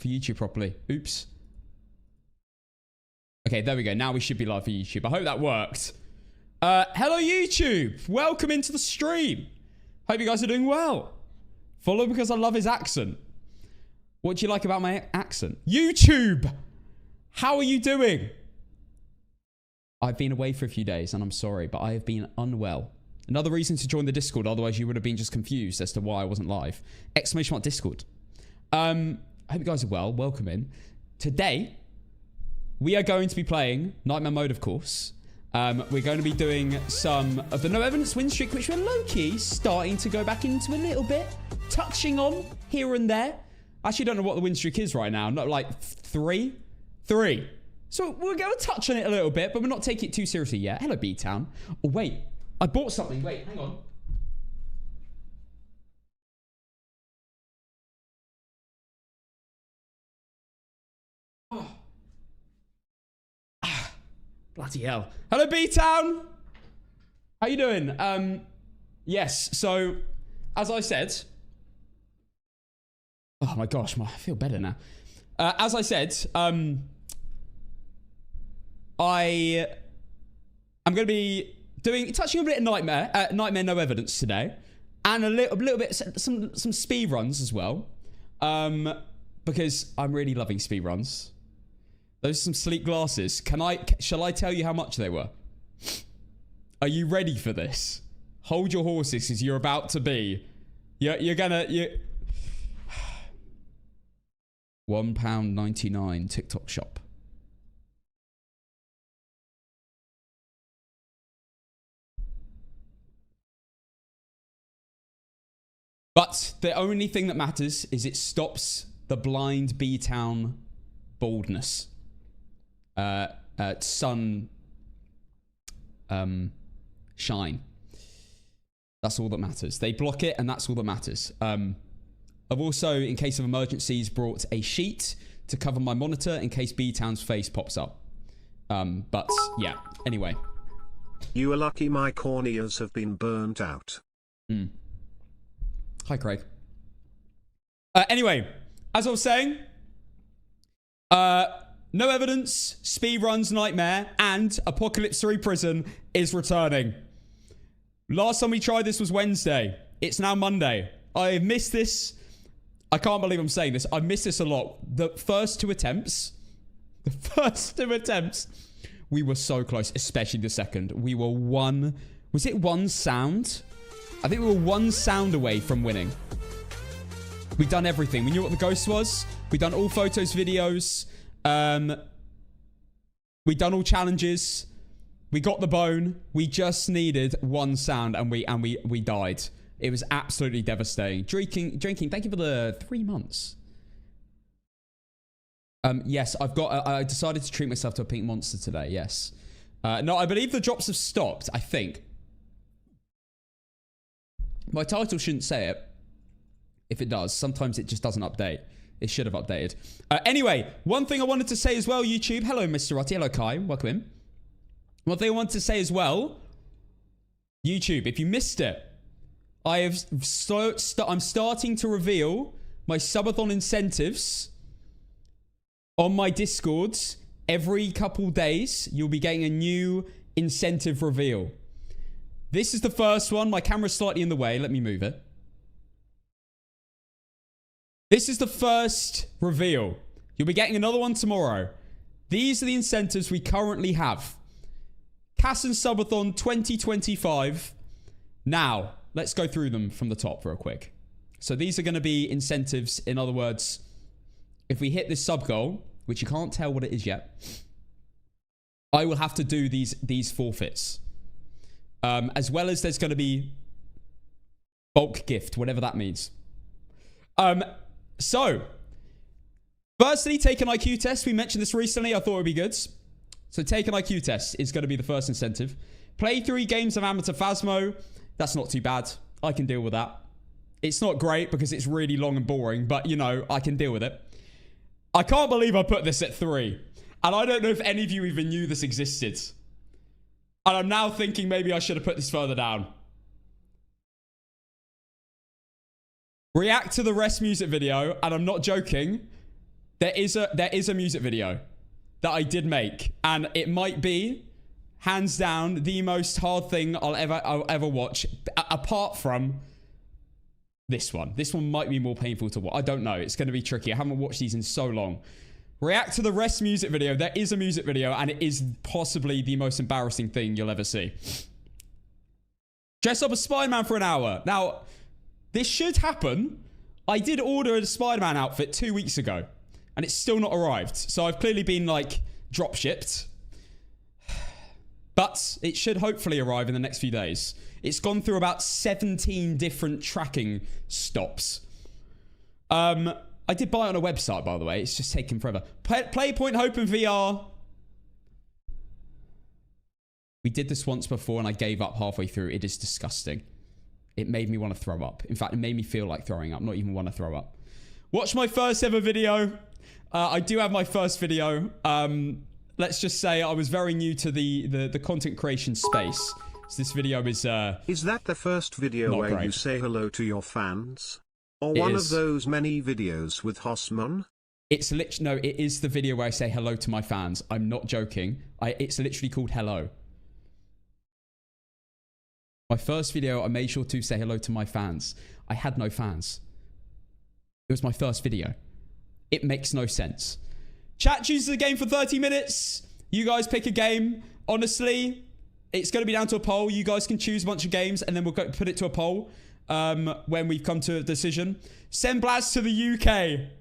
for YouTube properly. Oops. Okay, there we go. Now we should be live for YouTube. I hope that worked. Hello, YouTube. Welcome into the stream. Hope you guys are doing well. Follow because I love his accent. What do you like about my accent? YouTube! How are you doing? I've been away for a few days and I'm sorry, but I have been unwell. Another reason to join the Discord, otherwise you would have been just confused as to why I wasn't live. Exclamation mark Discord. I hope you guys are well. Welcome in. Today, we are going to be playing Nightmare Mode, of course. We're going to be doing some of the no evidence win streak, which we're low-key starting to go back into a little bit. Touching on here and there. I actually don't know what the win streak is right now. Not like three. So we're going to touch on it a little bit, but we're not taking it too seriously yet. Hello, B-Town. Oh, wait. I bought something. Wait, hang on. Oh. Bloody hell. Hello, B-Town. How you doing? Yes, so, as I said... Oh my gosh, I feel better now. As I said, I'm going to be touching a bit of Nightmare No Evidence today, and a little bit some speed runs as well, because I'm really loving speed runs. Those are some sleek glasses. Shall I tell you how much they were? Are you ready for this? Hold your horses, because you're about to be. You're gonna. £1.99 TikTok shop. But the only thing that matters is it stops the blind B-Town baldness. Sun shine. That's all that matters. They block it and that's all that matters. I've also, in case of emergencies, brought a sheet to cover my monitor in case B-Town's face pops up. But, yeah. Anyway. You are lucky my corneas have been burnt out. Hi, Craig. Anyway, as I was saying, No Evidence, Speedruns Nightmare, and APOC3 Prison is returning. Last time we tried this was Wednesday. It's now Monday. I missed this. I can't believe I'm saying this. I missed this a lot. The first two attempts, we were so close, especially the second. We were was it one sound? I think we were one sound away from winning. We'd done everything. We knew what the ghost was. We'd done all photos, videos. We'd done all challenges. We got the bone. We just needed one sound and we died. It was absolutely devastating. Drinking. Thank you for the 3 months. Yes, I decided to treat myself to a pink monster today. Yes. No, I believe the drops have stopped. I think. My title shouldn't say it. If it does, sometimes it just doesn't update. It should have updated. Anyway, one thing I wanted to say as well, YouTube. Hello, Mr. Rotty. Hello, Kai. Welcome in. One thing I wanted to say as well, YouTube, if you missed it, I'm starting to reveal my Subathon incentives on my Discords. Every couple days, you'll be getting a new incentive reveal. This is the first one. My camera's slightly in the way. Let me move it. This is the first reveal. You'll be getting another one tomorrow. These are the incentives we currently have. Cass and Subathon 2025. Now, let's go through them from the top real quick. So these are going to be incentives. In other words, if we hit this sub goal, which you can't tell what it is yet, I will have to do these forfeits. As well as there's going to be bulk gift, whatever that means. So, firstly, take an IQ test. We mentioned this recently. I thought it would be good. So take an IQ test is going to be the first incentive. Play 3 games of Amateur Phasmo. That's not too bad. I can deal with that. It's not great because it's really long and boring, but, you know, I can deal with it. I can't believe I put this at 3. And I don't know if any of you even knew this existed. And I'm now thinking maybe I should have put this further down. React to the Rest music video, and I'm not joking. There is a music video that I did make, and it might be hands down the most hard thing I'll ever watch, apart from this one. This one might be more painful to watch. I don't know. It's going to be tricky. I haven't watched these in so long. React to the rest music video. There is a music video, and it is possibly the most embarrassing thing you'll ever see. Dress up as Spider-Man for an hour. Now, this should happen. I did order a Spider-Man outfit 2 weeks ago, and it's still not arrived. So I've clearly been, like, drop shipped. But it should hopefully arrive in the next few days. It's gone through about 17 different tracking stops. I did buy it on a website, by the way. It's just taking forever. Playpoint Hope in VR. We did this once before and I gave up halfway through. It is disgusting. It made me want to throw up. In fact, it made me feel like throwing up. Not even want to throw up. Watch my first ever video. I do have my first video. Let's just say I was very new to the content creation space. So this video is... Is that the first video where you say hello to your fans? Or one of those many videos with Hosman? It's literally... No, it is the video where I say hello to my fans. I'm not joking. It's literally called Hello. My first video, I made sure to say hello to my fans. I had no fans. It was my first video. It makes no sense. Chat chooses a game for 30 minutes. You guys pick a game. Honestly, it's going to be down to a poll. You guys can choose a bunch of games and then we'll put it to a poll when we've come to a decision. Send Blaz to the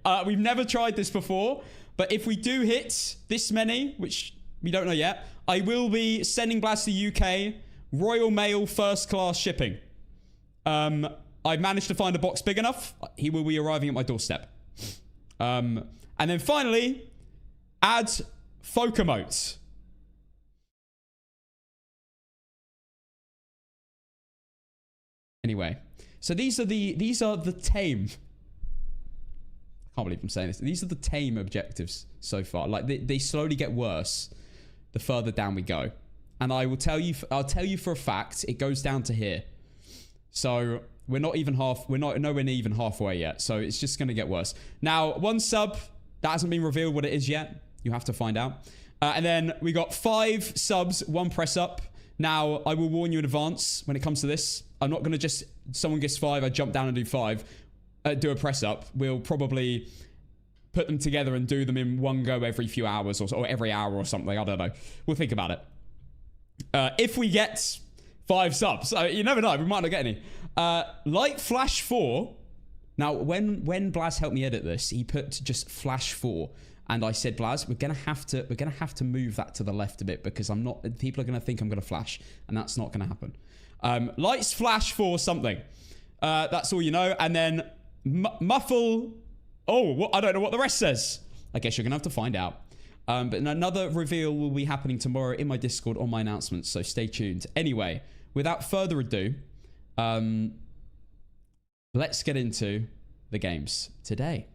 UK. We've never tried this before, but if we do hit this many, which we don't know yet, I will be sending Blaz to the UK. Royal Mail first class shipping. I've managed to find a box big enough. He will be arriving at my doorstep. And then finally, add folk emotes. Anyway, so these are the tame. I can't believe I'm saying this. These are the tame objectives so far. Like they slowly get worse the further down we go. And I will tell you, I'll tell you for a fact, it goes down to here. So we're not nowhere near even halfway yet. So it's just going to get worse. Now, one sub, that hasn't been revealed what it is yet. You have to find out. And then we got 5 subs, 1 press up. Now, I will warn you in advance when it comes to this. I'm not going to just, someone gets 5, I jump down and do 5, do a press up. We'll probably put them together and do them in one go every few hours or every hour or something. I don't know. We'll think about it. If we get 5 subs, you never know, we might not get any. Like Flash 4. Now, when Blaz helped me edit this, he put just Flash 4, and I said, Blaz, we're gonna have to move that to the left a bit because people are gonna think I'm gonna flash, and that's not gonna happen. Lights Flash 4 something. That's all you know, and then Muffle. Oh, I don't know what the rest says. I guess you're gonna have to find out. But another reveal will be happening tomorrow in my Discord on my announcements, so stay tuned. Anyway, without further ado, let's get into the games today.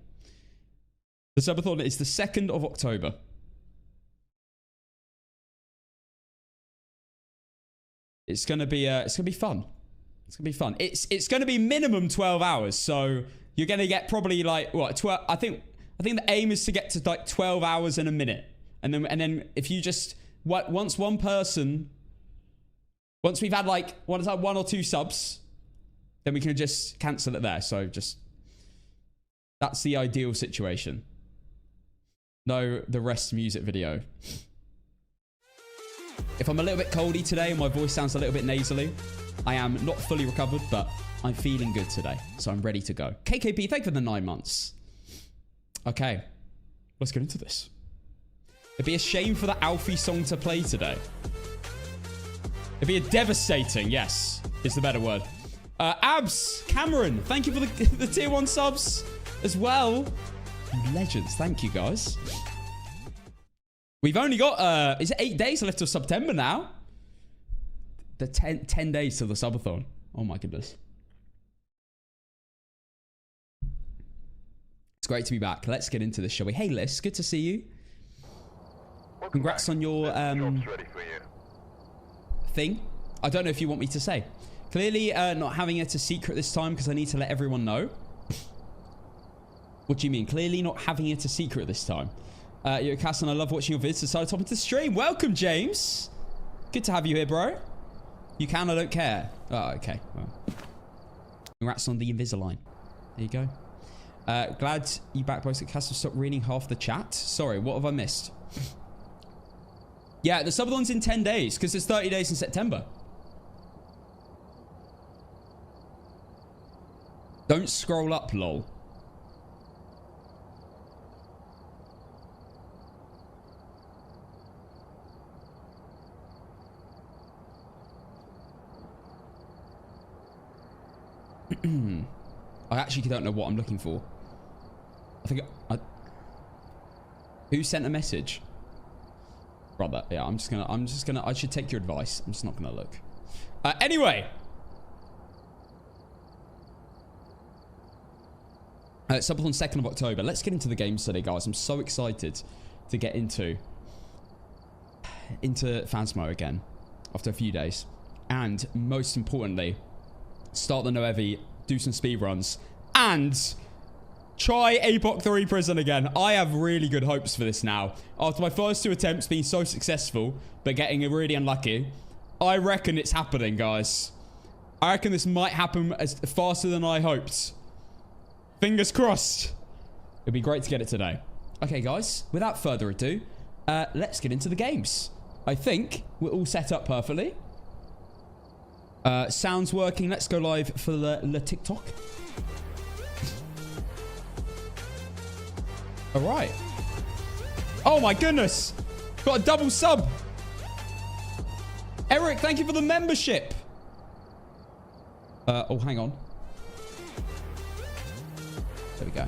The Subathon is the 2nd of October. It's gonna be fun. It's gonna be fun. It's gonna be minimum 12 hours, so you're gonna get probably like what 12. I think the aim is to get to like 12 hours and a minute. And then if you just, once we've had like, 1 or 2 subs, then we can just cancel it there. So that's the ideal situation. No, the rest music video. If I'm a little bit coldy today and my voice sounds a little bit nasally, I am not fully recovered, but I'm feeling good today. So I'm ready to go. KKP, thank you for the 9 months. Okay, let's get into this. It'd be a shame for the Alfie song to play today. It'd be a devastating, yes, is the better word. Abs, Cameron, thank you for the tier 1 subs as well. Legends, thank you guys. We've only got, is it 8 days left of September now? The 10 days till the subathon. Oh my goodness. It's great to be back. Let's get into this, shall we? Hey, Liz, good to see you. Congrats on your thing. I don't know if you want me to say. Clearly, not having it a secret this time because I need to let everyone know. What do you mean? Clearly not having it a secret this time. Yo, Cass, and I love watching your vids. Decided to hop into the stream. Welcome, James. Good to have you here, bro. You can, I don't care. Oh, okay. Well, congrats on the Invisalign. There you go. Glad you back posted. Cass, stop reading half the chat. Sorry, what have I missed? Yeah, the subathon's in 10 days because there's 30 days in September. Don't scroll up, lol. I actually don't know what I'm looking for. I think who sent a message? Brother, yeah, I'm just gonna I should take your advice. I'm just not gonna look. Anyway. Subathon 2nd of October. Let's get into the games today, guys. I'm so excited to get into Phasmo again after a few days. And most importantly, start the Noevi, do some speedruns, and try APOC3 prison again. I have really good hopes for this now. After my first 2 attempts being so successful, but getting really unlucky, I reckon it's happening, guys. I reckon this might happen as faster than I hoped. Fingers crossed. It'd be great to get it today. Okay, guys, without further ado, let's get into the games. I think we're all set up perfectly. Sound's working. Let's go live for the TikTok. All right. Oh my goodness. Got a double sub. Eric, thank you for the membership. Oh, hang on. There we go.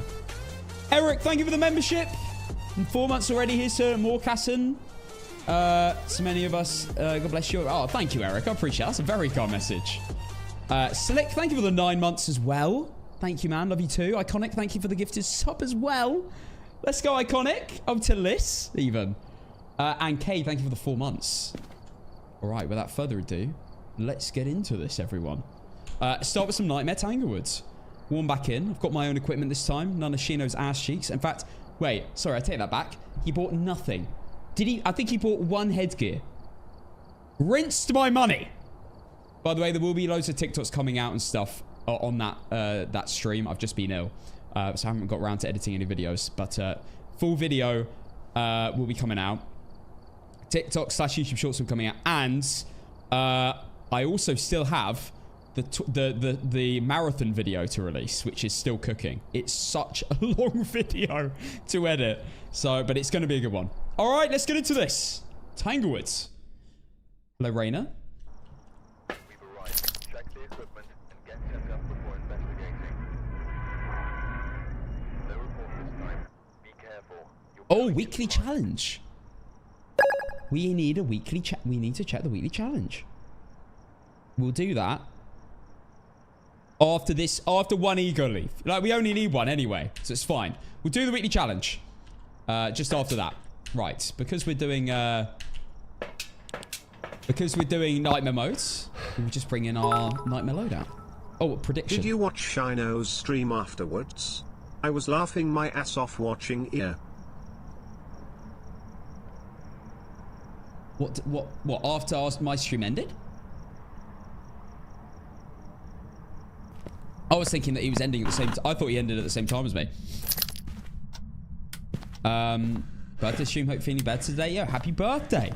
Eric, thank you for the membership. In 4 months already. Here's to Morcassen. So many of us. God bless you. Oh, thank you, Eric. I appreciate it. That's a very kind message. Slick, thank you for the 9 months as well. Thank you, man. Love you too. Iconic, thank you for the gifted sub as well. Let's go, Iconic. Up to Liz, even. And Kay, thank you for the 4 months. All right, without further ado, let's get into this, everyone. Start with some Nightmare Tanglewoods. Warm back in. I've got my own equipment this time. None of Shino's ass cheeks. In fact, wait. Sorry, I take that back. He bought nothing. Did he? I think he bought 1 headgear. Rinsed my money. By the way, there will be loads of TikToks coming out and stuff on that stream. I've just been ill. So I haven't got around to editing any videos. But full video will be coming out. TikTok/YouTube Shorts will be coming out. And I also still have the marathon video to release, which is still cooking. It's such a long video to edit. So, but it's going to be a good one. All right, let's get into this. Tanglewoods. Hello, Raina. We've arrived. Check the equipment and get set up before investigating. No report this time. Be careful. Oh, weekly challenge. We need a weekly we need to check the weekly challenge. We'll do that after 1 ego leaf. Like, we only need 1 anyway, so it's fine. We'll do the weekly challenge just after that. Right, because we're doing nightmare modes, we'll just bring in our nightmare loadout. Oh, prediction. Did you watch Shino's stream afterwards? I was laughing my ass off watching it. What after my stream ended? I was thinking that he was ending at the same time. I thought he ended at the same time as me. Birthday stream, hope feeling better today. Yo, happy birthday.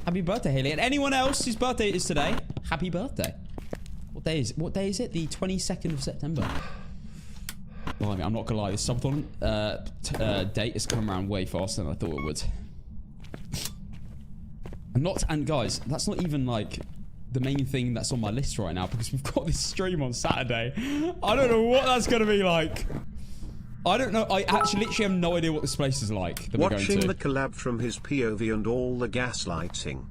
Happy birthday, Haley. And anyone else whose birthday it is today, happy birthday. What day is it? The 22nd of September. Well, I mean, I'm not gonna lie, this subathon date has come around way faster than I thought it would. And guys, that's not even like the main thing that's on my list right now, because we've got this stream on Saturday. I don't know what that's gonna be like. I don't know. I actually literally have no idea what this place is like that we're going to. Watching the collab from his POV and all the gaslighting.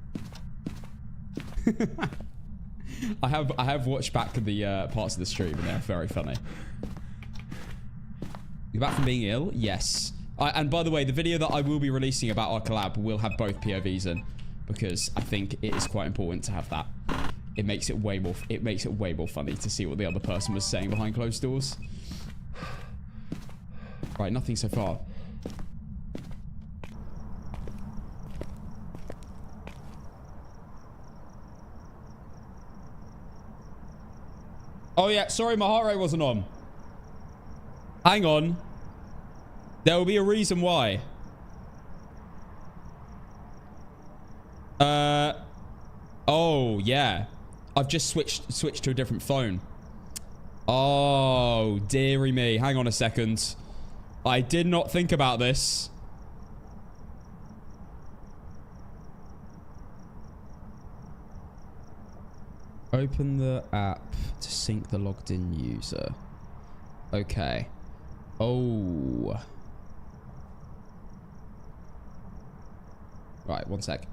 I have watched back the parts of the stream and they're very funny. You're back from being ill? Yes. And by the way, the video that I will be releasing about our collab will have both POVs in, because I think it is quite important to have that. It makes it way more funny to see what the other person was saying behind closed doors. Right, nothing so far. Oh yeah, sorry, my heart rate wasn't on. Hang on. There will be a reason why. Oh yeah. I've just switched to a different phone. Oh, dearie me. Hang on a second. I did not think about this. Open the app to sync the logged in user. Okay. Oh. Right, one sec.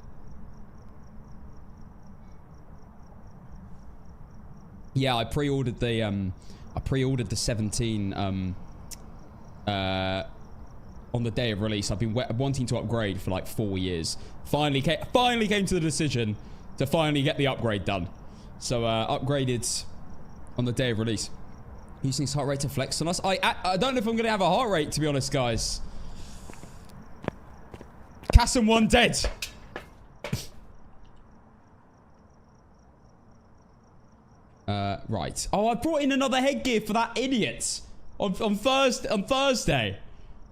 Yeah, I pre-ordered the 17 on the day of release. I've been wanting to upgrade for like 4 years. Finally came to the decision to finally get the upgrade done. So upgraded on the day of release. Using his heart rate to flex on us. I don't know if I'm gonna have a heart rate, to be honest, guys. Cassim 1 dead. Right. Oh, I brought in another headgear for that idiot on Thursday.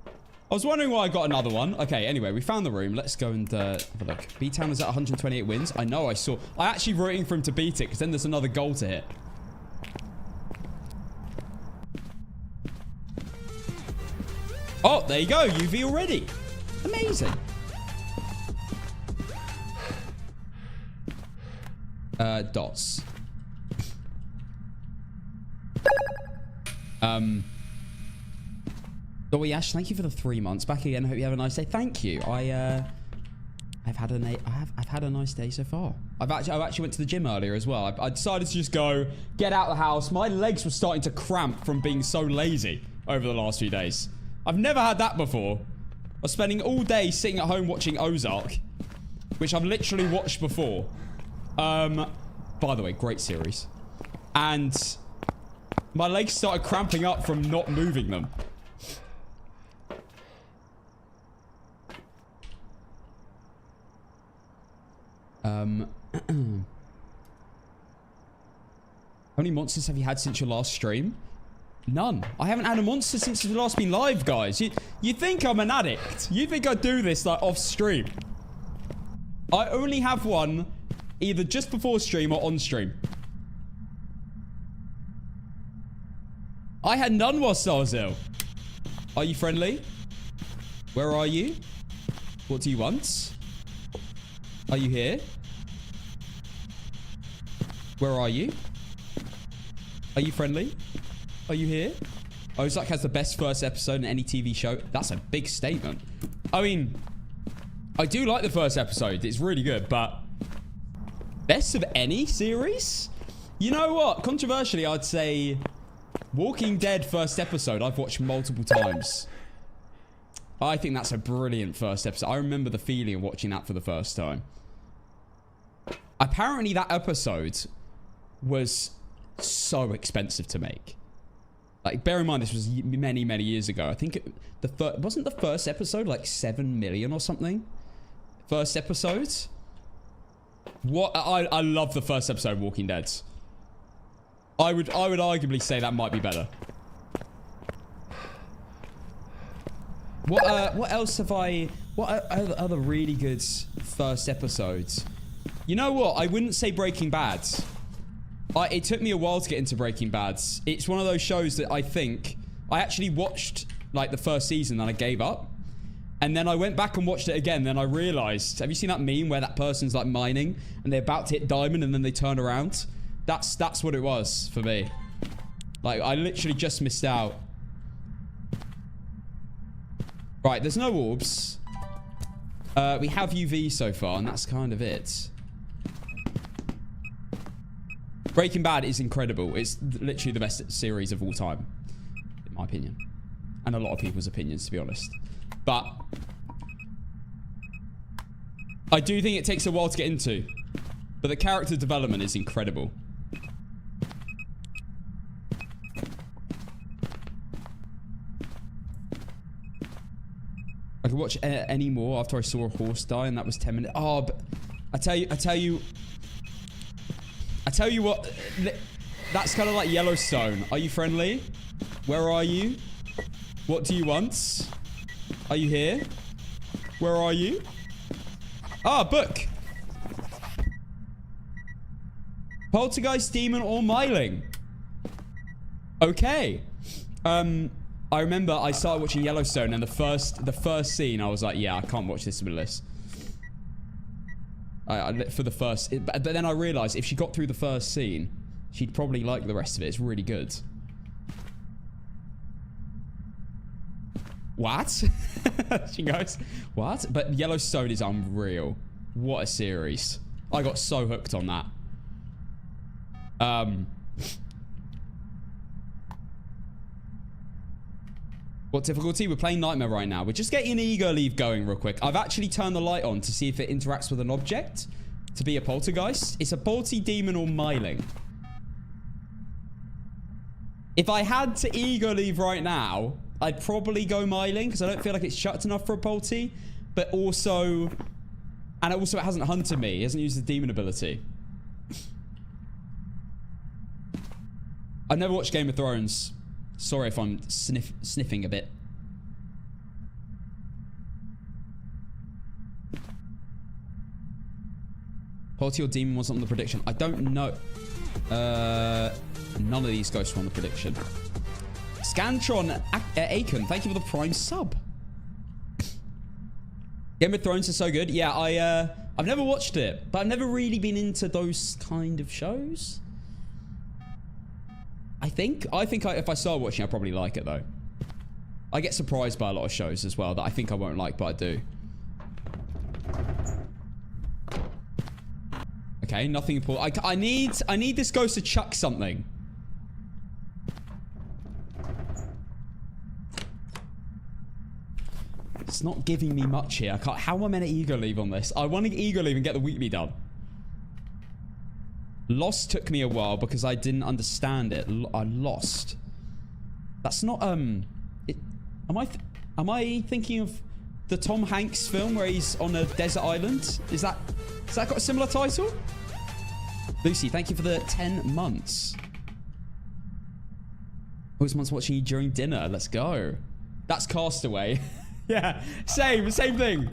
I was wondering why I got another one. Okay, anyway, we found the room. Let's go and have a look. B-Town is at 128 wins. I know, I saw. I actually rooting for him to beat it because then there's another goal to hit. Oh, there you go. UV already. Amazing. Dots. Dolly Ash, thank you for the 3 months. Back again. Hope you have a nice day. Thank you. I've had a nice day so far. I actually went to the gym earlier as well. I decided to just go get out of the house. My legs were starting to cramp from being so lazy over the last few days. I've never had that before. I was spending all day sitting at home watching Ozark, which I've literally watched before. By the way, great series. And my legs started cramping up from not moving them. How many monsters have you had since your last stream? None. I haven't had a monster since the last been live, guys. You think I'm an addict. You think I do this like off stream. I only have one either just before stream or on stream. I had none whilst I was ill. Are you friendly? Where are you? What do you want? Are you here? Where are you? Are you friendly? Are you here? Ozark has the best first episode in any TV show. That's a big statement. I mean, I do like the first episode. It's really good, but best of any series? You know what? Controversially, I'd say Walking Dead first episode I've watched multiple times. I think that's a brilliant first episode. I remember the feeling of watching that for the first time. Apparently that episode was so expensive to make. Like, bear in mind, this was many, many years ago. I think wasn't the first episode like 7 million or something? First episode? What? I love the first episode of Walking Dead. I would arguably say that might be better. What else have I... What are other really good first episodes? You know what? I wouldn't say Breaking Bad. It took me a while to get into Breaking Bad. It's one of those shows that I think... I actually watched, like, the first season and I gave up. And then I went back and watched it again. Then I realized... Have you seen that meme where that person's, like, mining and they're about to hit diamond and then they turn around? That's what it was for me. Like, I literally just missed out. Right, there's no orbs. We have UV so far, and that's kind of it. Breaking Bad is incredible. It's literally the best series of all time, in my opinion. And a lot of people's opinions, to be honest. But I do think it takes a while to get into. But the character development is incredible. I could watch any more after I saw a horse die, and that was 10 minutes. Oh, but I tell you what. That's kind of like Yellowstone. Are you friendly? Where are you? What do you want? Are you here? Where are you? Ah, book. Poltergeist, demon, or myling. Okay. I remember I started watching Yellowstone, and the first scene, I was like, yeah, I can't watch this with this. For the first, but then I realized if she got through the first scene, she'd probably like the rest of it. It's really good. What? She goes, what? But Yellowstone is unreal. What a series. I got so hooked on that. What difficulty? We're playing Nightmare right now. We're just getting an ego leave going real quick. I've actually turned the light on to see if it interacts with an object to be a poltergeist. It's a polty, demon, or myling. If I had to ego leave right now, I'd probably go myling because I don't feel like it's shut enough for a polty. But also... And also it hasn't hunted me. It hasn't used the demon ability. I've never watched Game of Thrones. Sorry if I'm sniffing a bit. Polty or demon wasn't on the prediction. I don't know. None of these ghosts were on the prediction. Scantron Aiken, thank you for the prime sub. Game of Thrones is so good. Yeah, I've never watched it, but I've never really been into those kind of shows. I think if I start watching, I'll probably like it though. I get surprised by a lot of shows as well that I think I won't like, but I do. Okay, nothing important. I need this ghost to chuck something. It's not giving me much here. I can't. How am I meant to ego leave on this? I want to ego leave and get the weekly done. Lost took me a while because I didn't understand it. I lost. That's not am I thinking of the Tom Hanks film where he's on a desert island? Has that got a similar title? Lucy, thank you for the 10 months. Always months watching you during dinner. Let's go. That's Castaway. Yeah, same thing.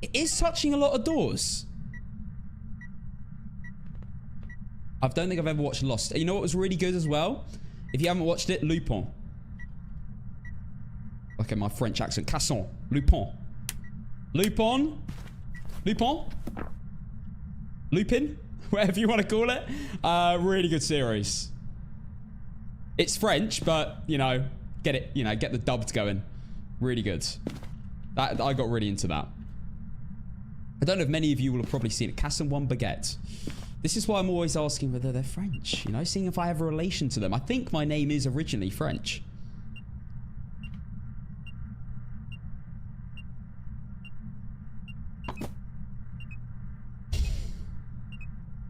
It is touching a lot of doors. I don't think I've ever watched Lost. You know what was really good as well? If you haven't watched it, Lupin. Look at my French accent. Casson. Lupin. Lupin. Lupin. Lupin. Whatever you want to call it. Really good series. It's French, but, you know, get it, you know, get the dubbed going. Really good. I got really into that. I don't know if many of you will have probably seen it. Casson One Baguette. This is why I'm always asking whether they're French. You know, seeing if I have a relation to them. I think my name is originally French.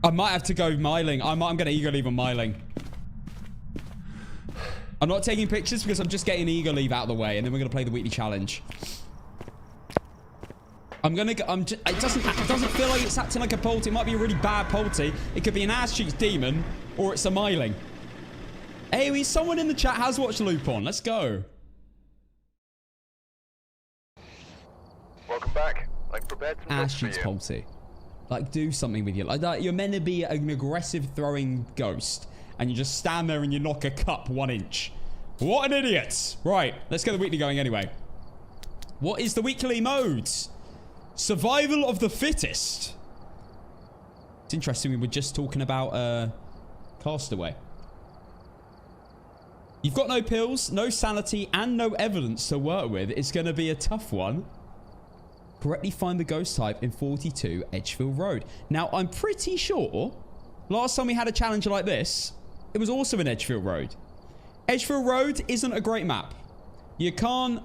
I might have to go myling. I'm going to ego leave on myling. I'm not taking pictures because I'm just getting ego leave out of the way, and then we're going to play the weekly challenge. It doesn't feel like it's acting like a polty. It might be a really bad polty. It could be an ass cheeks demon, or it's a myling. Hey, someone in the chat has watched Lupin. Let's go. Welcome back. I've prepared some Ass cheeks polty. Like, do something with you. Like that. You're meant to be an aggressive throwing ghost, and you just stand there and you knock a cup 1 inch. What an idiot! Right, let's get the weekly going anyway. What is the weekly modes? Survival of the fittest. It's interesting. We were just talking about Castaway. You've got no pills, no sanity, and no evidence to work with. It's going to be a tough one. Correctly find the ghost type in 42 Edgefield Road. Now, I'm pretty sure last time we had a challenge like this, it was also in Edgefield Road. Edgefield Road isn't a great map. You can't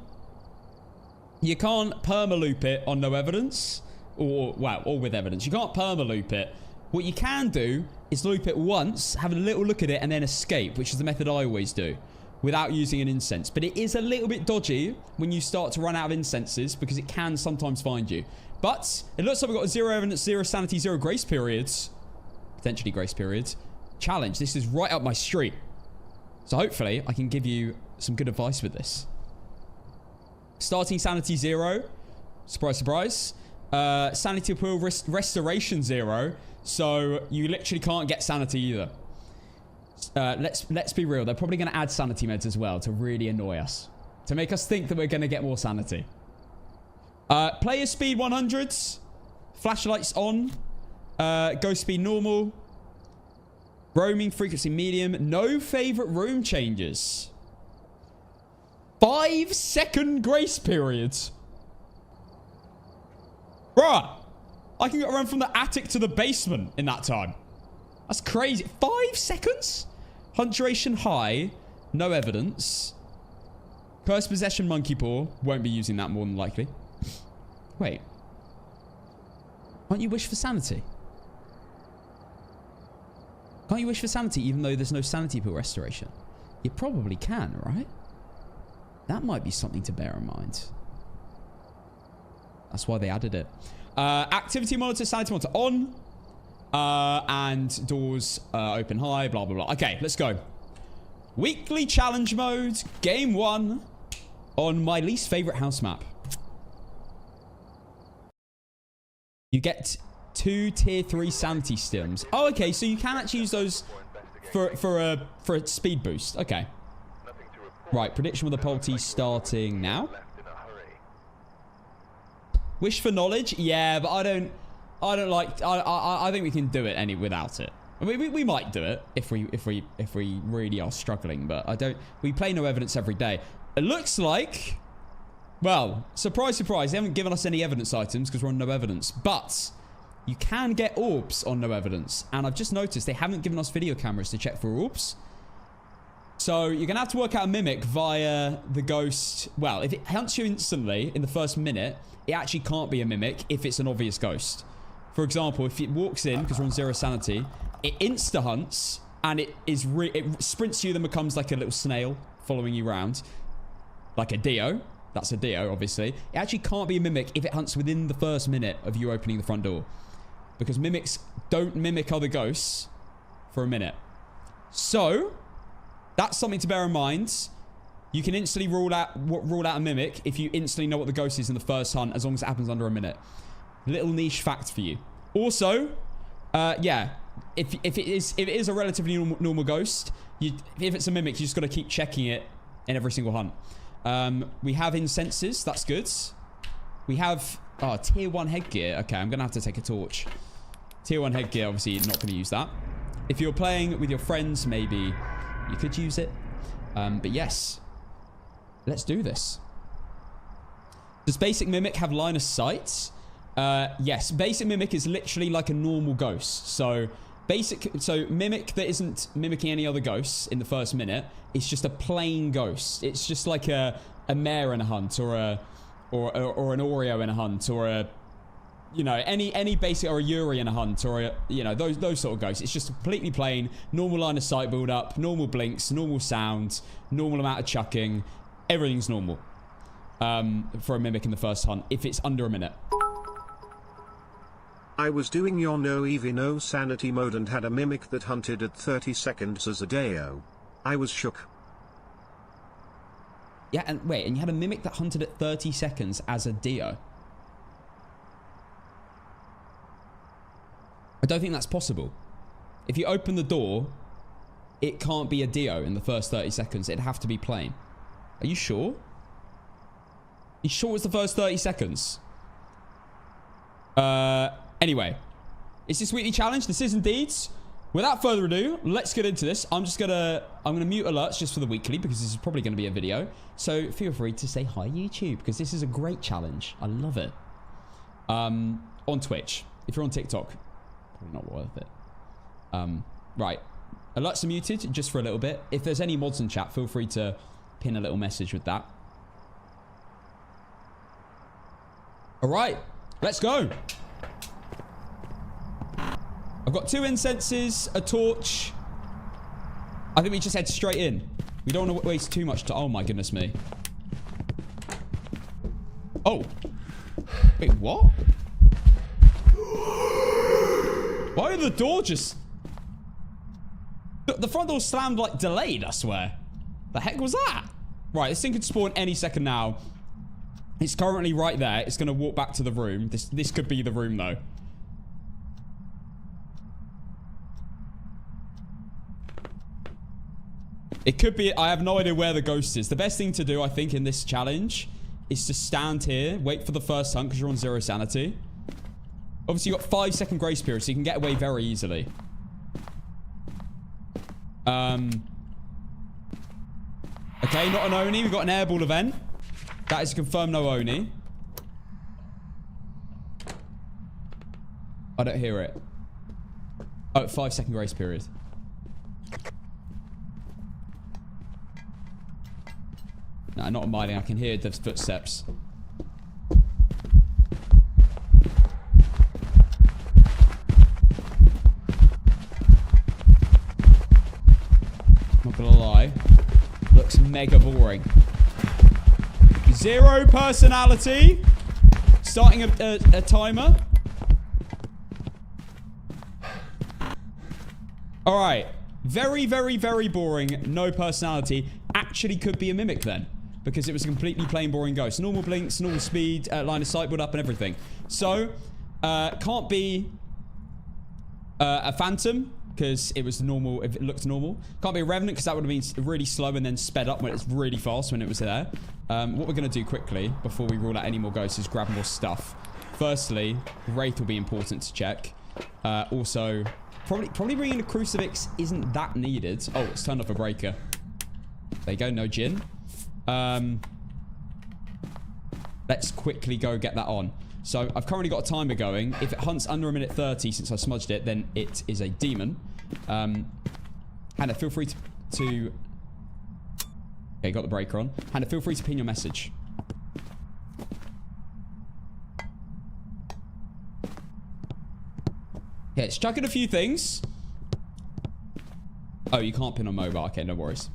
perma-loop it on no evidence. Or with evidence. You can't perma-loop it What you can do is loop it once, have a little look at it, and then escape, which is the method I always do, without using an incense. But it is a little bit dodgy when you start to run out of incenses, because it can sometimes find you. But it looks like we've got 0 evidence, 0 sanity, 0 grace periods. Potentially grace periods. Challenge. This is right up my street. So hopefully I can give you some good advice with this. Starting sanity 0. Surprise, surprise. Sanity pool restoration 0. So you literally can't get sanity either. Let's be real. They're probably going to add sanity meds as well to really annoy us. To make us think that we're going to get more sanity. Player speed 100s. Flashlights on. Ghost speed normal. Roaming frequency medium. No favorite room changes. 5-second grace periods. Bruh. I can run from the attic to the basement in that time. That's crazy. 5 seconds? Hunt duration high. No evidence. Cursed possession monkey paw. Won't be using that more than likely. Wait. Can't you wish for sanity? Can't you wish for sanity even though there's no sanity pool restoration? You probably can, right? That might be something to bear in mind. That's why they added it. Activity monitor, sanity monitor on. And doors open high, blah, blah, blah. Okay, let's go. Weekly challenge mode. Game 1 on my least favorite house map. You get 2 tier 3 sanity stims. Oh, okay, so you can actually use those for a speed boost. Okay. Right, prediction with the polity starting now. Wish for knowledge? Yeah, but I don't like. I think we can do it without it. I mean, we might do it if we really are struggling, but I don't. We play no evidence every day. It looks like, well, surprise, surprise, they haven't given us any evidence items because we're on no evidence. But you can get orbs on no evidence, and I've just noticed they haven't given us video cameras to check for orbs. So you're gonna have to work out a mimic via the ghost. Well, if it hunts you instantly in the first minute, it actually can't be a mimic if it's an obvious ghost. For example, if it walks in, because we're on 0 sanity, it insta-hunts, and it sprints you, then becomes like a little snail following you around. Like a Dio. That's a Dio, obviously. It actually can't be a mimic if it hunts within the first minute of you opening the front door. Because mimics don't mimic other ghosts for a minute. So, that's something to bear in mind. You can instantly rule out a mimic if you instantly know what the ghost is in the first hunt, as long as it happens under a minute. Little niche fact for you. Also, yeah, if it is a relatively normal ghost, if it's a mimic, you just got to keep checking it in every single hunt. We have incenses. That's good. We have tier 1 headgear. Okay, I'm gonna have to take a torch. Tier 1 headgear. Obviously, not gonna use that. If you're playing with your friends, maybe you could use it. But yes, let's do this. Does basic mimic have line of sight? Yes, basic mimic is literally like a normal ghost. So mimic that isn't mimicking any other ghosts in the first minute, it's just a plain ghost. It's just like a mare in a hunt, or an Oreo in a hunt, or a, you know, any basic, or a Yuri in a hunt, or a, you know, those sort of ghosts. It's just completely plain, normal line of sight build up, normal blinks, normal sounds, normal amount of chucking. Everything's normal for a mimic in the first hunt if it's under a minute. I was doing your no EV no sanity mode and had a mimic that hunted at 30 seconds as a Deo. I was shook. Yeah, and wait, and you had a mimic that hunted at 30 seconds as a Dio? I don't think that's possible. If you open the door, it can't be a Dio in the first 30 seconds. It'd have to be plain. Are you sure? You sure it's the first 30 seconds? Anyway, it's this weekly challenge. This is indeed. Without further ado, let's get into this. I'm gonna mute alerts just for the weekly, because this is probably gonna be a video. So feel free to say hi YouTube, because this is a great challenge. I love it. On Twitch. If you're on TikTok, probably not worth it. Right. Alerts are muted just for a little bit. If there's any mods in chat, feel free to pin a little message with that. All right, let's go. I've got 2 incenses, a torch. I think we just head straight in. We don't want to waste too much time. Oh my goodness me. Oh. Wait, what? Why did the door just... The front door slammed like delayed, I swear. The heck was that? Right, this thing could spawn any second now. It's currently right there. It's going to walk back to the room. This could be the room, though. It could be... I have no idea where the ghost is. The best thing to do, I think, in this challenge is to stand here, wait for the first hunt because you're on 0 sanity. Obviously, you've got 5-second grace period, so you can get away very easily. Okay, not an Oni. We've got an airball event. That is confirmed no Oni. I don't hear it. Oh, 5-second grace period. No, not mining. I can hear the footsteps. Not gonna lie. Looks mega boring. 0 personality. Starting a timer. Alright. Very, very, very boring. No personality. Actually could be a mimic then. Because it was a completely plain boring ghost. Normal blinks, normal speed, line of sight, build up and everything. So, can't be a phantom. Because it was normal, if it looked normal. Can't be a revenant because that would have been really slow and then sped up when it's really fast when it was there. What we're going to do quickly before we rule out any more ghosts is grab more stuff. Firstly, Wraith will be important to check. Also, probably bringing a crucifix isn't that needed. Oh, it's turned off a breaker. There you go, no gin. Let's quickly go get that on. So, I've currently got a timer going. If it hunts under 1:30 since I smudged it, then it is a demon. Hannah, feel free to... Okay, got the breaker on. Hannah, feel free to pin your message. Okay, it's chucking a few things. Oh, you can't pin on mobile. Okay, no worries.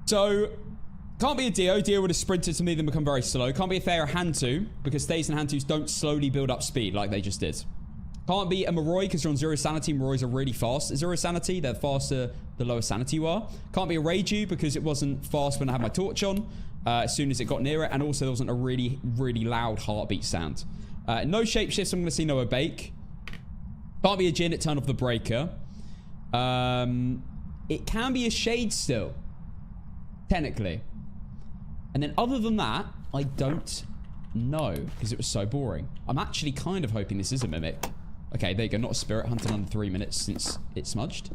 So... Can't be a Dio. Dio would have sprinted to me, then become very slow. Can't be a Thea or Hantu, because Theas and Hantus don't slowly build up speed like they just did. Can't be a Moroi, because you're on 0 sanity. Morois are really fast at 0 sanity. They're faster the lower sanity you are. Can't be a Reiju, because it wasn't fast when I had my torch on. As soon as it got near it. And also, there wasn't a really, really loud heartbeat sound. No shapeshifts. I'm going to see no Bake. Can't be a Jinn. It turned off the breaker. It can be a Shade still. Technically. And then other than that, I don't know because it was so boring. I'm actually kind of hoping this is a mimic. Okay, there you go. Not a spirit. Hunted under 3 minutes since it smudged.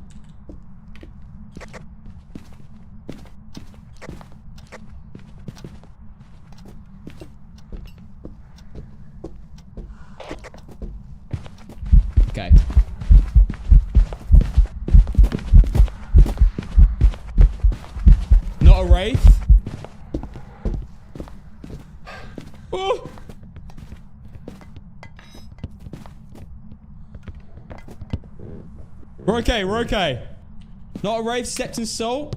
Okay. Not a Wraith. Oh. We're okay, we're okay. Not a Wraith, stepped in soul.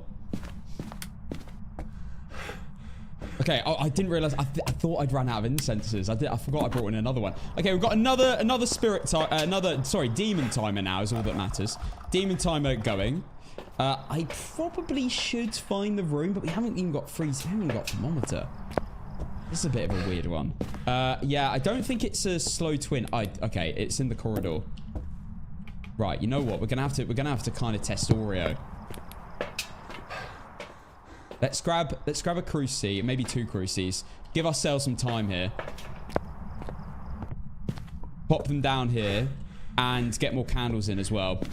Okay, I didn't realize. I thought I'd run out of incenses. I forgot I brought in another one. Okay, we've got another spirit time. Sorry, demon timer now is all that matters. Demon timer going. I probably should find the room, but we haven't even got freeze. We haven't even got thermometer. This is a bit of a weird one. Yeah, I don't think it's a slow twin. Okay, it's in the corridor. Right, you know what? We're gonna have to kind of test Oreo. Let's grab a cruci, maybe 2 crucis. Give ourselves some time here. Pop them down here and get more candles in as well.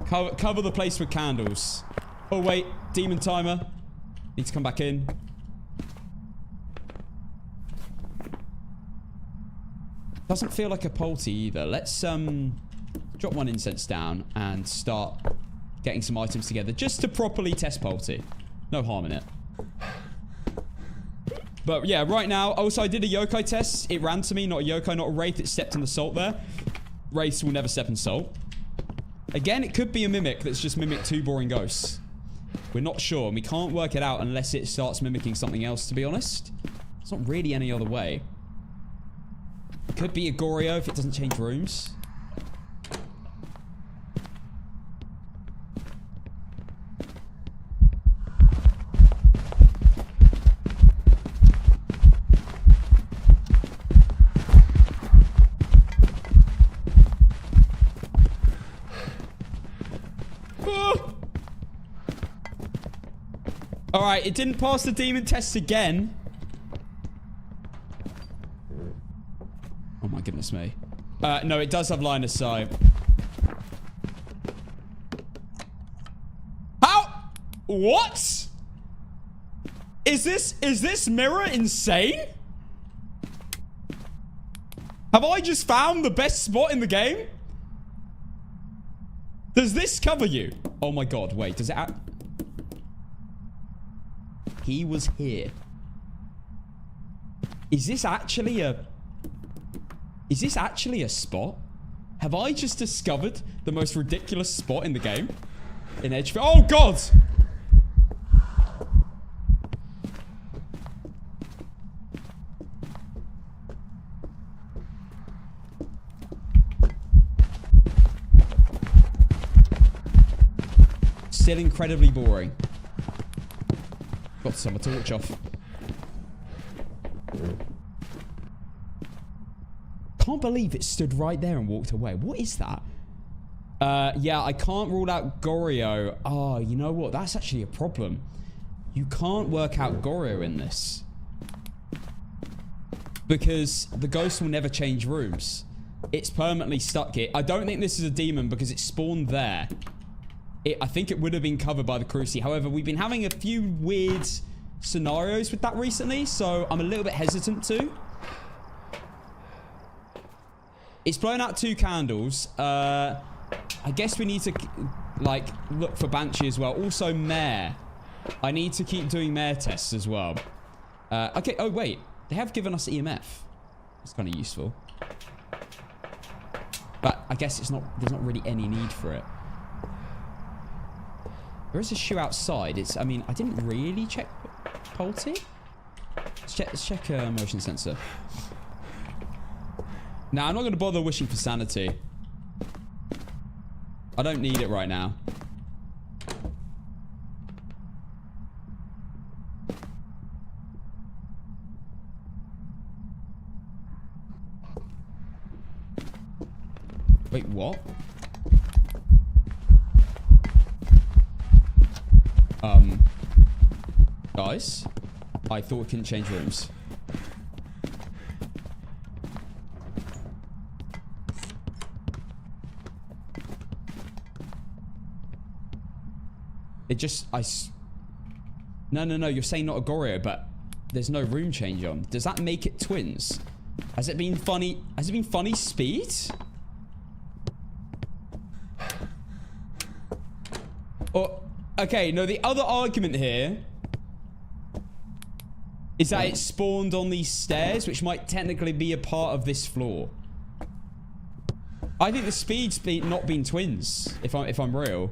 Cover the place with candles. Oh wait, demon timer. Need to come back in. Doesn't feel like a Polty either. Let's drop 1 incense down and start getting some items together just to properly test Polty. No harm in it. But yeah, right now. Also, I did a yokai test. It ran to me. Not a yokai, not a wraith. It stepped in the salt there. Wraiths will never step in salt. Again, it could be a mimic that's just mimicked 2 boring ghosts. We're not sure. And we can't work it out unless it starts mimicking something else, to be honest. It's not really any other way. Could be a Goryo if it doesn't change rooms. Alright, it didn't pass the demon test again. Oh my goodness me. No, it does have line of sight. How? What? Is this mirror insane? Have I just found the best spot in the game? Does this cover you? Oh my god, wait, does it... He was here. Is this actually a... Is this actually a spot? Have I just discovered the most ridiculous spot in the game? In Edgefield? Oh god! Still incredibly boring. Got to turn my torch off. Can't believe it stood right there and walked away. What is that? Yeah, I can't rule out Goryo. Oh, you know what? That's actually a problem. You can't work out Goryo in this. Because the ghost will never change rooms. It's permanently stuck here. I don't think this is a demon because it spawned there. I think it would have been covered by the Cruci. However, we've been having a few weird scenarios with that recently, so I'm a little bit hesitant to. It's blown out 2 candles. I guess we need to, like, look for Banshee as well. Also, Mare. I need to keep doing Mare tests as well. Okay, oh, wait. They have given us EMF. It's kind of useful. But I guess there's not really any need for it. There is a shoe outside. I mean, I didn't really check Polty. Let's check motion sensor. Now, I'm not going to bother wishing for sanity. I don't need it right now. Wait, what? Guys, I thought we couldn't change rooms. It just, No, you're saying not a Goryo, but there's no room change on. Does that make it twins? Has it been funny? Has it been funny speed? Or, okay, no, the other argument here is that it spawned on these stairs, which might technically be a part of this floor. I think the speed's not been twins, if I'm real.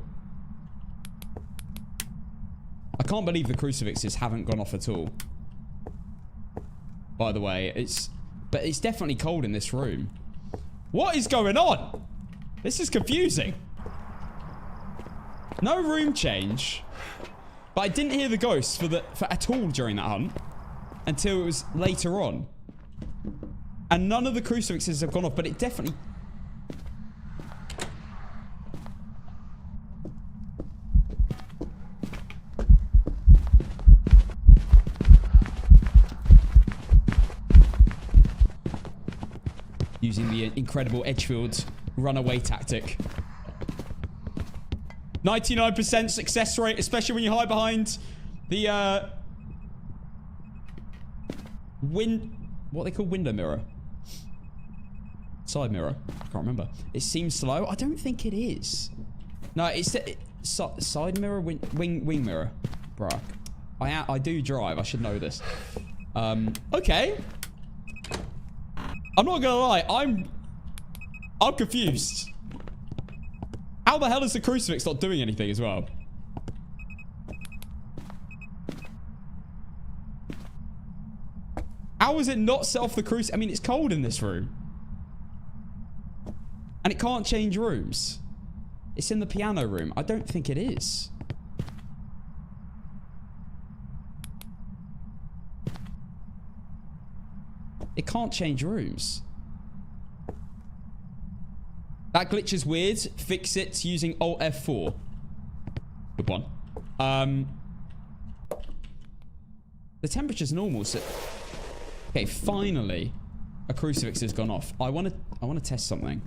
I can't believe the crucifixes haven't gone off at all. By the way, but it's definitely cold in this room. What is going on? This is confusing. No room change. But I didn't hear the ghosts for at all during that hunt. Until it was later on. And none of the crucifixes have gone off, but it definitely... Using the incredible Edgefield runaway tactic. 99% success rate, especially when you hide behind the what they call window mirror, side mirror. I can't remember. It seems slow. I don't think it is. No, it's side mirror, wing mirror. Bruh, I do drive. I should know this. Okay. I'm not gonna lie. I'm confused. How the hell is the crucifix not doing anything as well? How is it not set off the crucifix? I mean, it's cold in this room. And it can't change rooms. It's in the piano room. I don't think it is. It can't change rooms. That glitch is weird. Fix it using Alt F4. Good one. The temperature's normal, so... Okay, finally, a crucifix has gone off. I want to test something.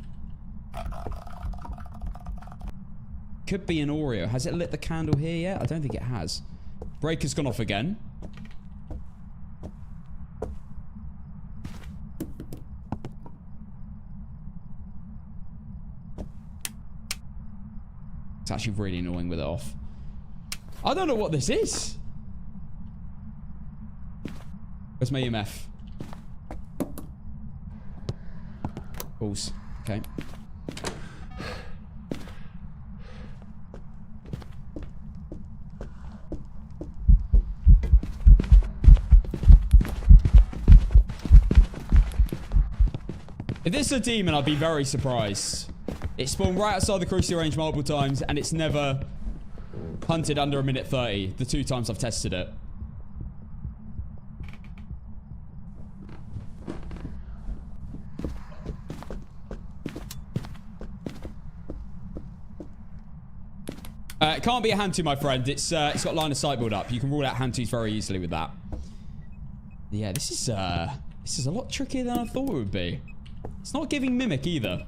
Could be an Oreo. Has it lit the candle here yet? I don't think it has. Breaker's gone off again. It's actually really annoying with it off. I don't know what this is. Where's my EMF? Balls. Okay. If this is a demon, I'd be very surprised. It spawned right outside the crucial range multiple times, and it's never hunted under a minute 30, the 2 times I've tested it. It can't be a Hantu, my friend. It's got line of sight build up. You can rule out Hantus very easily with that. Yeah, this is a lot trickier than I thought it would be. It's not giving mimic either.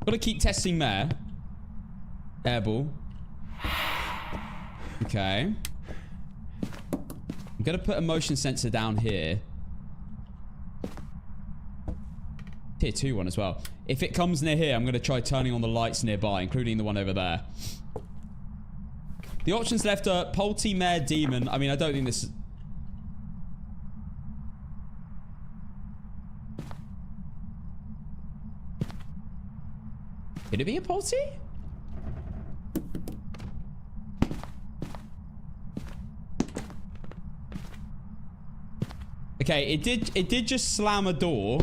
Gotta keep testing there. Airball. Okay. I'm gonna put a motion sensor down here. Tier 2 one as well. If it comes near here, I'm going to try turning on the lights nearby, including the one over there. The options left are Polty, Mare, Demon. I mean, I don't think this... Could it be a Polty? Okay, it did just slam a door.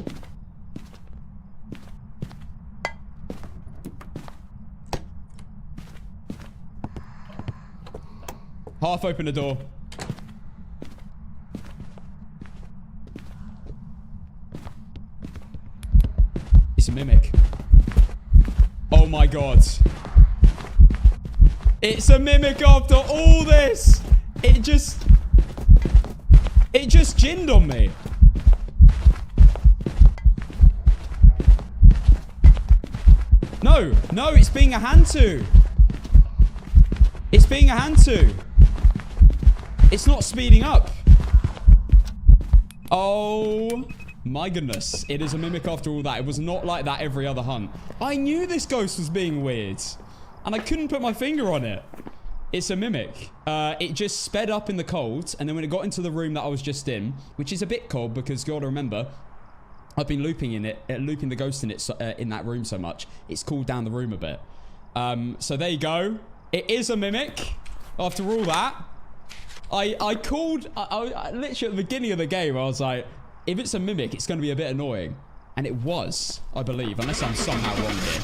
Half open the door. It's a mimic. Oh my god. It's a mimic after all this. It just ginned on me. No, it's being a Hantu. It's being a Hantu. It's not speeding up. Oh my goodness. It is a mimic after all that. It was not like that every other hunt. I knew this ghost was being weird. And I couldn't put my finger on it. It's a mimic. It just sped up in the cold. And then when it got into the room that I was just in, which is a bit cold because you gotta remember, I've been looping in it, looping the ghost in it in that room so much. It's cooled down the room a bit. So there you go. It is a mimic. After all that. I called, I literally at the beginning of the game, I was like, if it's a mimic, it's going to be a bit annoying. And it was, I believe, unless I'm somehow wrong here.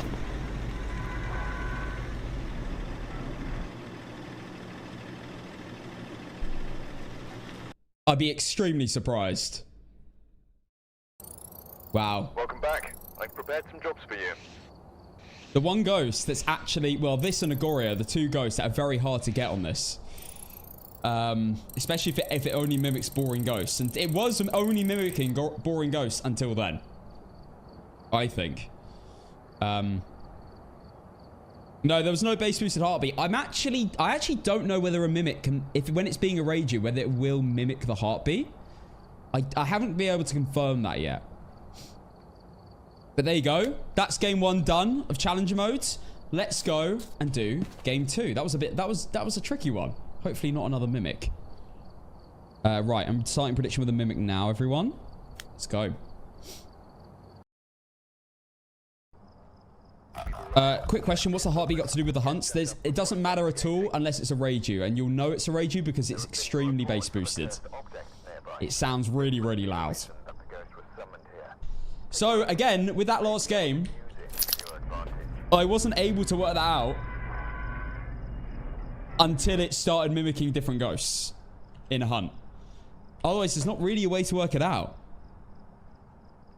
I'd be extremely surprised. Wow. Welcome back. I've prepared some jobs for you. The one ghost that's actually, well, this and Agoria, the 2 ghosts that are very hard to get on this. Especially if it only mimics boring ghosts. And it was only mimicking boring ghosts until then. I think. No, there was no base boosted heartbeat. I actually don't know whether a mimic can, when it's being a Reiju, whether it will mimic the heartbeat. I haven't been able to confirm that yet. But there you go. That's game 1 done of challenger modes. Let's go and do game 2. That was a tricky one. Hopefully not another mimic. Right, I'm starting prediction with a mimic now, everyone. Let's go. Quick question. What's the heartbeat got to do with the hunts? It doesn't matter at all unless it's a Reiju. And you'll know it's a Reiju because it's extremely bass boosted. It sounds really, really loud. So, again, with that last game, I wasn't able to work that out until it started mimicking different ghosts in a hunt. Otherwise, there's not really a way to work it out.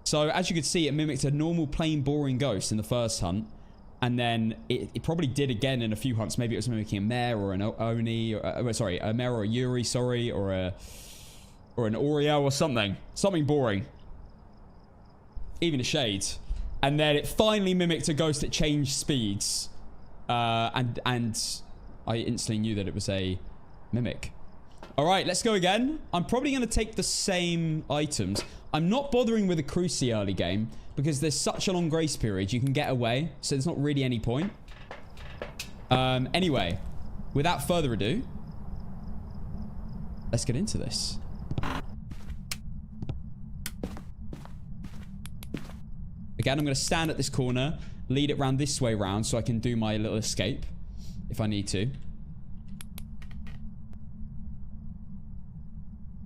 So, as you could see, it mimicked a normal, plain, boring ghost in the first hunt. And then it probably did again in a few hunts. Maybe it was mimicking a mare or an Oni. Or, sorry, a mare or a Yuri, sorry. Or an Oreo or something. Something boring. Even a shade. And then it finally mimicked a ghost that changed speeds. And I instantly knew that it was a mimic. Alright, let's go again. I'm probably going to take the same items. I'm not bothering with a Cruci early game because there's such a long grace period. You can get away, so there's not really any point. Anyway, without further ado, let's get into this. Again, I'm going to stand at this corner, lead it round this way round so I can do my little escape if I need to.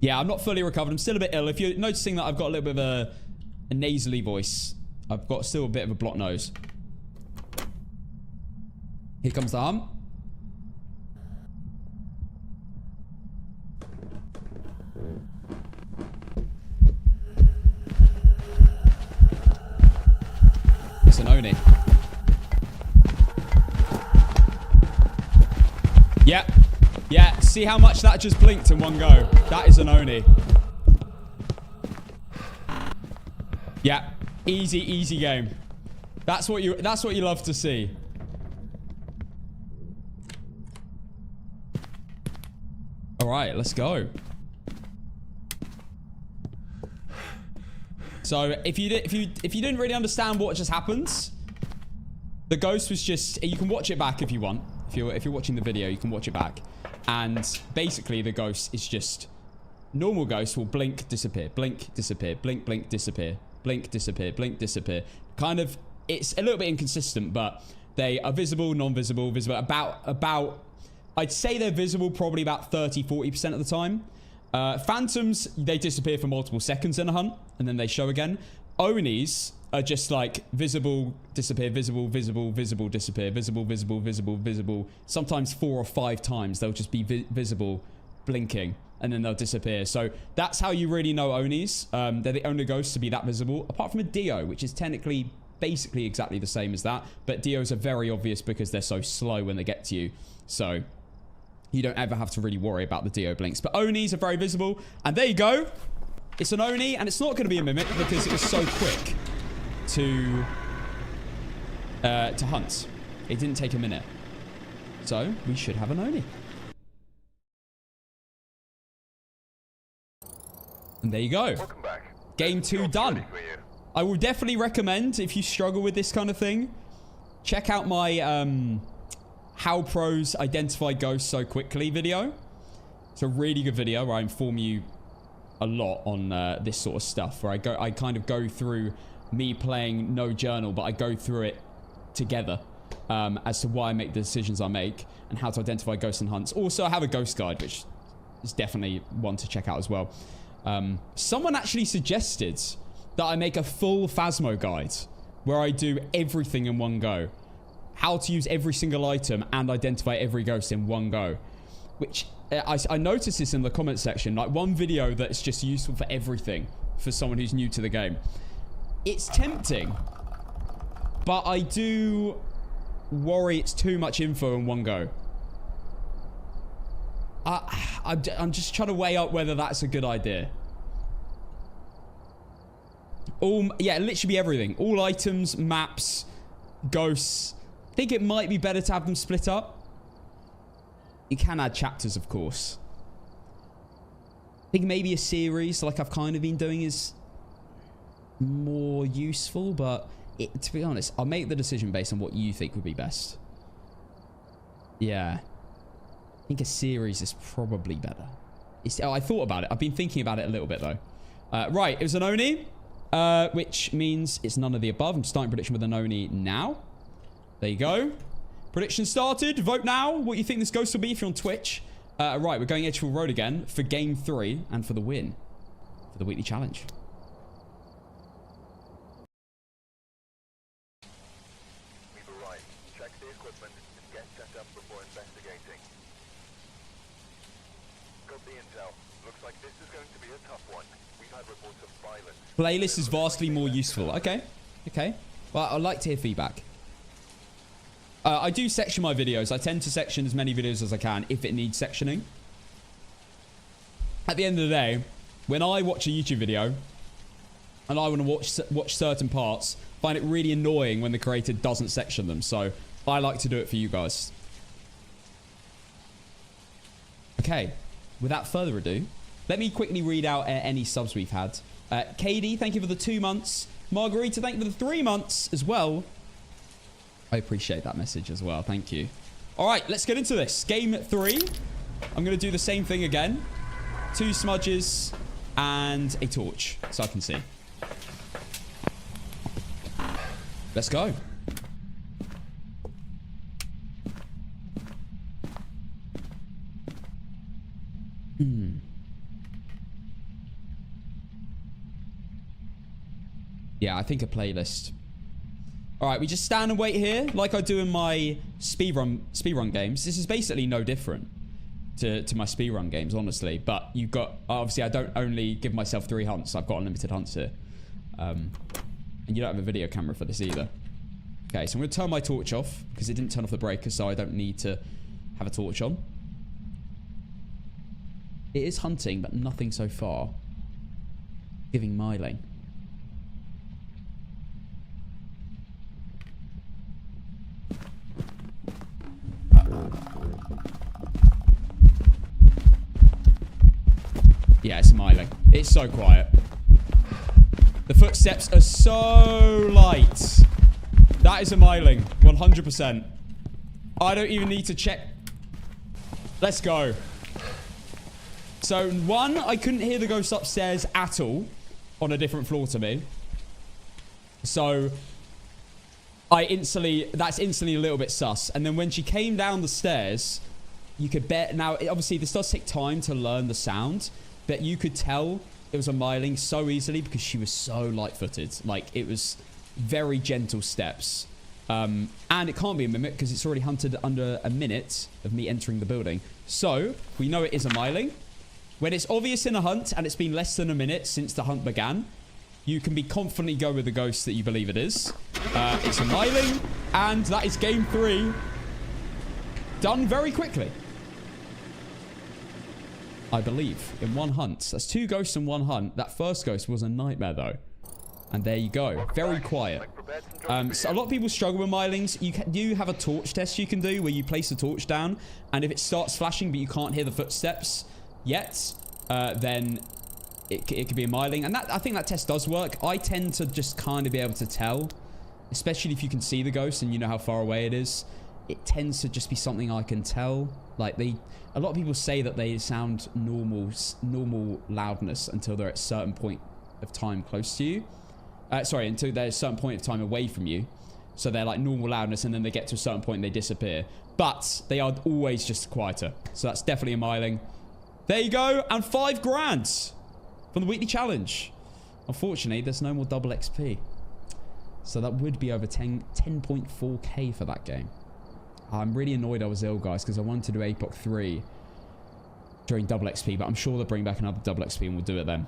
Yeah, I'm not fully recovered. I'm still a bit ill. If you're noticing that I've got a little bit of a nasally voice, I've got still a bit of a blocked nose. Here comes the hump. It's an Oni. Yep. Yeah, see how much that just blinked in one go. That is an Oni. Yeah, easy game. That's what you love to see. All right, let's go. So if you didn't really understand what just happened, the ghost was just, you can watch it back if you want. If you're watching the video, you can watch it back. And basically the ghost is just, normal ghosts will blink, disappear, blink, disappear, blink, blink, disappear, blink, disappear, blink, disappear. Kind of, it's a little bit inconsistent, but they are visible, non-visible, visible. About, I'd say they're visible probably about 30-40% of the time. Phantoms, they disappear for multiple seconds in a hunt, and then they show again. Onis are just like visible, disappear, visible, visible, visible, disappear, visible, visible, visible, visible. Sometimes 4 or 5 times they'll just be visible, blinking, and then they'll disappear. So that's how you really know Onis. They're the only ghosts to be that visible, apart from a Dio, which is technically basically exactly the same as that. But Dios are very obvious because they're so slow when they get to you. So you don't ever have to really worry about the Dio blinks. But Onis are very visible. And there you go. It's an Oni, and it's not going to be a mimic because it was so quick to hunt. It didn't take a minute. So we should have an Oni. And there you go. Welcome back. Game 2 done. I will definitely recommend, if you struggle with this kind of thing, check out my How Pros Identify Ghosts So Quickly video. It's a really good video where I inform you a lot on this sort of stuff, where I kind of go through me playing no journal, but I go through it together as to why I make the decisions I make and how to identify ghosts and hunts. Also, I have a ghost guide, which is definitely one to check out as well. Someone actually suggested that I make a full Phasmo guide where I do everything in one go. How to use every single item and identify every ghost in one go. Which, I noticed this in the comment section. Like, one video that's just useful for everything for someone who's new to the game. It's tempting. But I do worry it's too much info in one go. I'm just trying to weigh up whether that's a good idea. Yeah, literally be everything. All items, maps, ghosts. I think it might be better to have them split up. You can add chapters, of course. I think maybe a series, like I've kind of been doing, is more useful. But to be honest, I'll make the decision based on what you think would be best. Yeah. I think a series is probably better. I thought about it. I've been thinking about it a little bit, though. Right, it was an Oni, which means it's none of the above. I'm starting prediction with an Oni now. There you go. Prediction started. Vote now. What you think this ghost will be if you're on Twitch. Right, we're going Edgefield Road again for game 3 and for the win. For the weekly challenge. We've arrived. Check the equipment and get set up before investigating. Got the intel. Looks like this is going to be a tough one. We've had reports of violence. Playlist is vastly more useful. Okay. Okay. Well, I'd like to hear feedback. I do section my videos. I tend to section as many videos as I can if it needs sectioning. At the end of the day, when I watch a YouTube video and I want to watch certain parts, I find it really annoying when the creator doesn't section them. So I like to do it for you guys. Okay. Without further ado, let me quickly read out any subs we've had. KD, thank you for the 2 months. Margarita, thank you for the 3 months as well. I appreciate that message as well. Thank you. All right, let's get into this. Game 3. I'm going to do the same thing again. 2 smudges and a torch so I can see. Let's go. Yeah, I think a playlist. All right, we just stand and wait here like I do in my speedrun games. This is basically no different to my speedrun games, honestly. But you've got... Obviously, I don't only give myself 3 hunts. I've got unlimited hunts here. And you don't have a video camera for this either. Okay, so I'm going to turn my torch off because it didn't turn off the breaker, so I don't need to have a torch on. It is hunting, but nothing so far. Giving miling. Yeah, it's smiling. It's so quiet. The footsteps are so light. That is a miling. 100%. I don't even need to check. Let's go. So, 1, I couldn't hear the ghost upstairs at all on a different floor to me. So, that's instantly a little bit sus. And then when she came down the stairs, you could bet... Now, obviously, this does take time to learn the sound. But you could tell it was a miling so easily because she was so light-footed. Like, it was very gentle steps. And it can't be a mimic because it's already hunted under a minute of me entering the building. So, we know it is a miling. When it's obvious in a hunt and it's been less than a minute since the hunt began, you can be confidently go with the ghost that you believe it is. It's a miling, and that is game 3. Done very quickly. I believe, in 1 hunt. That's 2 ghosts in 1 hunt. That first ghost was a nightmare, though. And there you go. Very quiet. So a lot of people struggle with milings. You do have a torch test you can do where you place the torch down, and if it starts flashing but you can't hear the footsteps yet, then it could be a miling. And I think that test does work. I tend to just kind of be able to tell, especially if you can see the ghost and you know how far away it is. It tends to just be something I can tell. Like, a lot of people say that they sound normal loudness until they're at a certain point of time close to you. Sorry, until they're at a certain point of time away from you. So they're like normal loudness, and then they get to a certain point and they disappear. But they are always just quieter. So that's definitely a miling. There you go. And 5 grand from the weekly challenge. Unfortunately, there's no more double XP. So that would be over 10.4k for that game. I'm really annoyed I was ill, guys, because I wanted to do APOC3 during double XP, but I'm sure they'll bring back another double XP and we'll do it then.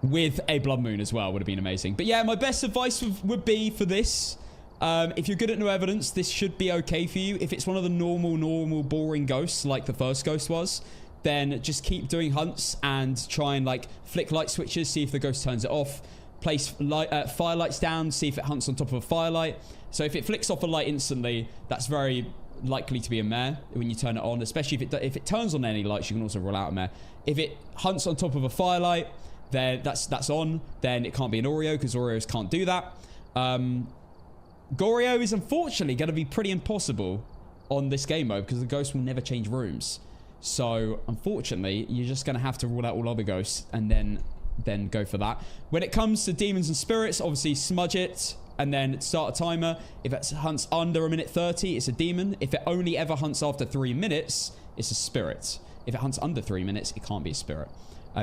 With a blood moon as well would have been amazing. But yeah, my best advice would be for this. If you're good at no evidence, this should be okay for you. If it's one of the normal, boring ghosts like the first ghost was, then just keep doing hunts and try and like flick light switches, see if the ghost turns it off. Place firelights down, see if it hunts on top of a firelight. So if it flicks off a light instantly, that's very likely to be a mare when you turn it on, especially if it turns on any lights. You can also rule out a mare. If it hunts on top of a firelight, then that's on. Then it can't be an Oreo because Oreos can't do that. Goreo is unfortunately going to be pretty impossible on this game mode because the ghost will never change rooms. So, unfortunately, you're just going to have to rule out all other ghosts and then go for that. When it comes to demons and spirits, obviously smudge it and then start a timer. If it hunts under 1 minute 30, it's a demon. If it only ever hunts after 3 minutes, it's a spirit. If it hunts under 3 minutes, it can't be a spirit.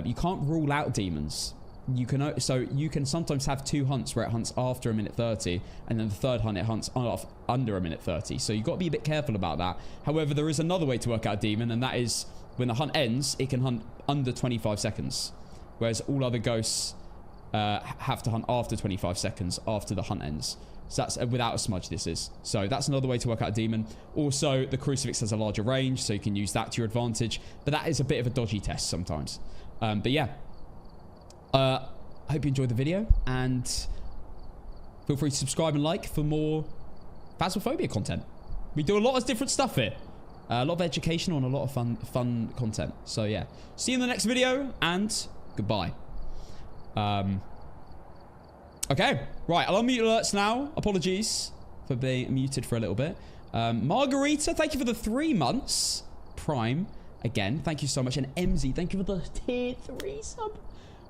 You can't rule out demons. You can sometimes have 2 hunts where it hunts after 1 minute 30, and then the third hunt it hunts off under 1 minute 30. So you've got to be a bit careful about that. However, there is another way to work out a demon, and that is when the hunt ends, it can hunt under 25 seconds. Whereas all other ghosts have to hunt after 25 seconds after the hunt ends. So that's without a smudge, this is. So that's another way to work out a demon. Also, the crucifix has a larger range, so you can use that to your advantage. But that is a bit of a dodgy test sometimes. But yeah. I hope you enjoyed the video. And feel free to subscribe and like for more Phasmophobia content. We do a lot of different stuff here. A lot of educational and a lot of fun content. So yeah. See you in the next video, and goodbye. Okay, right, I'll unmute alerts now. Apologies for being muted for a little bit. Margarita, thank you for the 3 months. Prime, again, thank you so much. And MZ, thank you for the tier 3 sub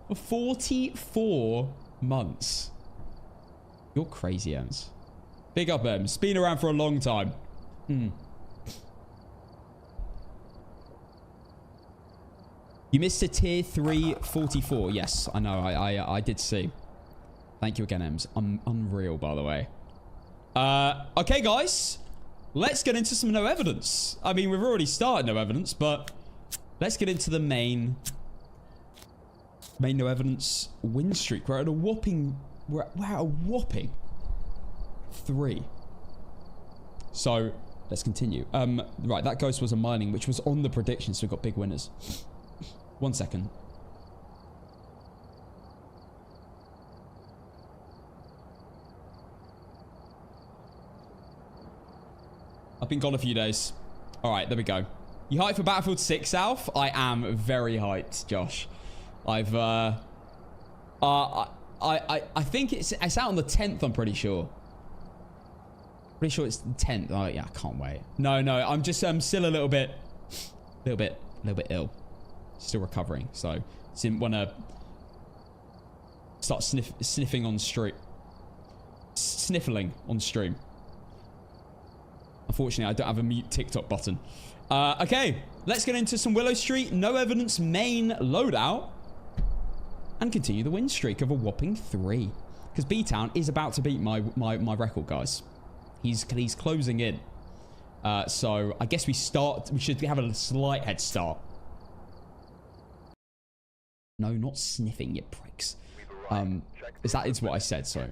for 44 months. You're crazy, Ems. Big up, Ems. Been around for a long time. You missed a tier 3 44. Yes, I know. I did see. Thank you again, Ems. I'm unreal, by the way. Okay, guys. Let's get into some no evidence. I mean, we've already started no evidence, but let's get into the main no evidence win streak. We're at a whopping 3. So let's continue. Right, that ghost was a mining, which was on the prediction, so we got big winners. 1 second. I've been gone a few days. All right, there we go. You hyped for Battlefield 6, Alf? I am very hyped, Josh. I've I think it's out on the 10th. I'm pretty sure. Pretty sure it's the 10th. Oh yeah, I can't wait. No, I'm still a little bit ill. Still recovering, so didn't want to start sniffling on stream. Unfortunately, I don't have a mute TikTok button. Okay, let's get into some Willow Street no evidence main loadout and continue the win streak of a whopping 3. Because B-Town is about to beat my record, guys. He's closing in. So I guess we should have a slight head start. No, not sniffing, you pricks. That is what I said, so.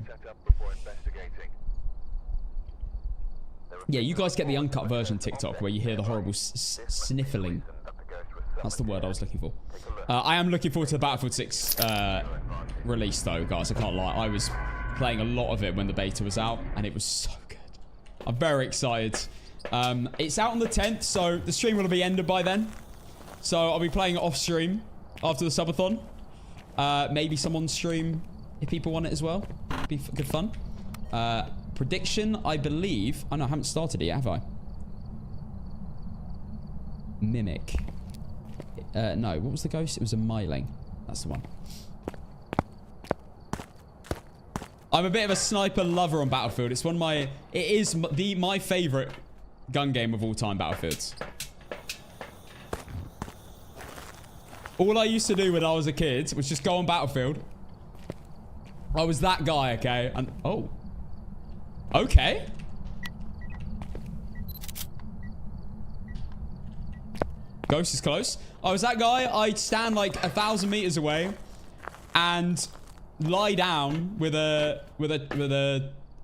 Yeah, you guys get the uncut version TikTok where you hear the horrible sniffling. That's the word I was looking for. I am looking forward to the Battlefield 6 release, though, guys. I can't lie. I was playing a lot of it when the beta was out, and it was so good. I'm very excited. It's out on the 10th, so the stream will be ended by then. So I'll be playing it off stream after the subathon. Maybe some on stream if people want it as well. Be good fun. Prediction, I believe. Oh no, I haven't started it yet, have I? Mimic. No, what was the ghost? It was a Myling. That's the one. I'm a bit of a sniper lover on Battlefield. It's one of my... It is my favorite gun game of all time, Battlefields. All I used to do when I was a kid was just go on Battlefield. I was that guy, okay? And... Oh. Okay. Ghost is close. I was that guy. I'd stand like 1,000 meters away and lie down with a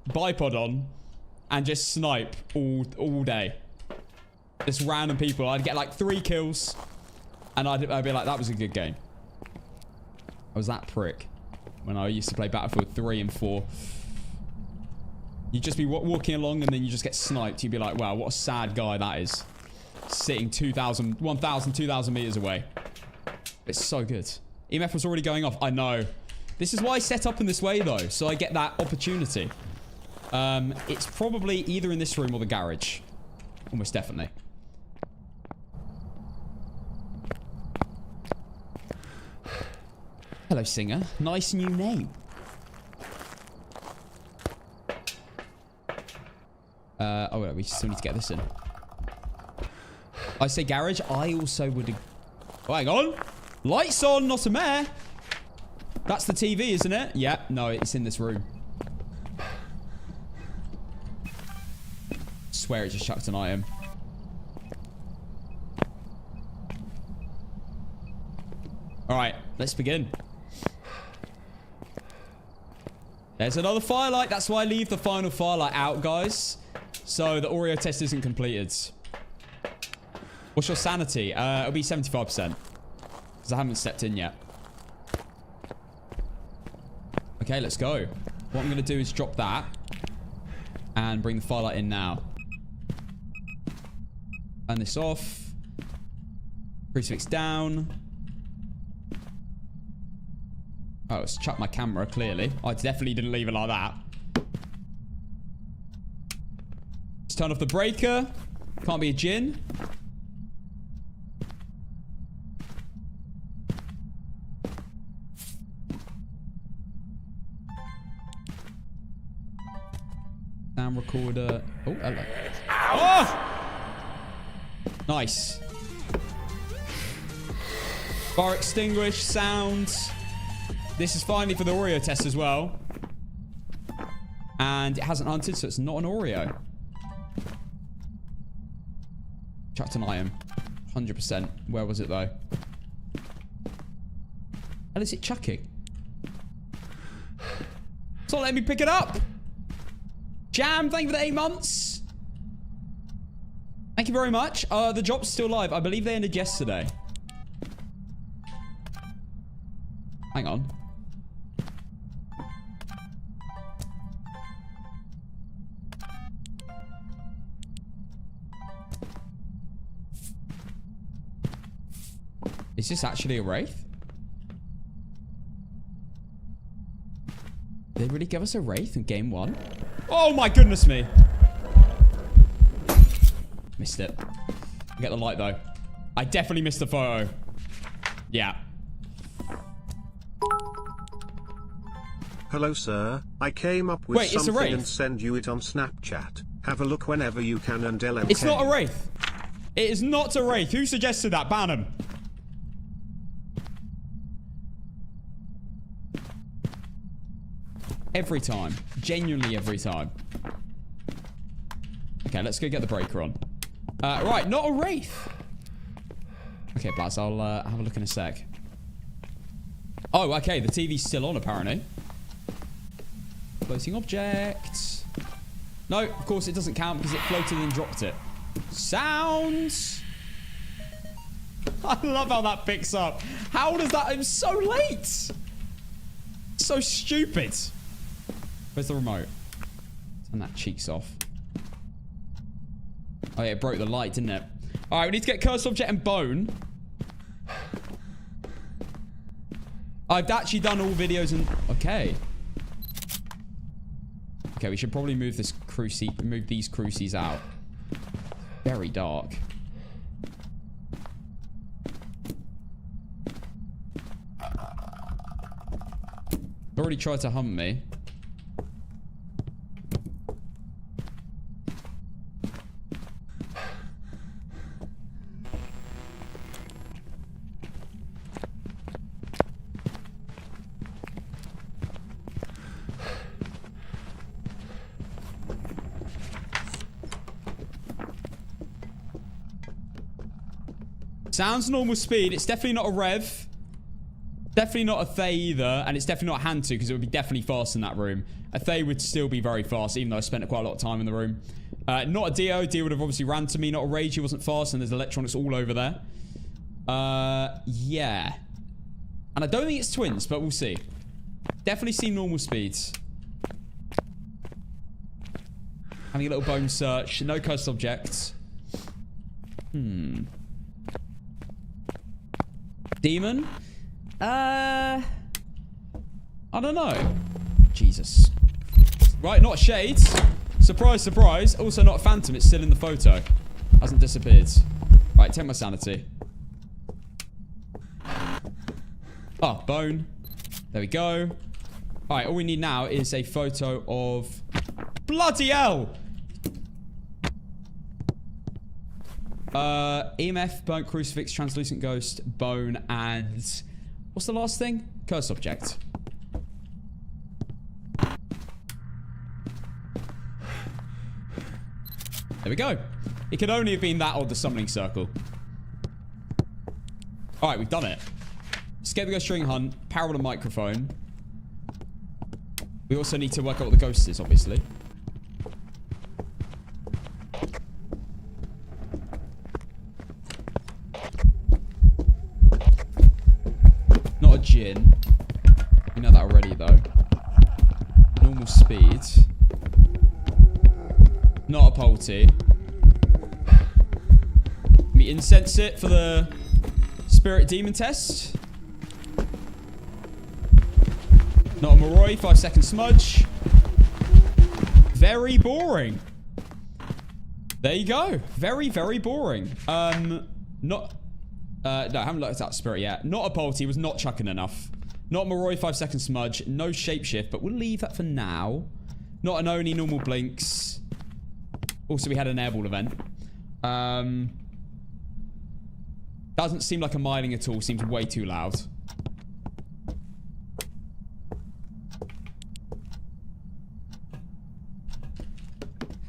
bipod on and just snipe all day. Just random people. I'd get like 3 kills and I'd be like, that was a good game. I was that prick when I used to play Battlefield 3 and 4. You'd just be walking along and then you just get sniped. You'd be like, wow, what a sad guy that is. Sitting 1,000, 2,000 meters away. It's so good. EMF was already going off. I know. This is why I set up in this way, though. So I get that opportunity. It's probably either in this room or the garage. Almost definitely. Hello, singer. Nice new name. Oh, wait, we still need to get this in. I say garage. I also would... Oh, hang on. Lights on, not a mare. That's the TV, isn't it? Yeah. No, it's in this room. Swear it just chucked an item. Alright, let's begin. There's another firelight. That's why I leave the final firelight out, guys. So the Oreo test isn't completed. What's your sanity? It'll be 75%. Because I haven't stepped in yet. Okay, let's go. What I'm going to do is drop that. And bring the firelight in now. Turn this off. Crucifix down. Oh, it's chucked my camera, clearly. I definitely didn't leave it like that. Let's turn off the breaker. Can't be a djinn. Sound recorder. Oh, hello. Oh! Nice. Fire extinguished, sound. This is finally for the Oreo test as well. And it hasn't hunted, so it's not an Oreo. Chucked an item. 100%. Where was it, though? How is it chucking? It's not letting me pick it up. Jam, thank you for the 8 months. Thank you very much. The drop's still live. I believe they ended yesterday. Hang on. Is this actually a wraith? Did they really give us a wraith in game 1? Oh my goodness me! Missed it. Get the light though. I definitely missed the photo. Yeah. Hello, sir. I came up with something and send you it on Snapchat. Have a look whenever you can and LMK. It's not a wraith. It is not a wraith. Who suggested that? Ban him. Every time. Genuinely every time. Okay, let's go get the breaker on. Right, not a wraith. Okay, Blaz, I'll have a look in a sec. Oh, okay, the TV's still on, apparently. Floating object. No, of course it doesn't count because it floated and dropped it. Sounds. I love how that picks up. How does that... It was so late. So stupid. Where's the remote? Turn that cheeks off. Oh yeah, it broke the light, didn't it? Alright, we need to get cursed object and bone. I've actually done all videos and... Okay. Okay, we should probably move this move these crucies out. Very dark. Already tried to hunt me. Sounds normal speed. It's definitely not a rev. Definitely not a Thay either. And it's definitely not a hand to because it would be definitely fast in that room. A Thay would still be very fast, even though I spent quite a lot of time in the room. Not a Dio. Dio would have obviously ran to me. Not a Rage. He wasn't fast. And there's electronics all over there. Yeah. And I don't think it's twins, but we'll see. Definitely see normal speeds. Having a little bone search. No cursed objects. Demon? I don't know. Jesus. Right, not shades. Surprise, surprise. Also not a phantom. It's still in the photo. Hasn't disappeared. Right, take my sanity. Oh, bone. There we go. All right, all we need now is a photo of... Bloody hell! EMF, burnt crucifix, translucent ghost, bone, and... What's the last thing? Cursed object. There we go. It could only have been that or the summoning circle. Alright, we've done it. Escape the ghost string hunt. Power on a microphone. We also need to work out what the ghost is, obviously. Not a djinn. We know that already, though. Normal speed. Not a polty. Let me incense it for the spirit demon test. Not a Moroi, 5-second smudge. Very boring. There you go. Very, very boring. No, I haven't looked at spirit yet. Not a polty, was not chucking enough. Not a Moroi, 5-second smudge. No shapeshift, but we'll leave that for now. Not an Oni, normal blinks. Also, we had an airball event. Doesn't seem like a miling at all. Seems way too loud.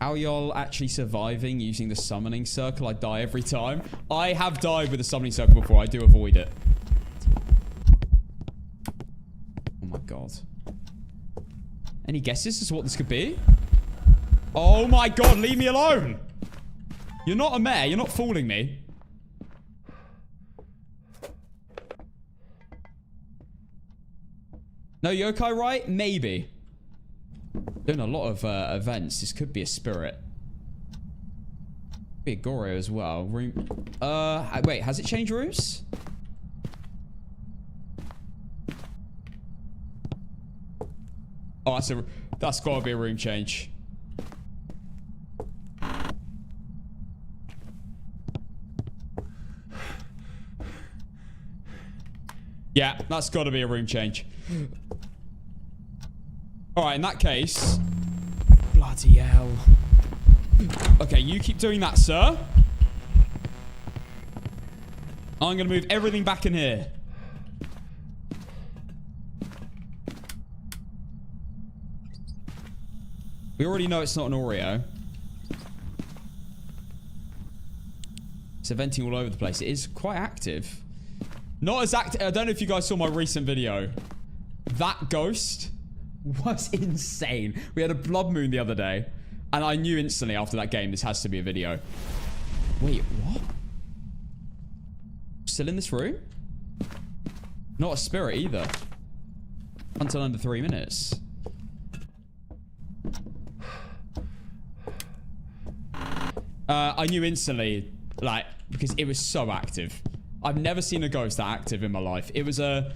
How y'all actually surviving using the summoning circle? I die every time. I have died with the summoning circle before. I do avoid it. Oh my god. Any guesses as to what this could be? Oh my god, leave me alone! You're not a mare. You're not fooling me. No yokai, right? Maybe. Doing a lot of events. This could be a spirit. Could be a Goryo as well. Room. Wait, has it changed rooms? Oh, that's gotta be a room change. Yeah, that's gotta be a room change. Alright, in that case... Bloody hell. Okay, you keep doing that, sir. I'm gonna move everything back in here. We already know it's not an Oreo. It's eventing all over the place. It is quite active. Not as active... I don't know if you guys saw my recent video. That ghost... was insane. We had a blood moon the other day, and I knew instantly after that game this has to be a video. Wait, what? Still in this room? Not a spirit either. Until under 3 minutes. I knew instantly, like, because it was so active. I've never seen a ghost that active in my life. It was a...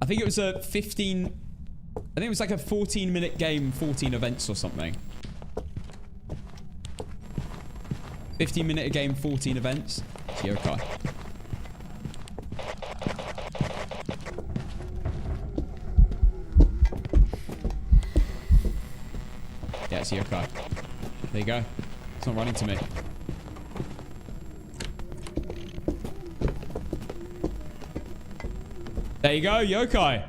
I think it was a 15... I think it was like a 14-minute game, 14 events or something. 15-minute game, 14 events. It's yokai. Yeah, it's yokai. There you go. It's not running to me. There you go, yokai.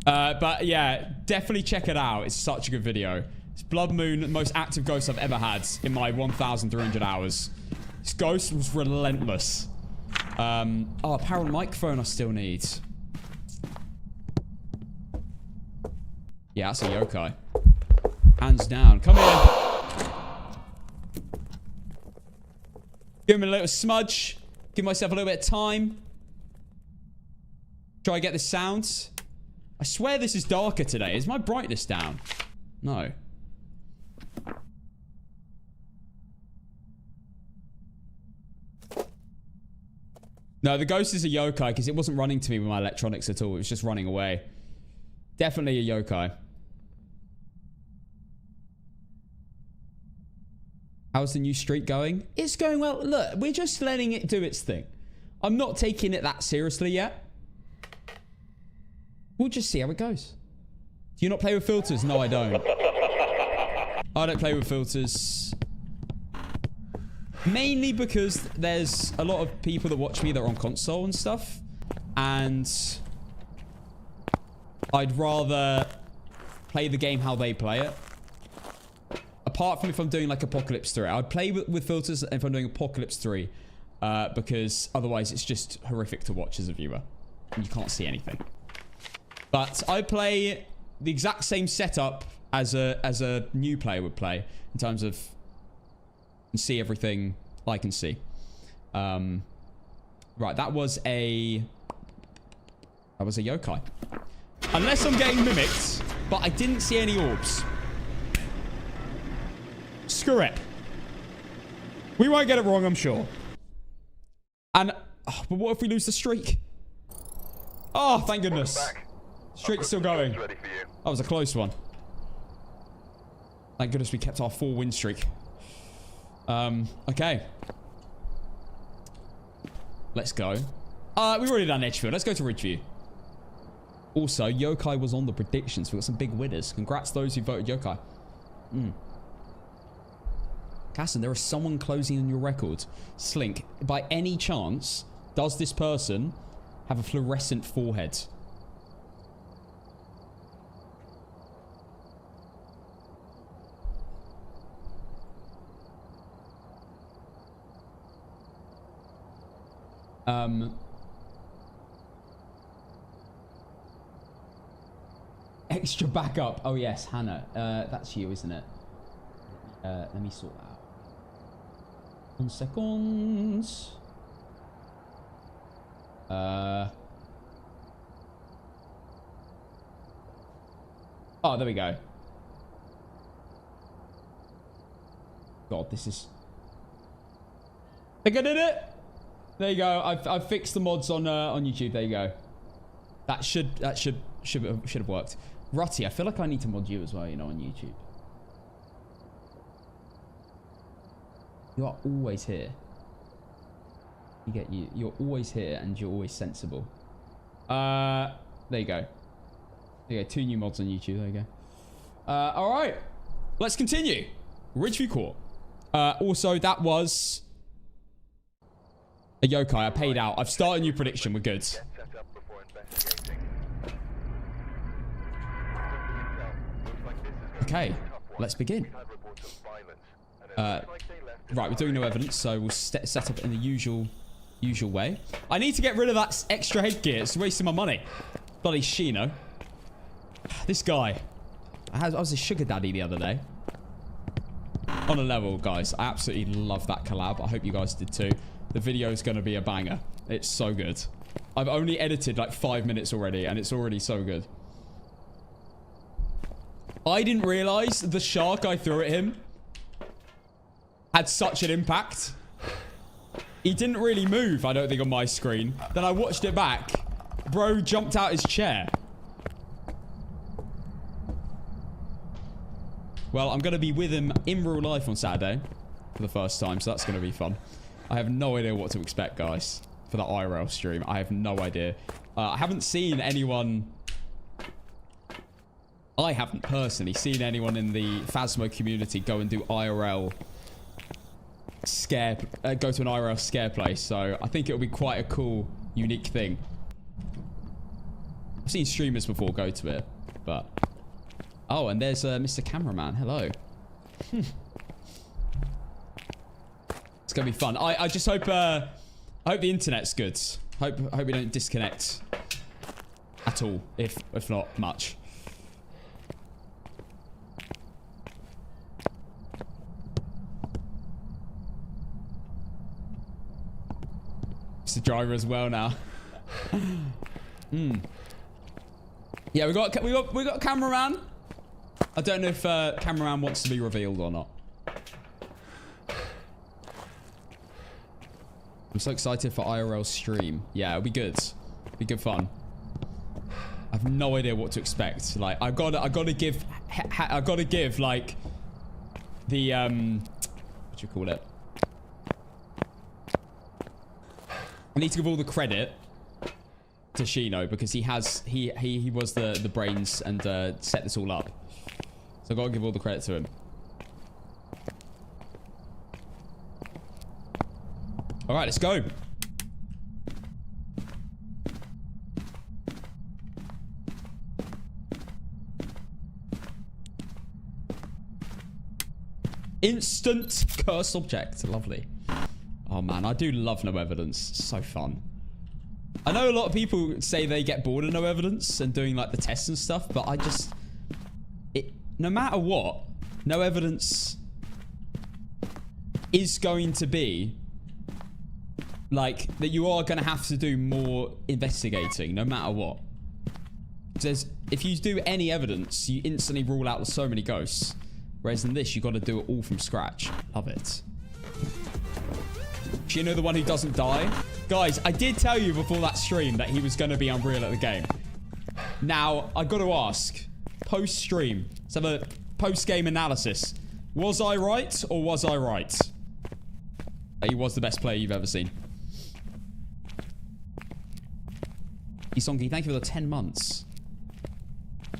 But yeah, definitely check it out. It's such a good video. It's Blood Moon, the most active ghost I've ever had in my 1,300 hours. This ghost was relentless. Oh, power on microphone I still need. Yeah, that's a yokai. Hands down. Come here. Give me a little smudge. Give myself a little bit of time. Try to get the sounds. I swear this is darker today. Is my brightness down? No. No, the ghost is a yokai because it wasn't running to me with my electronics at all. It was just running away. Definitely a yokai. How's the new streak going? It's going well. Look, we're just letting it do its thing. I'm not taking it that seriously yet. We'll just see how it goes. Do you not play with filters? No, I don't. I don't play with filters. Mainly because there's a lot of people that watch me that are on console and stuff. And I'd rather play the game how they play it. Apart from if I'm doing like Apocalypse 3. I'd play with filters if I'm doing Apocalypse 3. Because otherwise it's just horrific to watch as a viewer. And you can't see anything. But I play the exact same setup as a new player would play. In terms of... see everything I can see. Right, that was a yokai. Unless I'm getting mimicked, but I didn't see any orbs. Screw it. We won't get it wrong, I'm sure. And, but what if we lose the streak? Oh, thank goodness. Streak's still going. That was a close one. Thank goodness we kept our 4-win streak. Okay. Let's go. We've already done Edgefield. Let's go to Ridgeview. Also, yokai was on the predictions. We've got some big winners. Congrats to those who voted yokai. Casson, there is someone closing on your record. Slink, by any chance, does this person have a fluorescent forehead? Extra backup. Oh yes, Hannah. That's you, isn't it? Let me sort that out. 1 second. Oh, there we go. God, this is... I think I did it! There you go. I've fixed the mods on YouTube. There you go. That should have worked. Rutty, I feel like I need to mod you as well, you know, on YouTube. You are always here. You're always here and you're always sensible. There you go. There you go. 2 new mods on YouTube. There you go. All right. Let's continue. Ridgeview Court. Also, that was a yokai. I paid out. I've started a new prediction. We're good. Okay. Let's begin. Right, we're doing no evidence, so we'll set up in the usual way. I need to get rid of that extra headgear. It's wasting my money. Bloody Shino. This guy. I was a sugar daddy the other day. On a level, guys. I absolutely love that collab. I hope you guys did too. The video is going to be a banger. It's so good. I've only edited like 5 minutes already, and it's already so good. I didn't realize the shark I threw at him had such an impact. He didn't really move, I don't think, on my screen. Then I watched it back. Bro jumped out his chair. Well, I'm going to be with him in real life on Saturday for the first time, so that's going to be fun. I have no idea what to expect, guys, for that IRL stream. I have no idea. I haven't seen anyone... I haven't personally seen anyone in the Phasmo community go and do IRL scare, go to an IRL scare place. So I think it'll be quite a cool, unique thing. I've seen streamers before go to it, but... Oh, and there's Mr. Cameraman. Hello. It's gonna be fun. I just hope I hope the internet's good. Hope we don't disconnect at all, if not much. It's the driver as well now. Yeah, we got cameraman. I don't know if cameraman wants to be revealed or not. I'm so excited for IRL stream. Yeah, it'll be good. It'll be good fun. I have no idea what to expect. Like, I gotta give like the what do you call it? I need to give all the credit Tashino because he was the brains and set this all up. So I gotta give all the credit to him. All right, let's go. Instant curse object. Lovely. Oh man, I do love no evidence. It's so fun. I know a lot of people say they get bored of no evidence and doing like the tests and stuff, but I just... no matter what, no evidence is going to be like that you are going to have to do more investigating no matter what. Because if you do any evidence, you instantly rule out so many ghosts. Whereas in this, you got to do it all from scratch. Love it. Do you know the one who doesn't die? Guys, I did tell you before that stream that he was going to be unreal at the game. Now, I got to ask, post-stream, let's have a post-game analysis. Was I right or was I right? He was the best player you've ever seen. Isongi, thank you for the 10 months.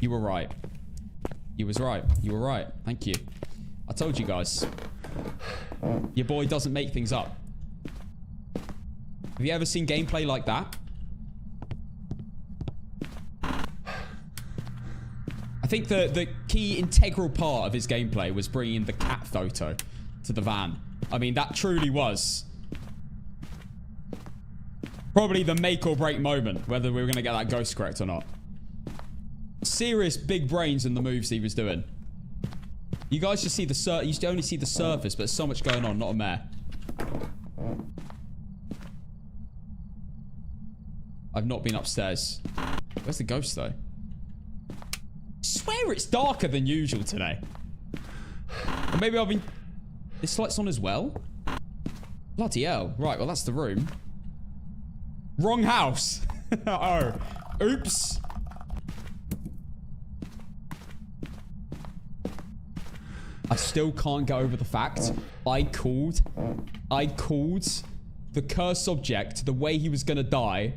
You were right. You was right. You were right. Thank you. I told you guys. Your boy doesn't make things up. Have you ever seen gameplay like that? I think the key integral part of his gameplay was bringing the cat photo to the van. I mean, that truly was probably the make or break moment, whether we were going to get that ghost correct or not. Serious big brains in the moves he was doing. You guys just see the you only see the surface, but there's so much going on, not a mare. I've not been upstairs. Where's the ghost though? I swear it's darker than usual today. Or maybe I've been... This light's on as well? Bloody hell. Right, well that's the room. Wrong house. Oh. Oops. I still can't get over the fact I called the cursed object, the way he was going to die,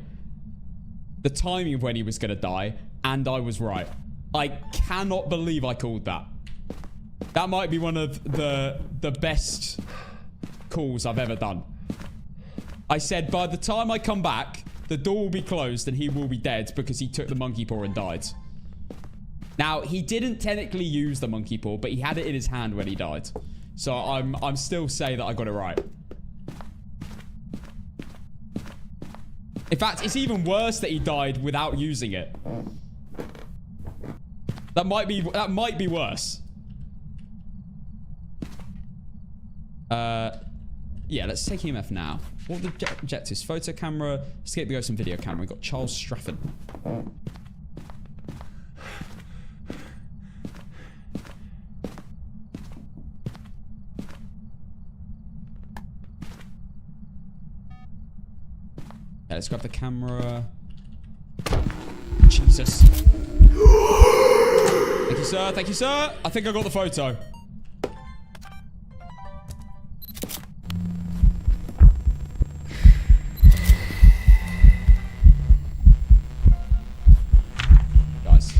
the timing of when he was going to die, and I was right. I cannot believe I called that. That might be one of the best calls I've ever done. I said, by the time I come back, the door will be closed and he will be dead because he took the monkey paw and died. Now, he didn't technically use the monkey paw, but he had it in his hand when he died. So I'm still saying that I got it right. In fact, it's even worse that he died without using it. That might be worse. Yeah, let's take EMF now. What are the objectives? Photo camera, escape the ghost and video camera. We've got Charles Straffen. Yeah, let's grab the camera. Jesus. Thank you, sir. Thank you, sir. I think I got the photo. Guys.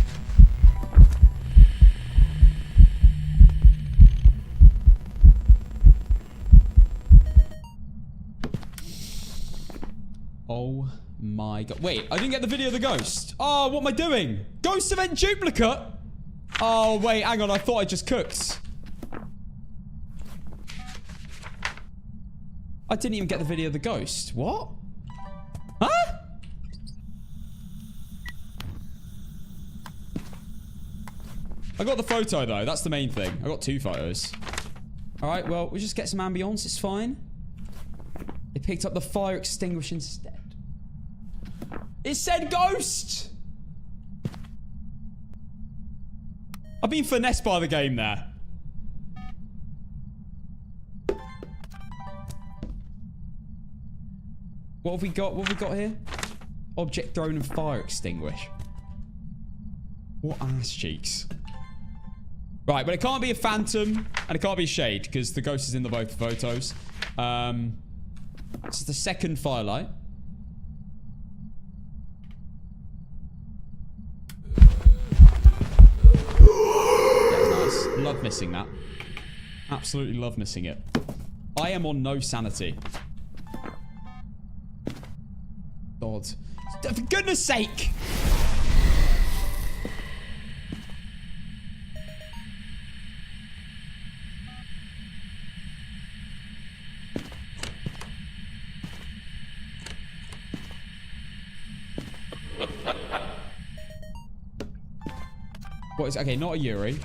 Oh my god. Wait, I didn't get the video of the ghost. Oh, what am I doing? Ghost event duplicate? Oh, wait, hang on. I thought I just cooked. I didn't even get the video of the ghost. What? Huh? I got the photo, though. That's the main thing. I got 2 photos. All right, well, we'll just get some ambience. It's fine. They picked up the fire extinguisher instead. It said ghost! I've been finessed by the game there. What have we got? What have we got here? Object thrown and fire extinguish. What ass cheeks. Right, but it can't be a phantom and it can't be a shade because the ghost is in the both photos. This is the second firelight. missing that. Absolutely love missing it. I am on no sanity. God. For goodness sake! What is... Okay, not a Yuri.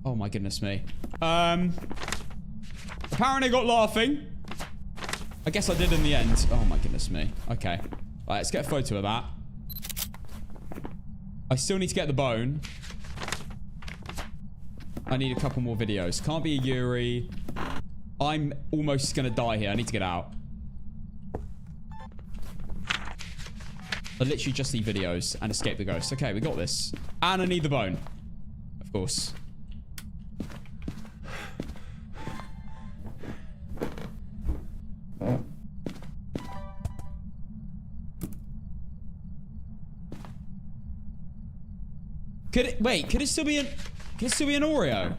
Oh my goodness me. Apparently I got laughing. I guess I did in the end. Oh my goodness me. Okay. Alright, let's get a photo of that. I still need to get the bone. I need a couple more videos. Can't be a Yuri. I'm almost gonna die here. I need to get out. I literally just need videos and escape the ghost. Okay, we got this. And I need the bone. Of course. Could it... Wait, could it still be an... Could it still be an Oreo?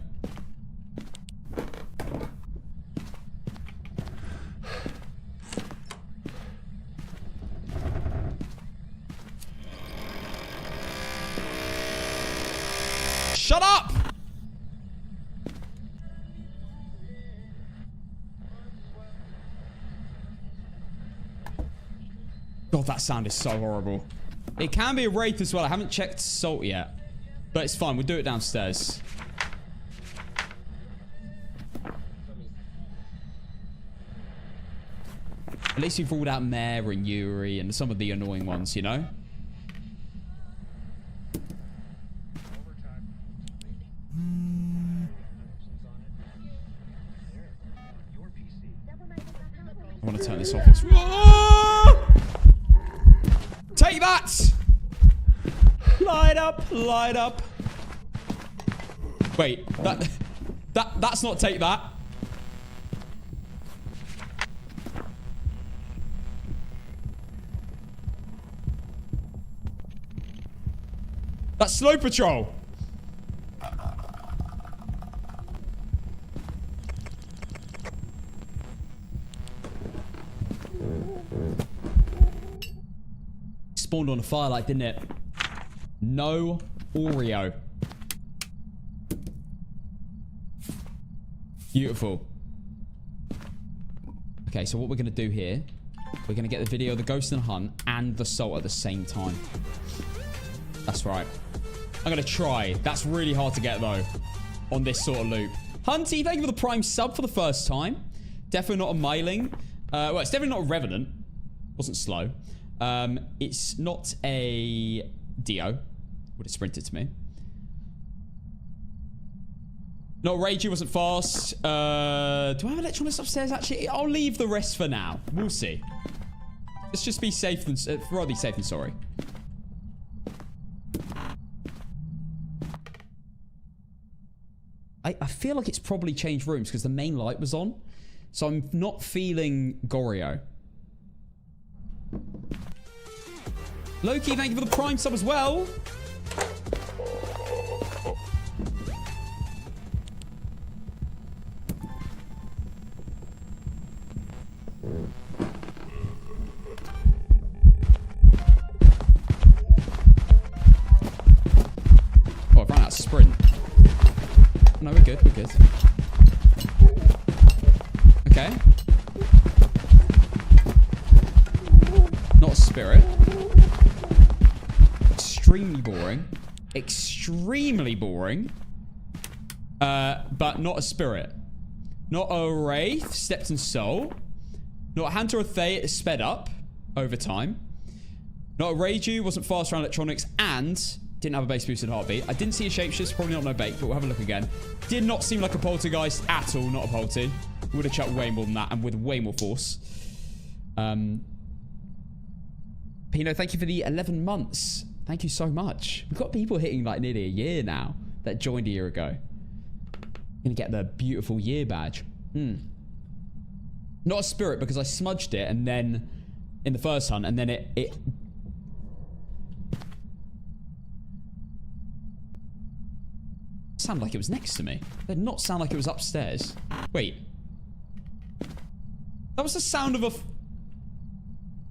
Shut up! God, that sound is so horrible. It can be a wraith as well. I haven't checked salt yet. But it's fine. We'll do it downstairs. At least we've ruled out Mare and Yuri and some of the annoying ones, you know? I want to turn this off. It's... Take that! Light up, light up. Wait, that's not take that. That's slow patrol. Spawned on a firelight, didn't it? No Oreo. Beautiful. Okay, so what we're going to do here, we're going to get the video of the ghost and hunt and the salt at the same time. That's right. I'm going to try. That's really hard to get, though, on this sort of loop. Hunty, thank you for the prime sub for the first time. Definitely not a mailing. Well, it's definitely not a revenant. Wasn't slow. It's not a Dio. Would have sprinted to me. Not Ragey, wasn't fast. Do I have electronics upstairs, actually? I'll leave the rest for now. We'll see. Let's just be safe than... rather be safe than sorry. I feel like it's probably changed rooms because the main light was on. So I'm not feeling Goryo. Loki, thank you for the prime sub as well. Oh, I've run out of sprint. No, we're good, we're good. Okay. Not a spirit. Extremely boring. Extremely boring. But not a spirit. Not a wraith, stepped in soul. Not a hunter or Thay, sped up over time. Not a Ragey, wasn't fast around electronics, and didn't have a base boosted heartbeat. I didn't see a shapeshift, probably not no bait, but we'll have a look again. Did not seem like a poltergeist at all, not a polty. Would have chucked way more than that and with way more force. Pino, thank you for the 11 months. Thank you so much. We've got people hitting like nearly a year now that joined a year ago. Gonna get the beautiful year badge. Not a spirit because I smudged it and then in the first hunt and then it Sounded like it was next to me. It did not sound like it was upstairs. Wait. That was the sound of a...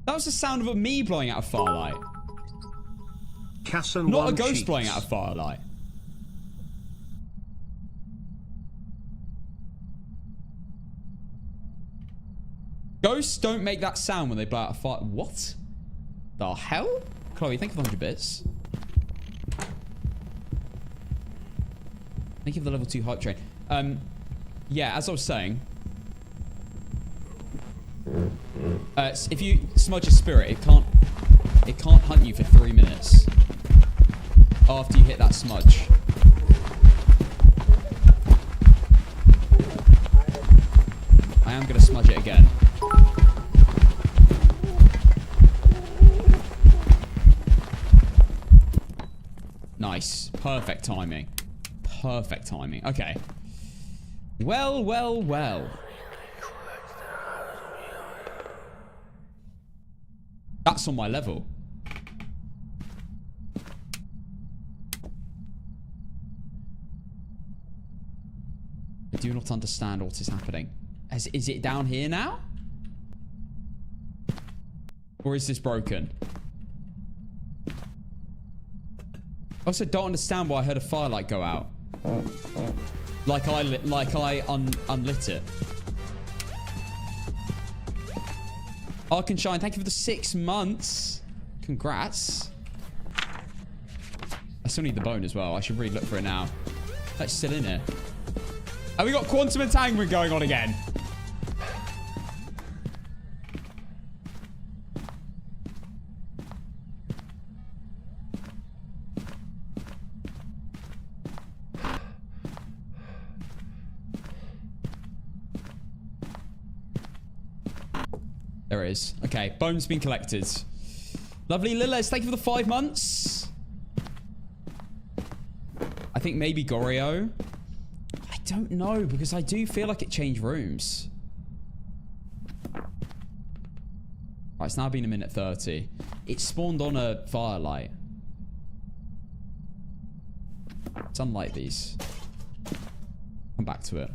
That was the sound of a me blowing out a firelight. Not a ghost blowing out a firelight. Ghosts don't make that sound when they blow out a fire. What? The hell? Chloe, thank you for 100 bits. Thank you for the level 2 hype train. Yeah, as I was saying, if you smudge a spirit, it can't hunt you for 3 minutes after you hit that smudge. I am gonna smudge it again. Nice. Perfect timing. Perfect timing. Okay. Well, well, well. That's on my level. I do not understand what is happening. Is it down here now? Or is this broken? I also don't understand why I heard a firelight go out. Like I unlit it. Arkenshine, thank you for the 6 months. Congrats. I still need the bone as well. I should really look for it now. That's still in here. Have we got quantum entanglement going on again? There is. Okay, bone's been collected. Lovely Lilez, thank you for the 5 months. I think maybe Goryo. I don't know, because I do feel like it changed rooms. Right, it's now been 1:30. It spawned on a firelight. Let's unlight these. Come back to it.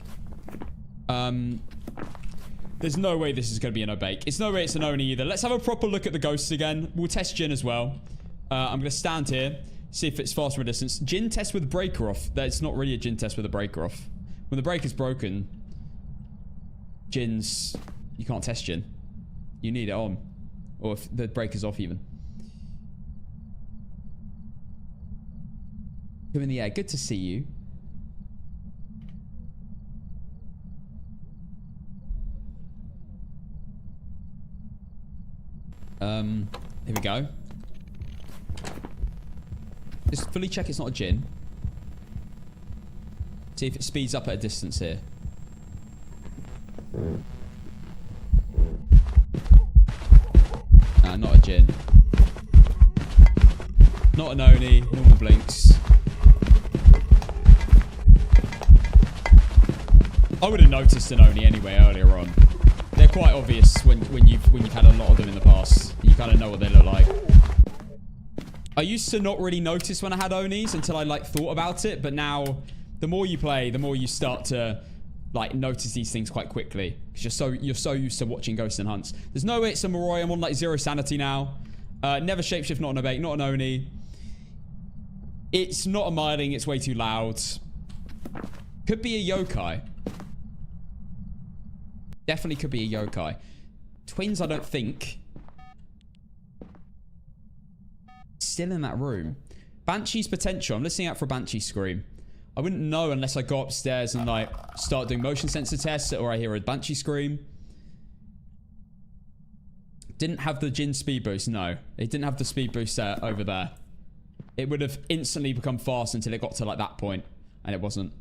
There's no way this is going to be an Obake. It's no way it's an Oni either. Let's have a proper look at the ghosts again. We'll test Jin as well. I'm going to stand here, see if it's fast from a distance. Jin test with the breaker off. That's not really a Jin test with the breaker off. When the breaker's broken, Jin's... You can't test Jin. You need it on. Or if the breaker's off even. Come in the air. Good to see you. Here we go. Just fully check it's not a Jin. See if it speeds up at a distance here. Not a Jin. Not an Oni. Normal blinks. I would have noticed an Oni anyway earlier on. They're quite obvious when you've had a lot of them in the past. You kind of know what they look like. I used to not really notice when I had Onis until I thought about it, but now the more you play, the more you start to notice these things quite quickly. Because you're so used to watching Ghosts and Hunts. There's no way it's a Moroi. I'm on 0 sanity now. Never shapeshift, not an Obake, not an Oni. It's not a Myling, it's way too loud. Could be a yokai. Definitely could be a yokai. Twins, I don't think. Still in that room. Banshee's potential. I'm listening out for a Banshee scream. I wouldn't know unless I go upstairs and start doing motion sensor tests or I hear a Banshee scream. Didn't have the Jin speed boost. No, it didn't have the speed boost over there. It would have instantly become fast until it got to that point, and it wasn't.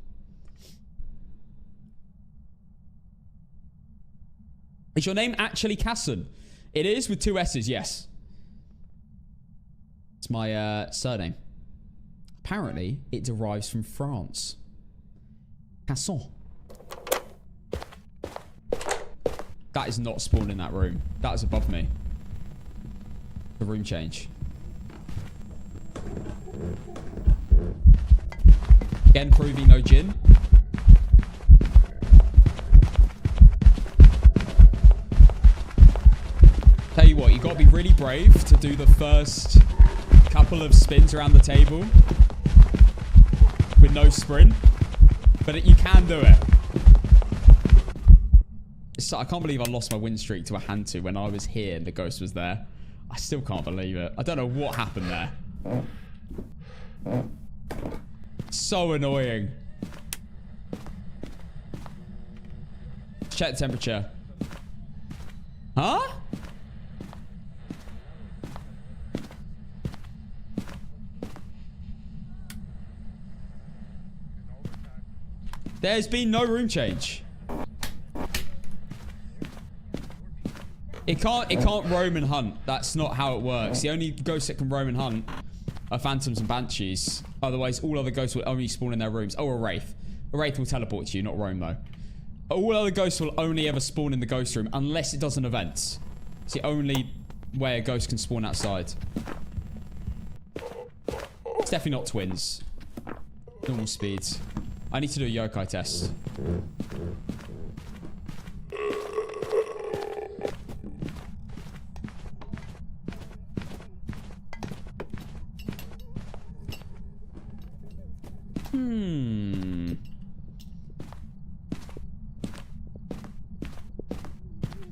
Is your name actually Casson? It is with 2 S's, yes. It's my surname. Apparently, it derives from France. Casson. That is not spawned in that room. That is above me. The room change. Again, proving no gin. Tell you what, you got to be really brave to do the first couple of spins around the table with no sprint, but you can do it. I can't believe I lost my win streak to a hand to when I was here and the ghost was there. I still can't believe it. I don't know what happened there. So annoying. Check the temperature. Huh? There's been no room change. It can't roam and hunt. That's not how it works. The only ghosts that can roam and hunt are phantoms and banshees. Otherwise, all other ghosts will only spawn in their rooms. Oh, a wraith. A wraith will teleport to you, not roam though. All other ghosts will only ever spawn in the ghost room unless it does an event. It's the only way a ghost can spawn outside. It's definitely not twins. Normal speeds. I need to do a yokai test.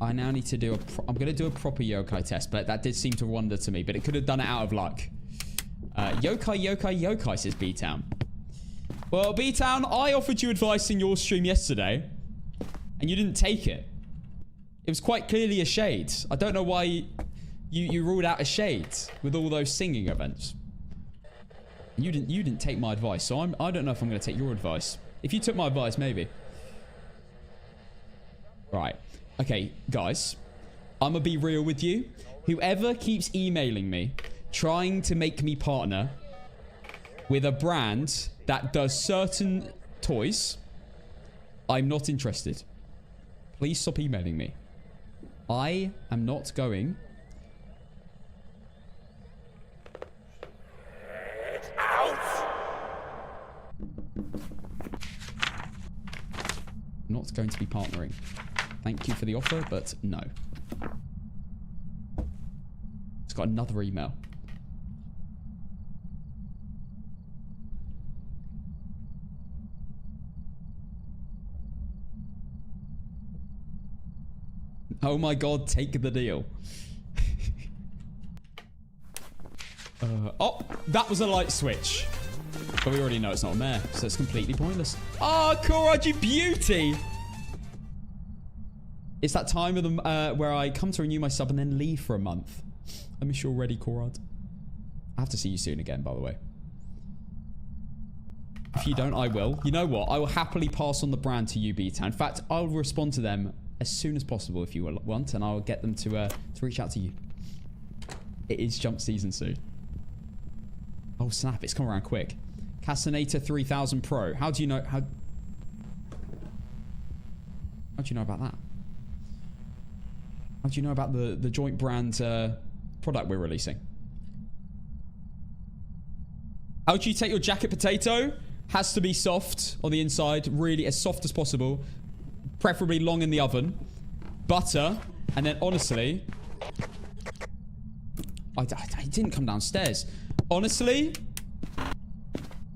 I now need to do I'm going to do a proper yokai test, but that did seem to wander to me, but it could have done it out of luck. Yokai, says B-Town. Well, B-Town, I offered you advice in your stream yesterday, and you didn't take it. It was quite clearly a shade. I don't know why you ruled out a shade with all those singing events. You didn't take my advice, so I don't know if I'm going to take your advice. If you took my advice, maybe. Right. Okay, guys. I'm going to be real with you. Whoever keeps emailing me, trying to make me partner with a brand that does certain toys, I'm not interested. Please stop emailing me. I am not going... not going to be partnering. Thank you for the offer, but no. It's got another email. Oh my god, take the deal. Oh, that was a light switch. But we already know it's not a mare, so it's completely pointless. Oh, Koraj, you beauty! It's that time of the where I come to renew my sub and then leave for a month. I miss you already, Korad. I have to see you soon again, by the way. If you don't, I will. You know what? I will happily pass on the brand to you, B-Town. In fact, I'll respond to them as soon as possible if you want, and I'll get them to reach out to you. It is jump season soon. Oh, snap. It's come around quick. Cassinator 3000 Pro. How do you know... How do you know about that? How do you know about the joint brand product we're releasing? How do you take your jacket potato? Has to be soft on the inside. Really as soft as possible. Preferably long in the oven. Butter. And then honestly... I didn't come downstairs. Honestly...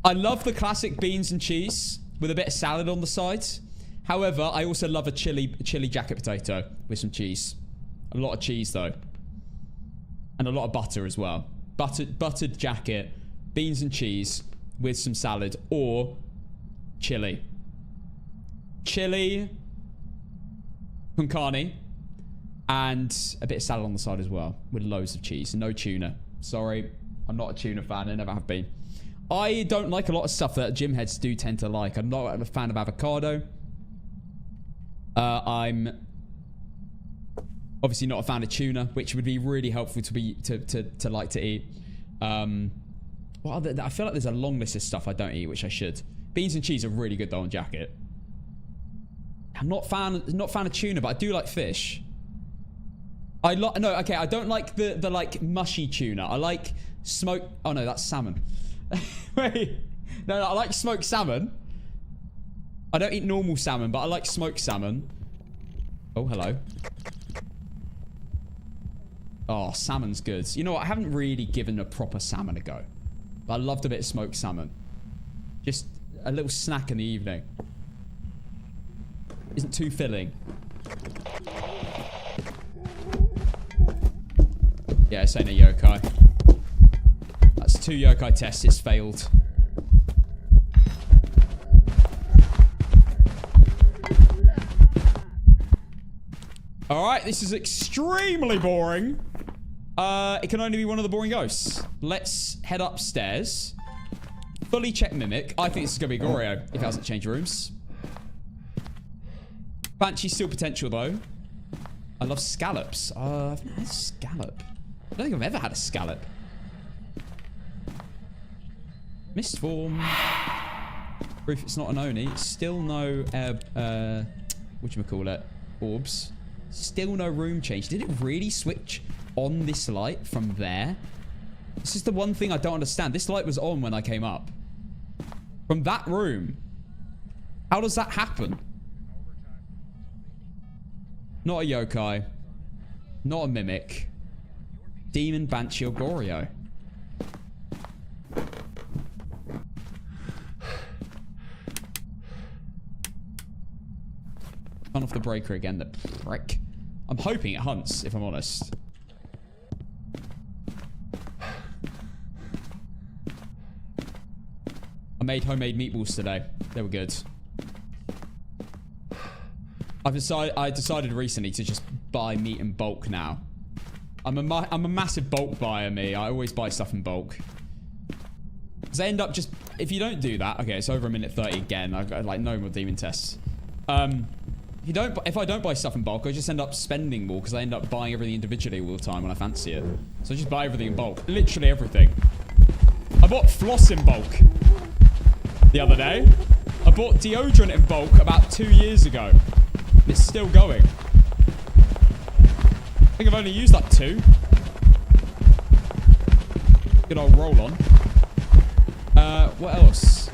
I love the classic beans and cheese with a bit of salad on the side. However, I also love a chili jacket potato with some cheese. A lot of cheese, though. And a lot of butter as well. Buttered jacket, beans and cheese with some salad or chili. Chili, con carne, and a bit of salad on the side as well with loads of cheese. No tuna. Sorry, I'm not a tuna fan. I never have been. I don't like a lot of stuff that gym heads do tend to like. I'm not a fan of avocado. I'm obviously not a fan of tuna, which would be really helpful to like to eat. Well, I feel like there's a long list of stuff I don't eat, which I should. Beans and cheese are really good though on jacket. I'm not fan of tuna, but I do like fish. I don't like the like mushy tuna. I like smoked. Oh no, that's salmon. Wait, No, I like smoked salmon. I don't eat normal salmon, but I like smoked salmon. Oh, hello. Oh, salmon's good. You know what? I haven't really given a proper salmon a go. But I loved a bit of smoked salmon. Just a little snack in the evening. Isn't too filling. Yeah, it's ain't a yokai. That's 2 yokai tests. It's failed. Alright, this is extremely boring. It can only be one of the boring ghosts. Let's head upstairs. Fully check Mimic. I think this is going to be Goryo if it hasn't changed rooms. Banshee's still potential, though. I love scallops. I've never had a scallop. I don't think I've ever had a scallop. Mist form. Proof it's not an Oni. Still no, whatchamacallit? Orbs. Still no room change. Did it really switch on this light from there? This is the one thing I don't understand. This light was on when I came up. From that room. How does that happen? Not a yokai. Not a mimic. Demon, Banshee, or Goryo. Turn off the breaker again, the prick. I'm hoping it hunts, if I'm honest. I made homemade meatballs today. They were good. I decided recently to just buy meat in bulk now. I'm a massive bulk buyer, me. I always buy stuff in bulk. Because I end up just... If you don't do that... Okay, it's over 1:30 again. I've got, like, no more demon tests. If I don't buy stuff in bulk, I just end up spending more because I end up buying everything individually all the time when I fancy it. So I just buy everything in bulk. Literally everything. I bought floss in bulk the other day. I bought deodorant in bulk about 2 years ago. It's still going. I think I've only used like 2. Good old roll on. What else?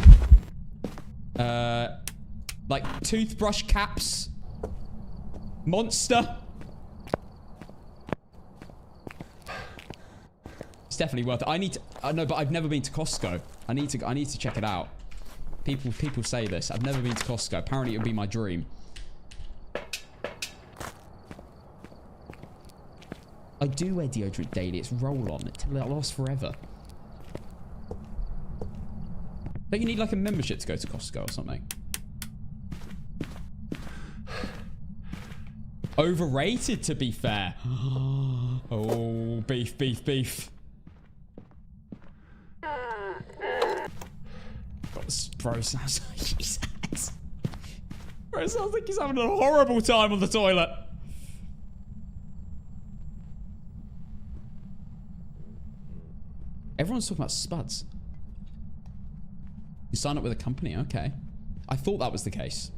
Like toothbrush caps. Monster. It's definitely worth it. I need to... I know, but I've never been to Costco. I need to check it out. People say this. I've never been to Costco. Apparently it would be my dream. I do wear deodorant daily. It's roll-on. It lasts forever. Don't you need like a membership to go to Costco or something? Overrated, to be fair. Oh, beef, beef, beef. Bro sounds like he's... Bro sounds like he's having a horrible time on the toilet. Everyone's talking about spuds. You sign up with a company? Okay. I thought that was the case.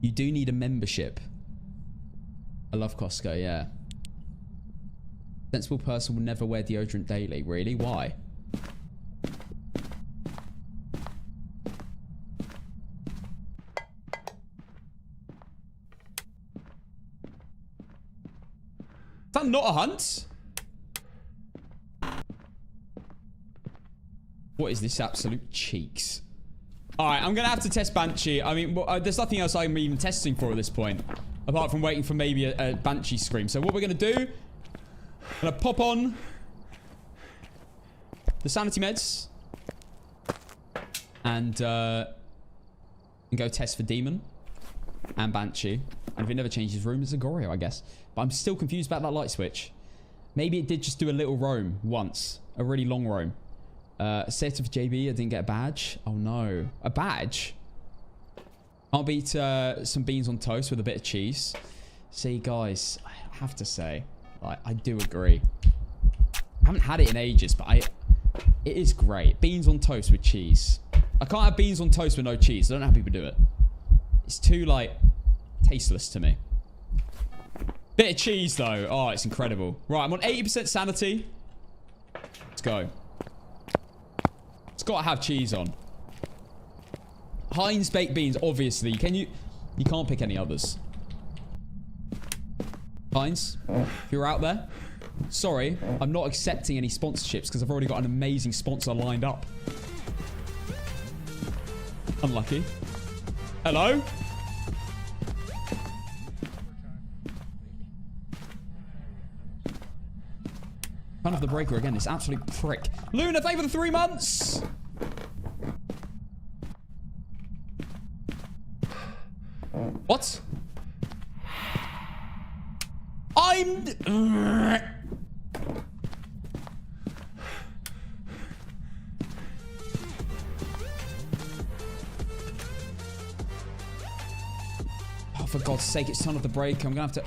You do need a membership. I love Costco, yeah. Sensible person will never wear deodorant daily. Really? Why? Is that not a hunt? What is this absolute cheeks? Alright, I'm gonna have to test Banshee. I mean, there's nothing else I'm even testing for at this point. Apart from waiting for maybe a Banshee scream. So what we're gonna do... I'm gonna pop on... the sanity meds. And go test for Demon. And Banshee. And if it never changes room, it's a Goryo, I guess. But I'm still confused about that light switch. Maybe it did just do a little roam once. A really long roam. Set of JB, I didn't get a badge. Oh no. A badge? I'll beat some beans on toast with a bit of cheese. See, guys, I have to say, I do agree. I haven't had it in ages, but it is great. Beans on toast with cheese. I can't have beans on toast with no cheese. I don't know how people do it. It's too, like, tasteless to me. Bit of cheese, though. Oh, it's incredible. Right, I'm on 80% sanity. Let's go. Let's got to have cheese on. Heinz baked beans, obviously. You can't pick any others. Heinz, if you're out there, sorry, I'm not accepting any sponsorships because I've already got an amazing sponsor lined up. Unlucky. Hello? Turn off the breaker again, this absolute prick. Luna, thank you for the 3 months! What? Oh, for God's sake, it's turn off the breaker. I'm gonna have to...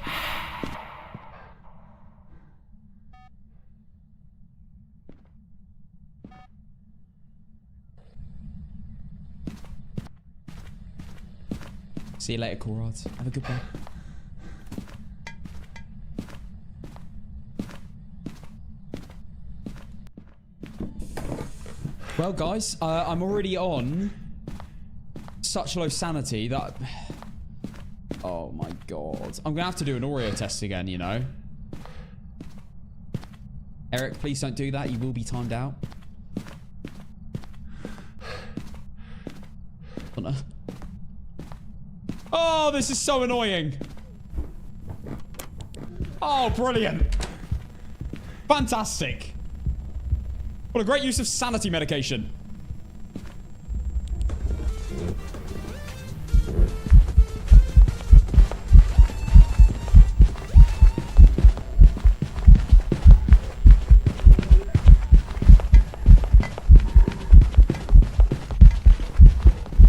See you later, Conrad. Have a good one. Well, guys, I'm already on such low sanity that... Oh, my God. I'm going to have to do an Oreo test again, you know. Eric, please don't do that. You will be timed out. Oh, no. Oh, this is so annoying. Oh, brilliant. Fantastic. What a great use of sanity medication.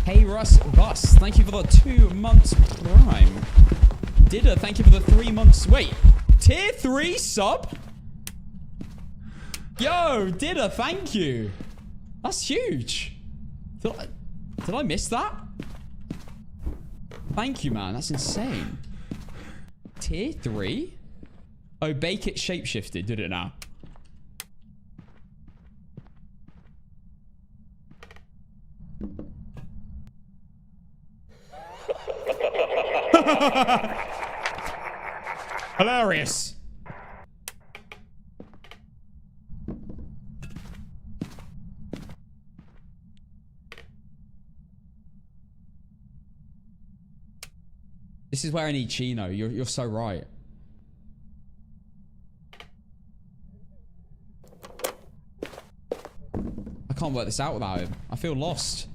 Hey, Russ Bus, thank you for the 2 months prime. Didda, thank you for the 3 months. Wait, tier 3 sub? Yo, Didda, thank you. That's huge. Did I miss that? Thank you, man. That's insane. Tier 3? Oh, Bake It shapeshifted, did it now? Hilarious. This is where I need Chino. You're so right. I can't work this out without him. I feel lost.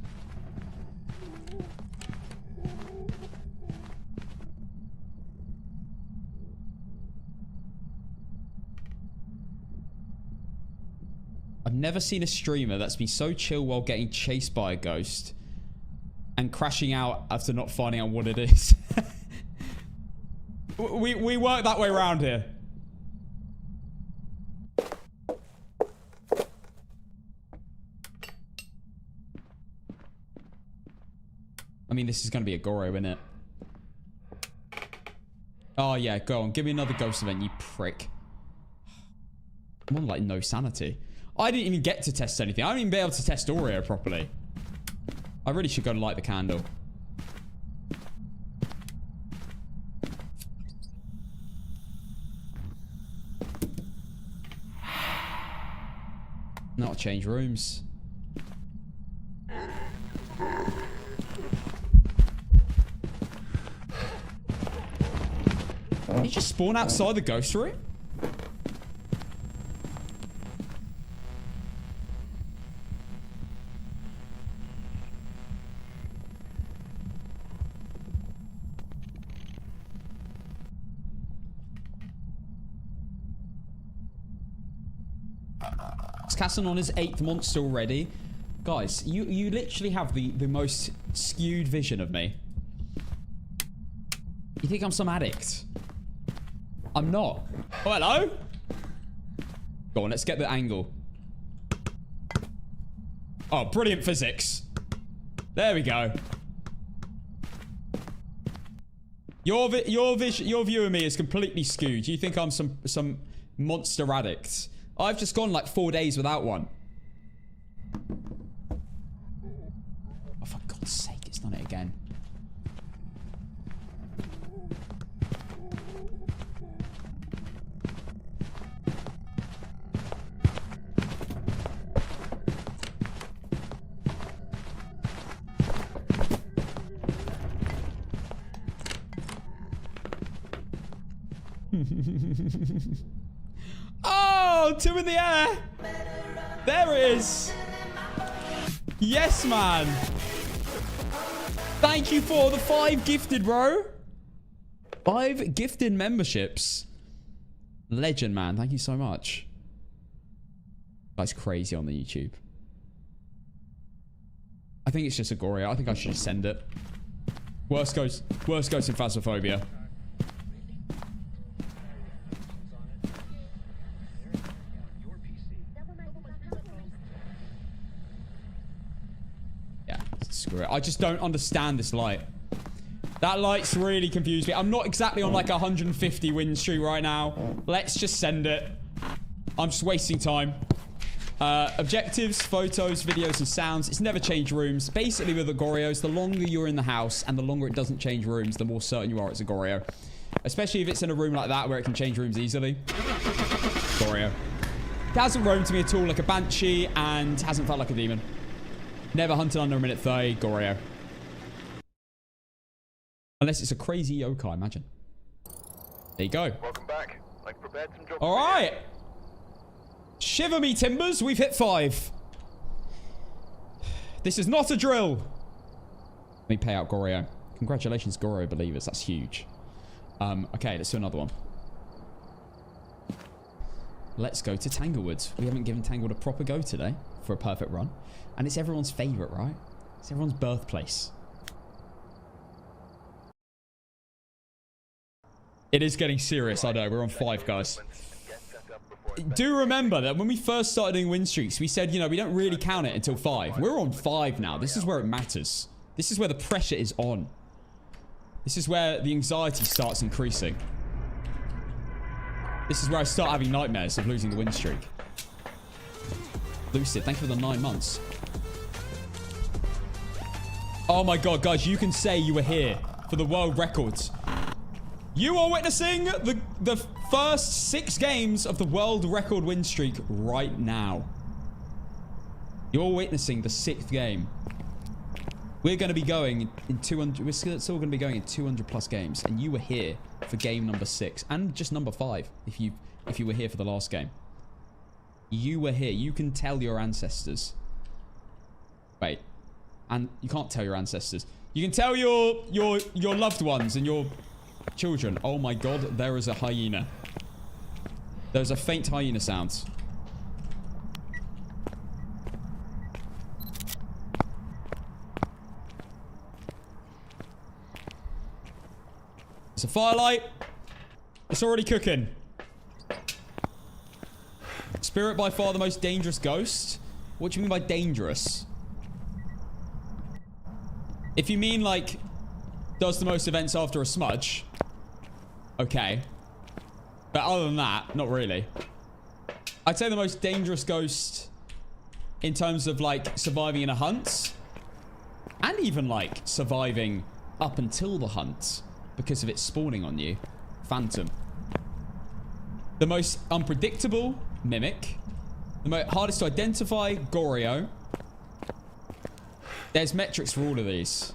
I've never seen a streamer that's been so chill while getting chased by a ghost and crashing out after not finding out what it is. We work that way around here. I mean, this is going to be a Goro, isn't it? Oh, yeah, go on. Give me another ghost event, you prick. I'm on, like, no sanity. I didn't even get to test anything. I didn't even be able to test Oreo properly. I really should go and light the candle. Not change rooms. Did he just spawn outside the ghost room? Casson on his 8th monster already. Guys, you literally have the most skewed vision of me. You think I'm some addict? I'm not. Oh, hello? Go on, let's get the angle. Oh, brilliant physics. There we go. Your view of me is completely skewed. You think I'm some monster addict. I've just gone like 4 days without one. Oh, 2 in the air. There it is. Yes, man. Thank you for the 5 gifted, bro. 5 gifted memberships. Legend, man. Thank you so much. That's crazy on the YouTube. I think it's just a Goryo. I think I should just send it. Worst ghost in Phasmophobia. Yeah, screw it. I just don't understand this light. That light's really confused me. I'm not exactly on like a 150 win streak right now. Let's just send it. I'm just wasting time. Objectives, photos, videos, and sounds. It's never changed rooms. Basically, with the Goryos, the longer you're in the house and the longer it doesn't change rooms, the more certain you are it's a Goryo. Especially if it's in a room like that where it can change rooms easily. Goryo. It hasn't roamed to me at all like a banshee and hasn't felt like a demon. Never hunted under a minute 30. Goryo. Unless it's a crazy yokai, imagine. There you go. Welcome back. I've prepared some jobs. All right. Shiver me timbers, we've hit 5. This is not a drill. Let me pay out Goryo. Congratulations, Goryo believers. That's huge. Okay, let's do another one. Let's go to Tanglewood. We haven't given Tanglewood a proper go today for a perfect run. And it's everyone's favorite, right? It's everyone's birthplace. It is getting serious, I know. We're on 5, guys. Do remember that when we first started doing win streaks, we said, you know, we don't really count it until 5. We're on 5 now. This is where it matters. This is where the pressure is on. This is where the anxiety starts increasing. This is where I start having nightmares of losing the win streak. Lucid, thank you for the 9 months. Oh my god, guys, you can say you were here for the world records. You are witnessing the first 6 games of the world record win streak right now. You're witnessing the 6th game. We're going to be going in 200. We're still going to be going in 200 plus games, and you were here for game number 6 and just number 5. If you were here for the last game, you were here. You can tell your ancestors. Wait, and you can't tell your ancestors. You can tell your loved ones and your children. Oh my god, there is a hyena. There's a faint hyena sound. It's a firelight. It's already cooking. Spirit by far the most dangerous ghost. What do you mean by dangerous? If you mean like does the most events after a smudge, okay. But other than that, not really. I'd say the most dangerous ghost in terms of like surviving in a hunt and even like surviving up until the hunt because of it spawning on you, Phantom. The most unpredictable, Mimic. The hardest to identify, Goryo. There's metrics for all of these.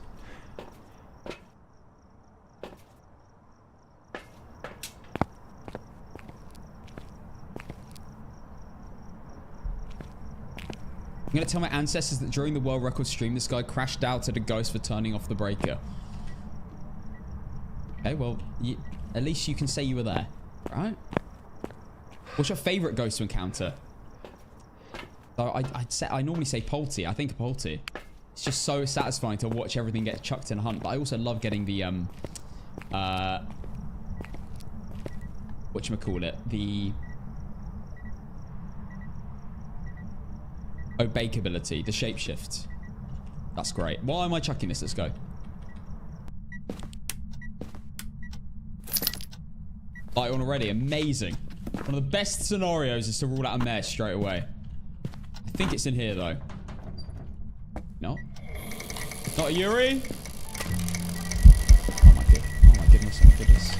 I'm going to tell my ancestors that during the world record stream, this guy crashed out at a ghost for turning off the breaker. Okay, well, at least you can say you were there, right? What's your favorite ghost to encounter? So I normally say Polty. I think Polty. It's just so satisfying to watch everything get chucked in a hunt. But I also love getting the whatchamacallit? The Obake ability, the shapeshift. That's great. Why am I chucking this? Let's go. Light on already. Amazing. One of the best scenarios is to rule out a mare straight away. I think it's in here, though. No? Not a Yuri? Oh my god. Oh my goodness. Oh my goodness.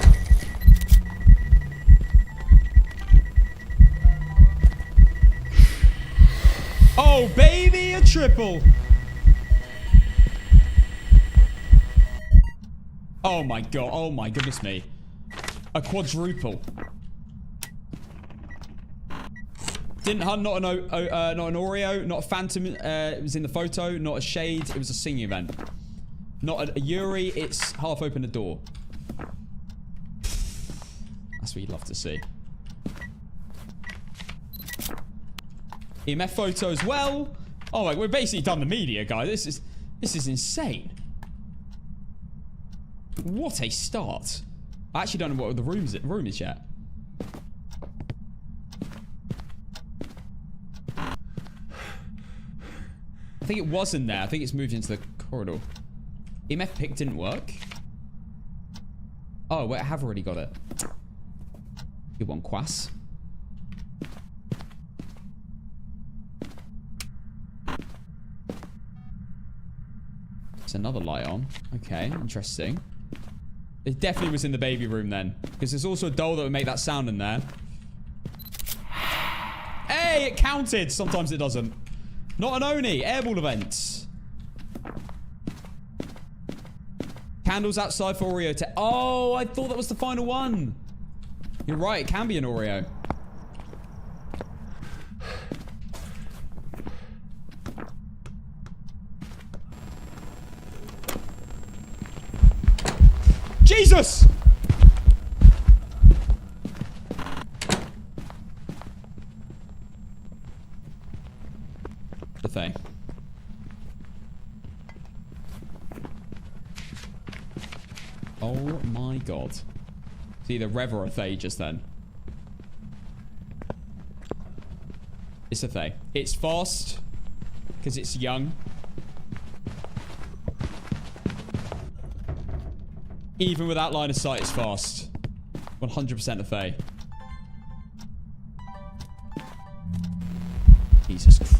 Oh, baby, a triple. Oh my god. Oh my goodness me. A quadruple. Didn't hunt, not an Oreo, not a Phantom, it was in the photo, not a Shade, it was a singing event. Not a Yuri, it's half open the door. That's what you'd love to see. EMF photo as well. Oh, like, we're basically done the media, guys. This is insane. What a start. I actually don't know what the room is yet. I think it was in there. I think it's moved into the corridor. EMF pick didn't work. Oh, wait, I have already got it. Good one, Quass. There's another light on. Okay, interesting. It definitely was in the baby room then. Because there's also a doll that would make that sound in there. Hey, it counted. Sometimes it doesn't. Not an Oni. Airball events. Candles outside for Oreo. Oh, I thought that was the final one. You're right. It can be an Oreo. Jesus! The thing. Oh my god. It's either Rev or a Thay just then. It's a Thay. It's fast. Because it's young. Even without line of sight, it's fast. 100% a Thay. Jesus Christ.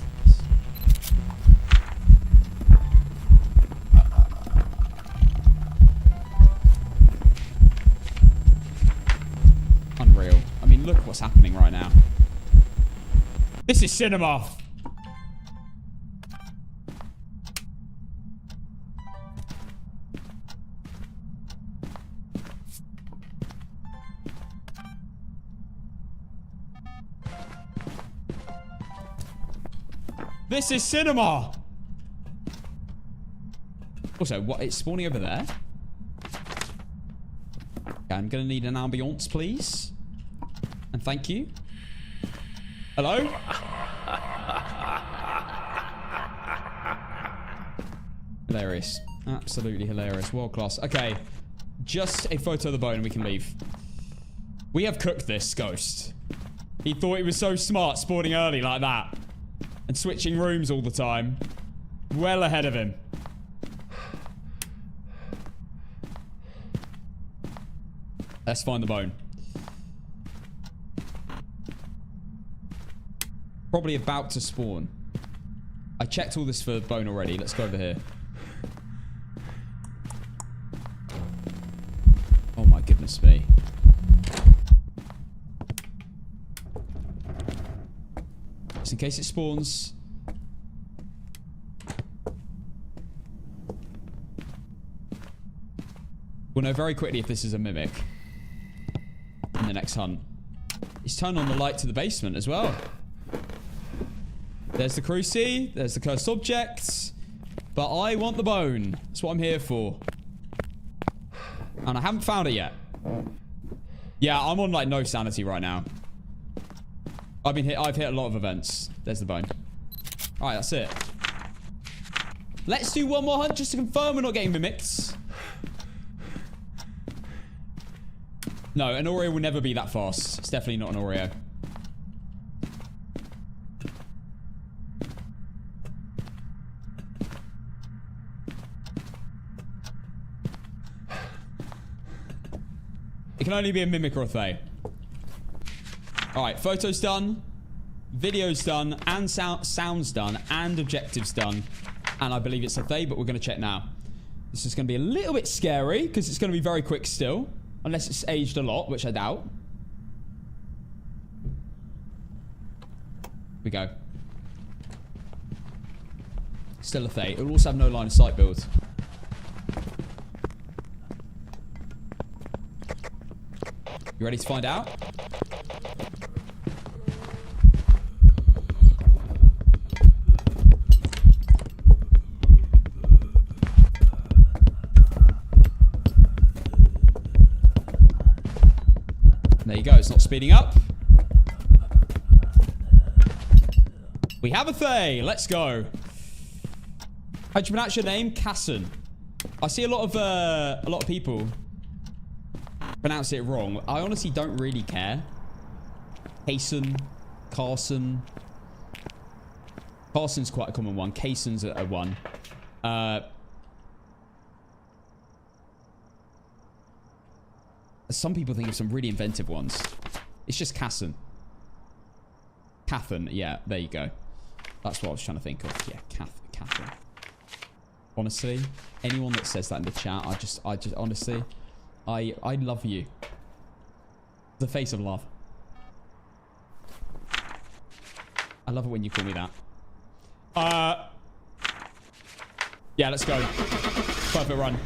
Unreal. I mean, look what's happening right now. This is cinema. This is cinema! Also, what? It's spawning over there? Okay, I'm gonna need an ambiance, please. And thank you. Hello? Hilarious. Absolutely hilarious. World class. Okay. Just a photo of the bone and we can leave. We have cooked this ghost. He thought he was so smart spawning early like that. And switching rooms all the time. Well ahead of him. Let's find the bone. Probably about to spawn. I checked all this for the bone already. Let's go over here. Oh my goodness me. Just in case it spawns. We'll know very quickly if this is a mimic. In the next hunt. He's turned on the light to the basement as well. There's the cruci. There's the cursed objects. But I want the bone. That's what I'm here for. And I haven't found it yet. Yeah, I'm on like no sanity right now. I've hit a lot of events. There's the bone. Alright, that's it. Let's do one more hunt just to confirm we're not getting mimics. No, an Oreo will never be that fast. It's definitely not an Oreo. It can only be a mimic or a Thay. Alright, photos done. Videos done. And sounds done. And objectives done. And I believe it's a Thay, but we're going to check now. This is going to be a little bit scary, because it's going to be very quick still. Unless it's aged a lot, which I doubt. Here we go. Still a Thay. It will also have no line of sight build. You ready to find out? There you go. It's not speeding up. We have a Thay. Let's go. How'd you pronounce your name? Casson. I see a lot of people pronounce it wrong. I honestly don't really care. Carson's quite a common one. Carson's a one. Some people think of some really inventive ones. It's just Casson. Cathan. Yeah, there you go. That's what I was trying to think of. Yeah, Cathan. Honestly, anyone that says that in the chat, I just honestly, I love you. The face of love. I love it when you call me that. Yeah, let's go. Perfect run.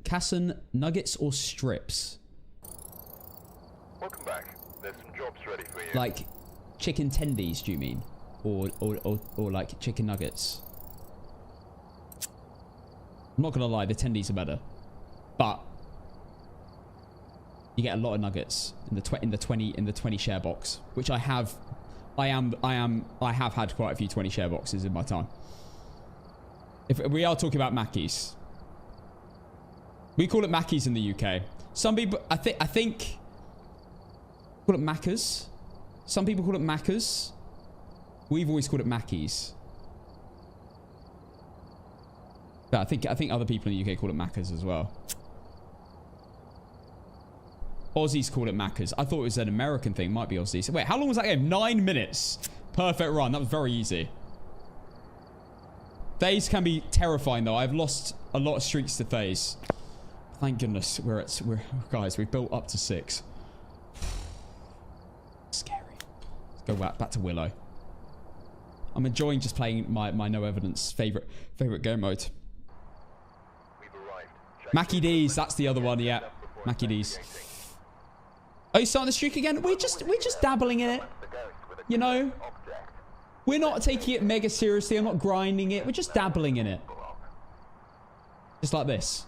Casson, nuggets or strips? Welcome back. There's some jobs ready for you. Like chicken tendies, do you mean? Or like chicken nuggets? I'm not gonna lie, the tendies are better, but you get a lot of nuggets in the 20 share box, which I have had quite a few 20 share boxes in my time. If we are talking about Mackies, we call it Mackies in the UK. Some people, I think, call it Maccas. Some people call it Maccas. We've always called it Mackies. But I think other people in the UK call it Maccas as well. Aussies call it Maccas. I thought it was an American thing. Might be Aussies. Wait, how long was that game? 9 minutes. Perfect run. That was very easy. Thays can be terrifying though. I've lost a lot of streaks to Thays. Thank goodness guys, we've built up to 6. Scary. Let's go back to Willow. I'm enjoying just playing my no evidence favorite game mode. Mackie D's, that's the other one, yeah. Mackie D's. Are you starting the streak again? We're just dabbling in it. You know? We're not taking it mega seriously. I'm not grinding it. We're just dabbling in it. Just like this.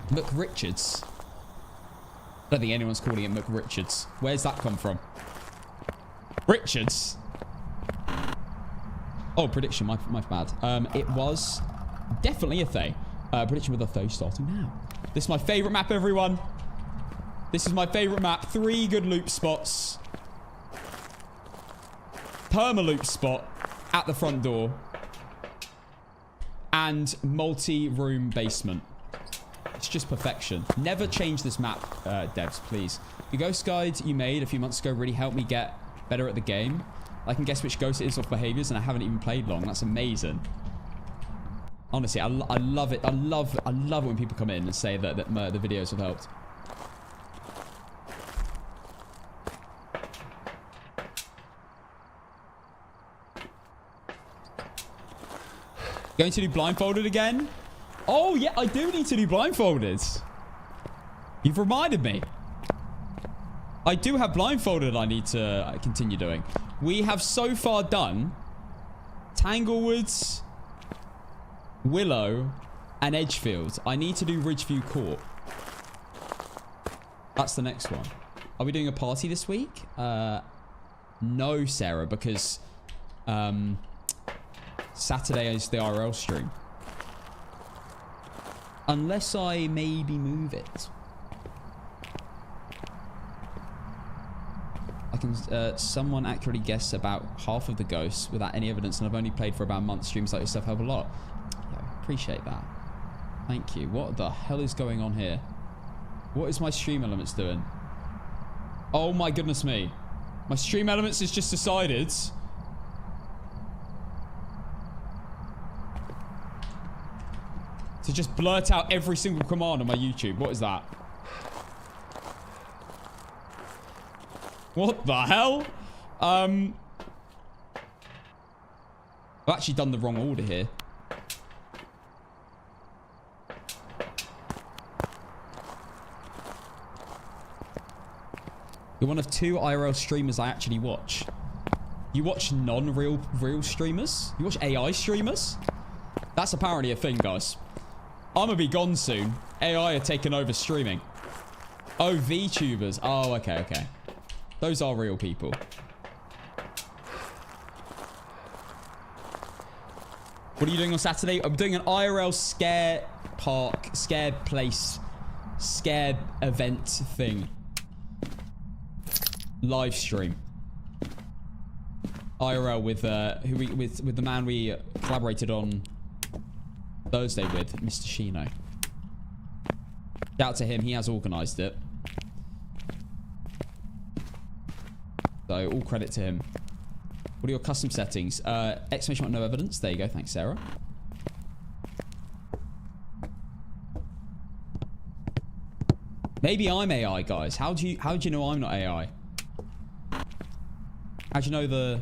McRichards. I don't think anyone's calling it McRichards. Where's that come from? Richards. Oh, prediction. My bad. It was definitely a Thay. Prediction with a Thay starting now. This is my favorite map, everyone. This is my favorite map. 3 good loop spots. Perma-loop spot at the front door. And multi-room basement. It's just perfection. Never change this map, devs, please. The ghost guide you made a few months ago really helped me get better at the game. I can guess which ghost it is off behaviors, and I haven't even played long. That's amazing. Honestly, I love it. I love it when people come in and say that the videos have helped. Going to do blindfolded again? Oh, yeah, I do need to do blindfolded. You've reminded me. I do have blindfolded I need to continue doing. We have so far done Tanglewoods, Willow, and Edgefield. I need to do Ridgeview Court. That's the next one. Are we doing a party this week? No, Sarah, because Saturday is the RL stream. Unless I maybe move it. I can someone accurately guess about half of the ghosts without any evidence, and I've only played for about a month. Streams like yourself help a lot. Yeah, appreciate that. Thank you. What the hell is going on here? What is my stream elements doing? Oh my goodness me. My stream elements has just decided to just blurt out every single command on my YouTube. What is that? What the hell? I've actually done the wrong order here. You're one of 2 IRL streamers I actually watch. You watch non-real streamers? You watch AI streamers? That's apparently a thing, guys. I'm gonna be gone soon. AI are taking over streaming. Oh, VTubers. Oh, okay, okay. Those are real people. What are you doing on Saturday? I'm doing an IRL scare park, scare place, scare event thing. Live stream. IRL with with the man we collaborated on Thursday with, Mr. Shino. Shout out to him, he has organised it. So all credit to him. What are your custom settings? Exclamation mark, no evidence. There you go, thanks Sarah. Maybe I'm AI, guys. How do you know I'm not AI? How do you know the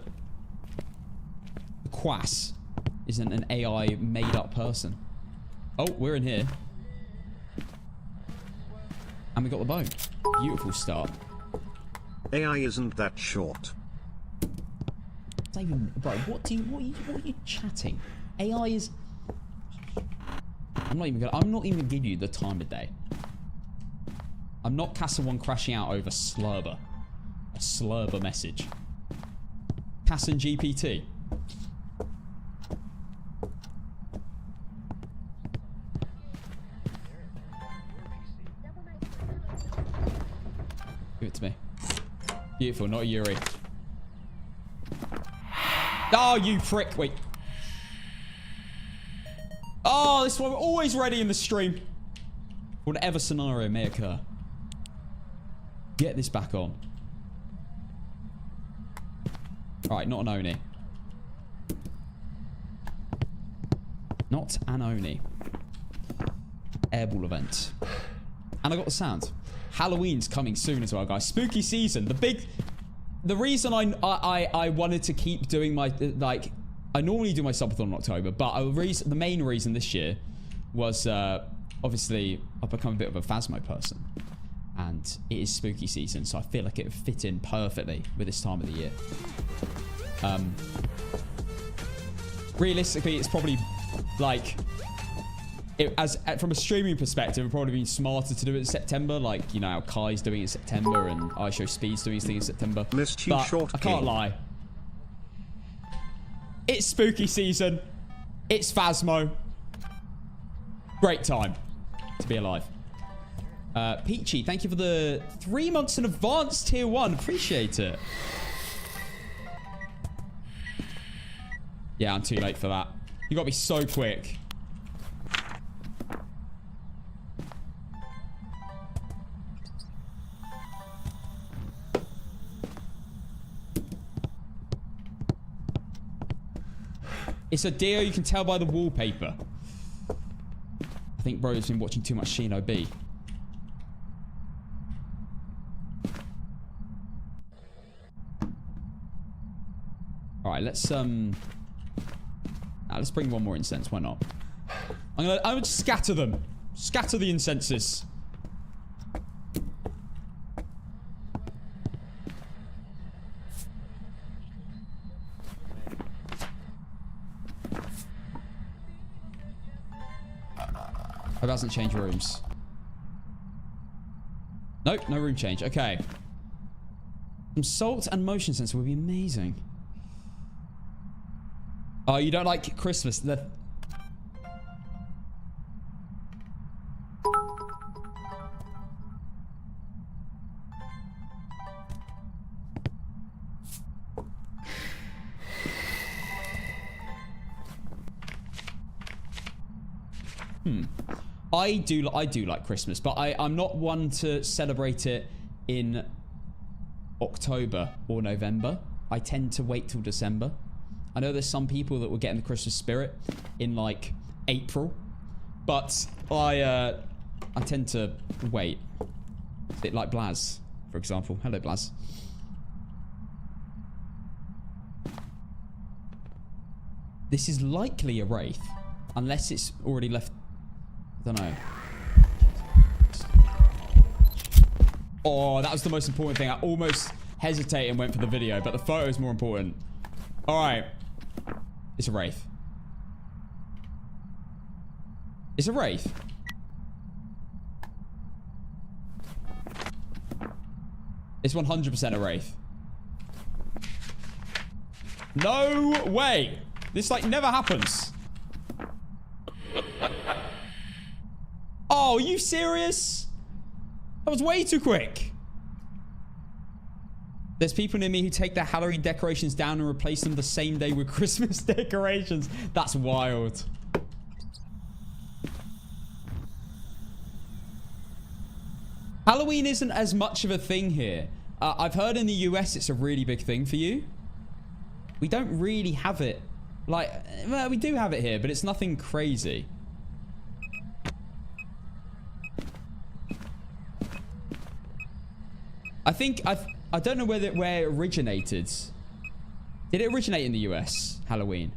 Quass isn't an AI made up person? Oh, we're in here. And we got the bone. Beautiful start. AI isn't that short. Even, bro, what are you chatting? AI is. I'm not even gonna give you the time of day. I'm not Casa One crashing out over Slurber. A Slurber message. Casa and GPT. Give it to me. Beautiful, not a Yuri. Oh, you prick. Wait. Oh, this one. We're always ready in the stream. Whatever scenario may occur. Get this back on. Alright, not an Oni. Not an Oni. Airball event. And I got the sound. Halloween's coming soon as well, guys. Spooky season. The reason I wanted to keep doing my, like, I normally do my subathon in October, but the main reason this year was, obviously, I've become a bit of a Phasmo person. And it is spooky season, so I feel like it would fit in perfectly with this time of the year. Realistically, it's probably, like, from a streaming perspective, it would probably be smarter to do it in September. Like, you know, how Kai's doing it in September and iShow Speed's doing his thing in September. Missed you, but short I can't king. lie. It's spooky season. It's Phasmo. Great time to be alive. Peachy, thank you for the 3 months in advance tier 1. Appreciate it. Yeah, I'm too late for that. You gotta be so quick. It's a Dio, you can tell by the wallpaper. I think bro's been watching too much Shino B. Alright, let's bring one more incense, why not? I'm gonna just scatter them. Scatter the incenses. Hope it hasn't changed rooms. Nope, no room change. Okay. Some salt and motion sensor would be amazing. Oh, you don't like Christmas? I do like Christmas, but I'm not one to celebrate it in October or November. I tend to wait till December. I know there's some people that will get in the Christmas spirit in like April, but I tend to wait. A bit like Blaz, for example. Hello, Blaz. This is likely a wraith. Unless it's already left... I don't know. Oh, that was the most important thing. I almost hesitated and went for the video, but the photo is more important. Alright. It's a wraith. It's a wraith. It's 100% a wraith. No way. This, like, never happens. Oh, are you serious? That was way too quick. There's people near me who take their Halloween decorations down and replace them the same day with Christmas decorations. That's wild. Halloween isn't as much of a thing here. I've heard in the US it's a really big thing for you. We don't really have it. Like, well, we do have it here, but it's nothing crazy. I think I don't know where it originated. Did it originate in the US, Halloween?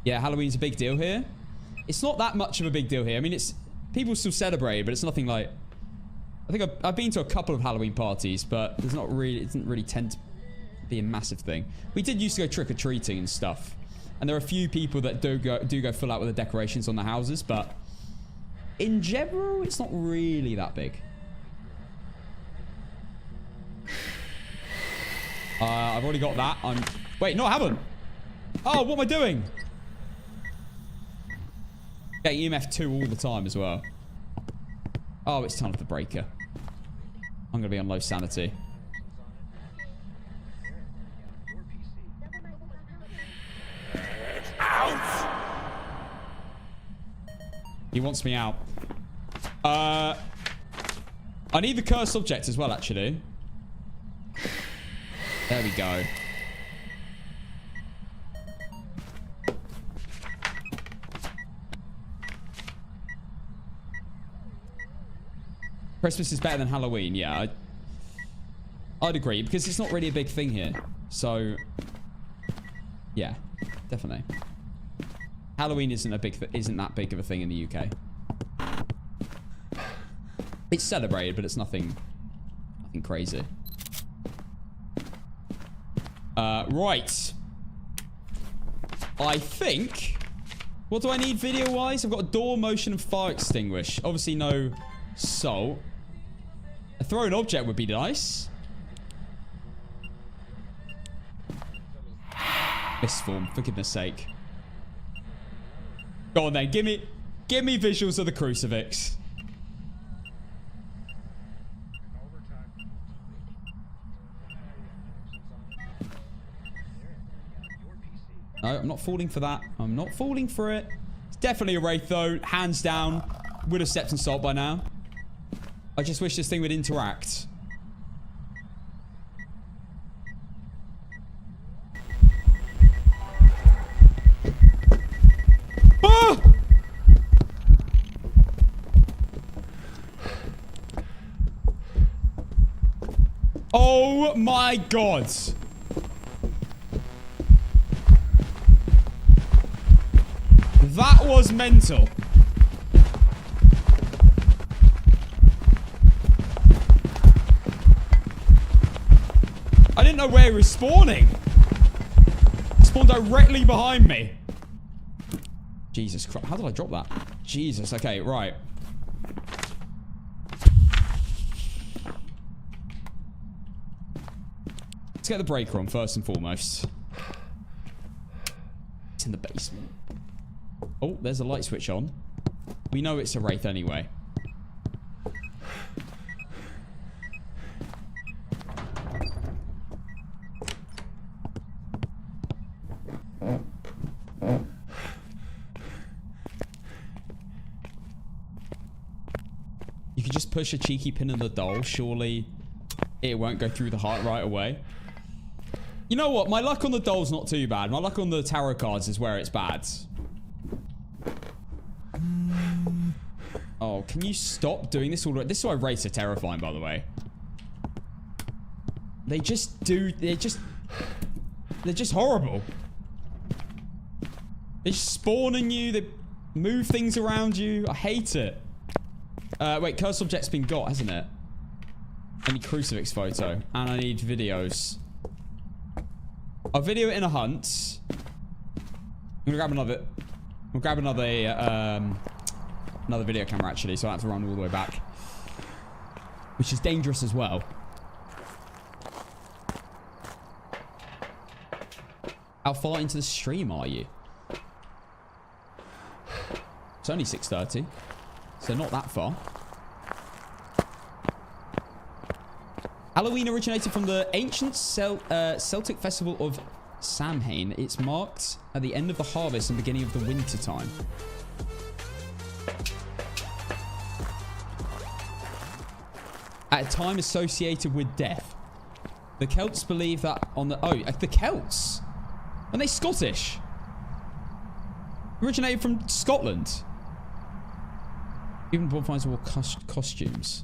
Yeah, Halloween's a big deal here. It's not that much of a big deal here. I mean, it's people still celebrate, but it's nothing like... I think I've been to a couple of Halloween parties, but there's not really... It doesn't really tend to be a massive thing. We did used to go trick-or-treating and stuff. And there are a few people that do go full out with the decorations on the houses, but... in general, it's not really that big. I've already got that. Wait, no, I haven't. Oh, what am I doing? Getting EMF 2 all the time as well. Oh, it's time for the breaker. I'm going to be on low sanity. He wants me out. I need the cursed object as well, actually. There we go. Christmas is better than Halloween. Yeah, I'd agree, because it's not really a big thing here. So, yeah, definitely. Halloween isn't that big of a thing in the UK. It's celebrated, but it's nothing crazy. Right. I think... what do I need video-wise? I've got a door, motion, and fire extinguish. Obviously, no salt. A thrown object would be nice. Misform, for goodness sake. Go on then, give me visuals of the crucifix. No, I'm not falling for that. I'm not falling for it. It's definitely a wraith though, hands down. Would have stepped in salt by now. I just wish this thing would interact. Ah! Oh my god. That was mental. I didn't know where he was spawning. He spawned directly behind me. Jesus Christ. How did I drop that? Jesus. Okay, right. Let's get the breaker on first and foremost. It's in the basement. Oh, there's a light switch on. We know it's a wraith anyway. You could just push a cheeky pin in the doll. Surely it won't go through the heart right away. You know what? My luck on the doll's not too bad. My luck on the tarot cards is where it's bad. Oh, can you stop doing this already? This is why wraiths are terrifying, by the way. They just They're just horrible. They spawn on you. They move things around you. I hate it. Wait, cursed object's been got, hasn't it? I need crucifix photo. And I need videos. I'll video it in a hunt. I'm gonna grab another... We'll grab another video camera, actually, so I have to run all the way back. Which is dangerous as well. How far into the stream are you? It's only 6:30, so not that far. Halloween originated from the ancient Celtic festival of Samhain. It's marked at the end of the harvest and beginning of the winter time. At a time associated with death. The Celts believe that on the... Oh, the Celts? Are they Scottish? Originated from Scotland. Even bonfires wore costumes.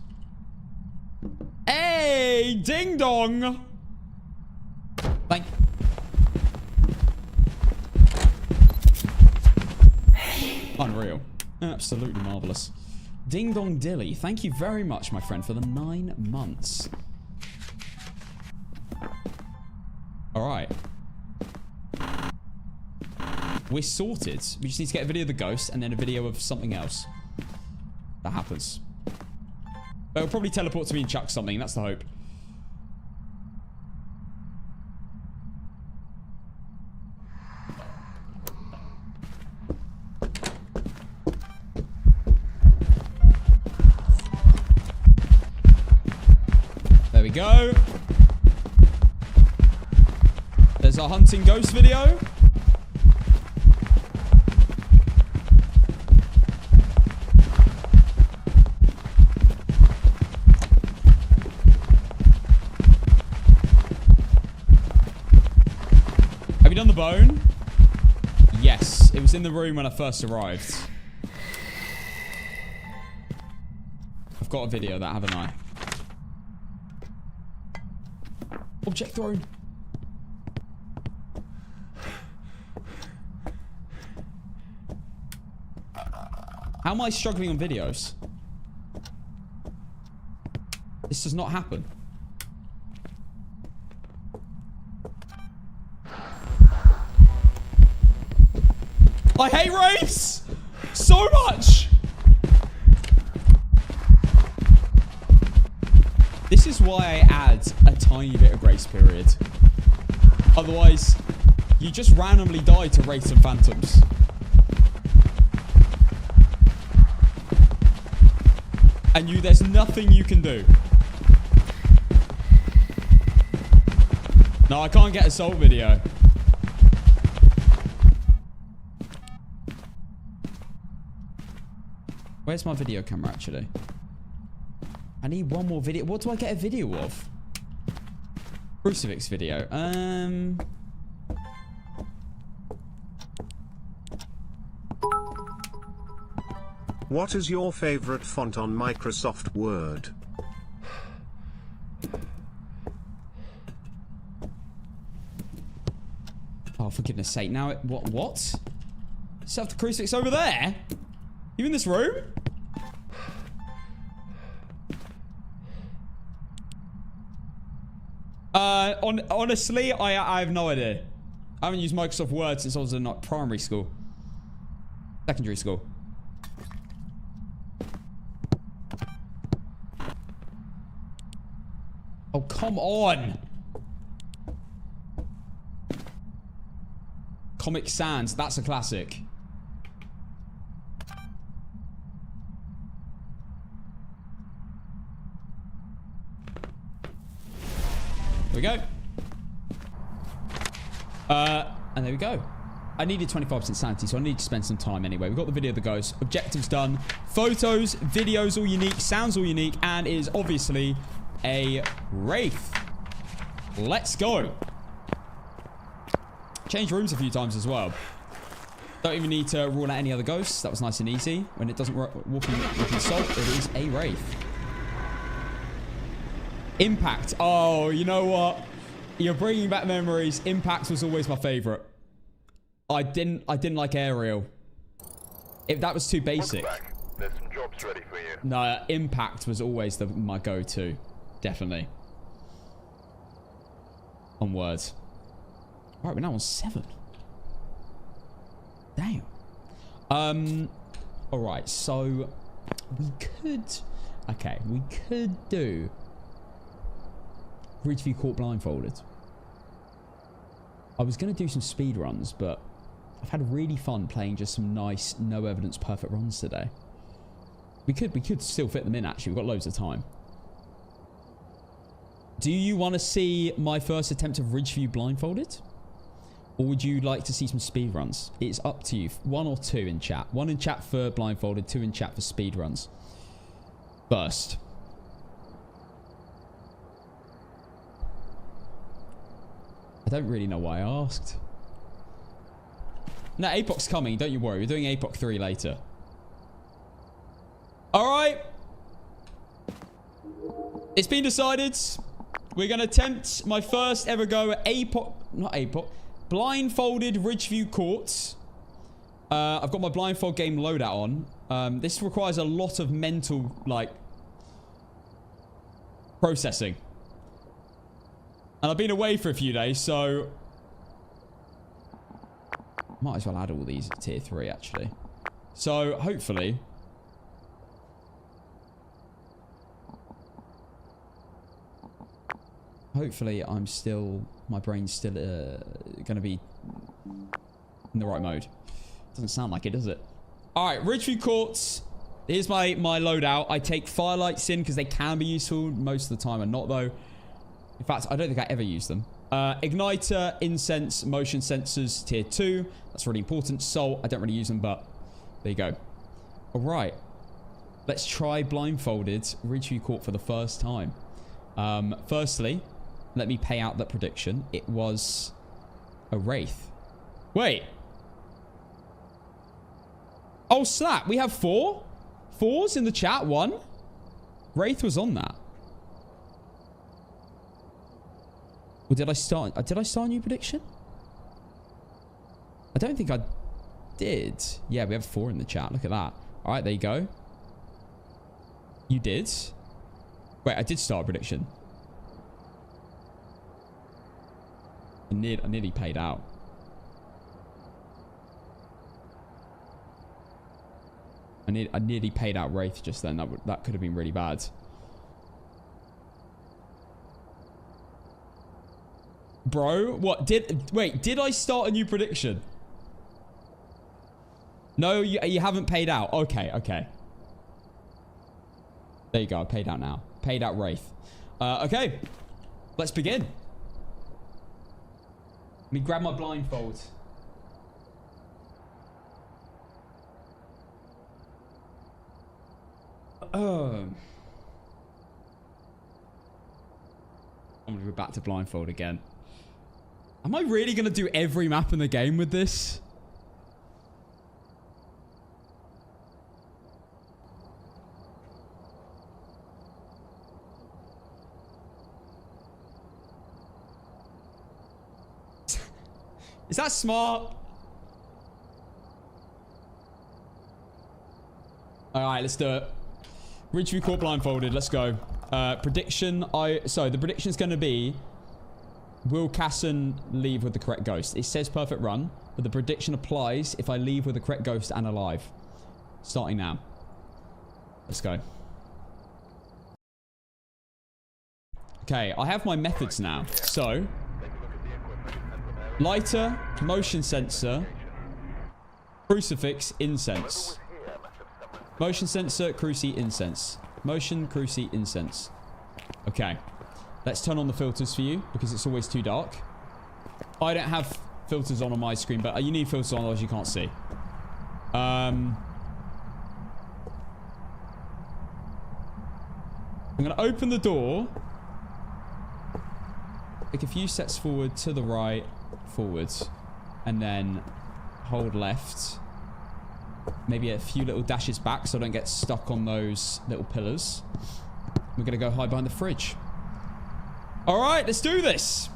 Hey! Ding dong! Thank... Unreal. Absolutely marvellous. Ding Dong Dilly, thank you very much, my friend, for the 9 months. Alright. We're sorted. We just need to get a video of the ghost and then a video of something else. That happens. But it'll probably teleport to me and chuck something. That's the hope. There we go. There's our hunting ghost video. Have you done the bone? Yes, it was in the room when I first arrived. I've got a video of that, haven't I? Object thrown. How am I struggling on videos? This does not happen. I hate race so much. This is why I add a tiny bit of grace period. Otherwise, you just randomly die to wraiths and phantoms. And there's nothing you can do. No, I can't get assault video. Where's my video camera, actually? I need one more video. What do I get a video of? Crucifix video. What is your favorite font on Microsoft Word? Oh, for goodness sake. Now, what? Set the crucifix over there? You in this room? Honestly, I have no idea. I haven't used Microsoft Word since I was in primary school. Secondary school. Oh, come on. Comic Sans, that's a classic. There we go. And there we go. I needed 25% sanity, so I need to spend some time anyway. We've got the video of the ghost. Objectives done. Photos, videos all unique, sounds all unique, and it is obviously a wraith. Let's go. Change rooms a few times as well. Don't even need to rule out any other ghosts. That was nice and easy. When it doesn't walk in salt, it is a wraith. Impact. Oh, you know what? You're bringing back memories. Impact was always my favorite. I didn't like Aerial. If that was too basic. There's some jobs ready for you. No, Impact was always my go-to. Definitely. On words. Right, we're now on 7. Damn. Alright, so we could... Okay, we could do Ridgeview Court Blindfolded. I was going to do some speed runs, but I've had really fun playing just some nice, no evidence, perfect runs today. We could still fit them in, actually. We've got loads of time. Do you want to see my first attempt of Ridgeview Blindfolded? Or would you like to see some speed runs? It's up to you. 1 or 2 in chat. 1 in chat for Blindfolded, 2 in chat for speed runs. First. I don't really know why I asked. No, APOC's coming. Don't you worry. We're doing APOC3 later. Alright. It's been decided. We're going to attempt my first ever go at APOC... Not APOC. Blindfolded Ridgeview Courts. I've got my blindfold game loadout on. This requires a lot of mental, like, processing. And I've been away for a few days, so... Might as well add all these at tier 3, actually. So, hopefully... Hopefully, my brain's still going to be in the right mode. Doesn't sound like it, does it? Alright, Ridgeview Courts. Here's my loadout. I take firelights in because they can be useful. Most of the time are not, though. In fact, I don't think I ever use them. Igniter, incense, motion sensors, tier 2. That's really important. Salt, I don't really use them, but there you go. Alright. Let's try Blindfolded Ridgeview Court for the first time. Firstly, let me pay out that prediction. It was a Wraith. Wait. Oh, snap. We have 4? 4s in the chat. 1. Wraith was on that. Or did I start a new prediction? I don't think I did. Yeah, we have 4 in the chat. Look at that. All right, there you go. You did? Wait, I did start a prediction. I nearly paid out. I nearly paid out Wraith just then. That could have been really bad. Bro, what? Did I start a new prediction? No, you haven't paid out. Okay, okay. There you go. I paid out now. Paid out Wraith. Okay. Let's begin. Let me grab my blindfold. I'm gonna go back to blindfold again. Am I really gonna do every map in the game with this? Is that smart? Alright, let's do it. Ridgeview Court Blindfolded, let's go. Prediction, so the prediction's gonna be, will Casson leave with the correct ghost? It says perfect run, but the prediction applies if I leave with the correct ghost and alive. Starting now. Let's go. Okay, I have my methods now. So, lighter, motion sensor, crucifix, incense. Motion sensor, cruci, incense. Motion, cruci, incense. Okay. Let's turn on the filters for you, because it's always too dark. I don't have filters on my screen, but you need filters on, otherwise you can't see. I'm going to open the door. Take a few steps forward, to the right, forwards. And then hold left. Maybe a few little dashes back so I don't get stuck on those little pillars. We're going to go hide behind the fridge. Alright, let's do this.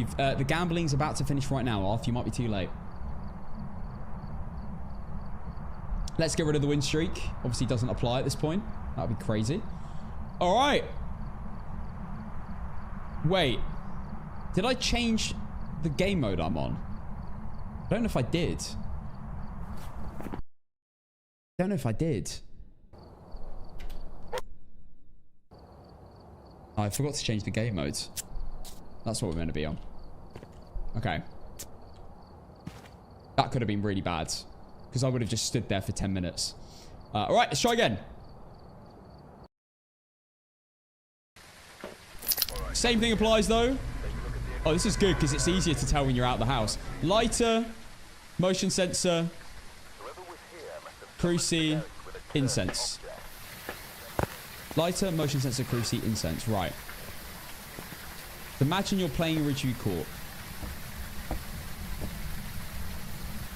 The gambling's about to finish right now, Arth. You might be too late. Let's get rid of the win streak. Obviously doesn't apply at this point. That would be crazy. All right. Wait. Did I change the game mode I'm on? I don't know if I did. Oh, I forgot to change the game modes. That's what we're meant to be on. Okay. That could have been really bad. Because I would have just stood there for 10 minutes. Alright, let's try again. Same thing applies though. Oh, this is good because it's easier to tell when you're out of the house. Lighter, motion sensor, cruci, incense. Lighter, motion sensor, cruci, incense. Right. Imagine you're playing Ridgeview Court.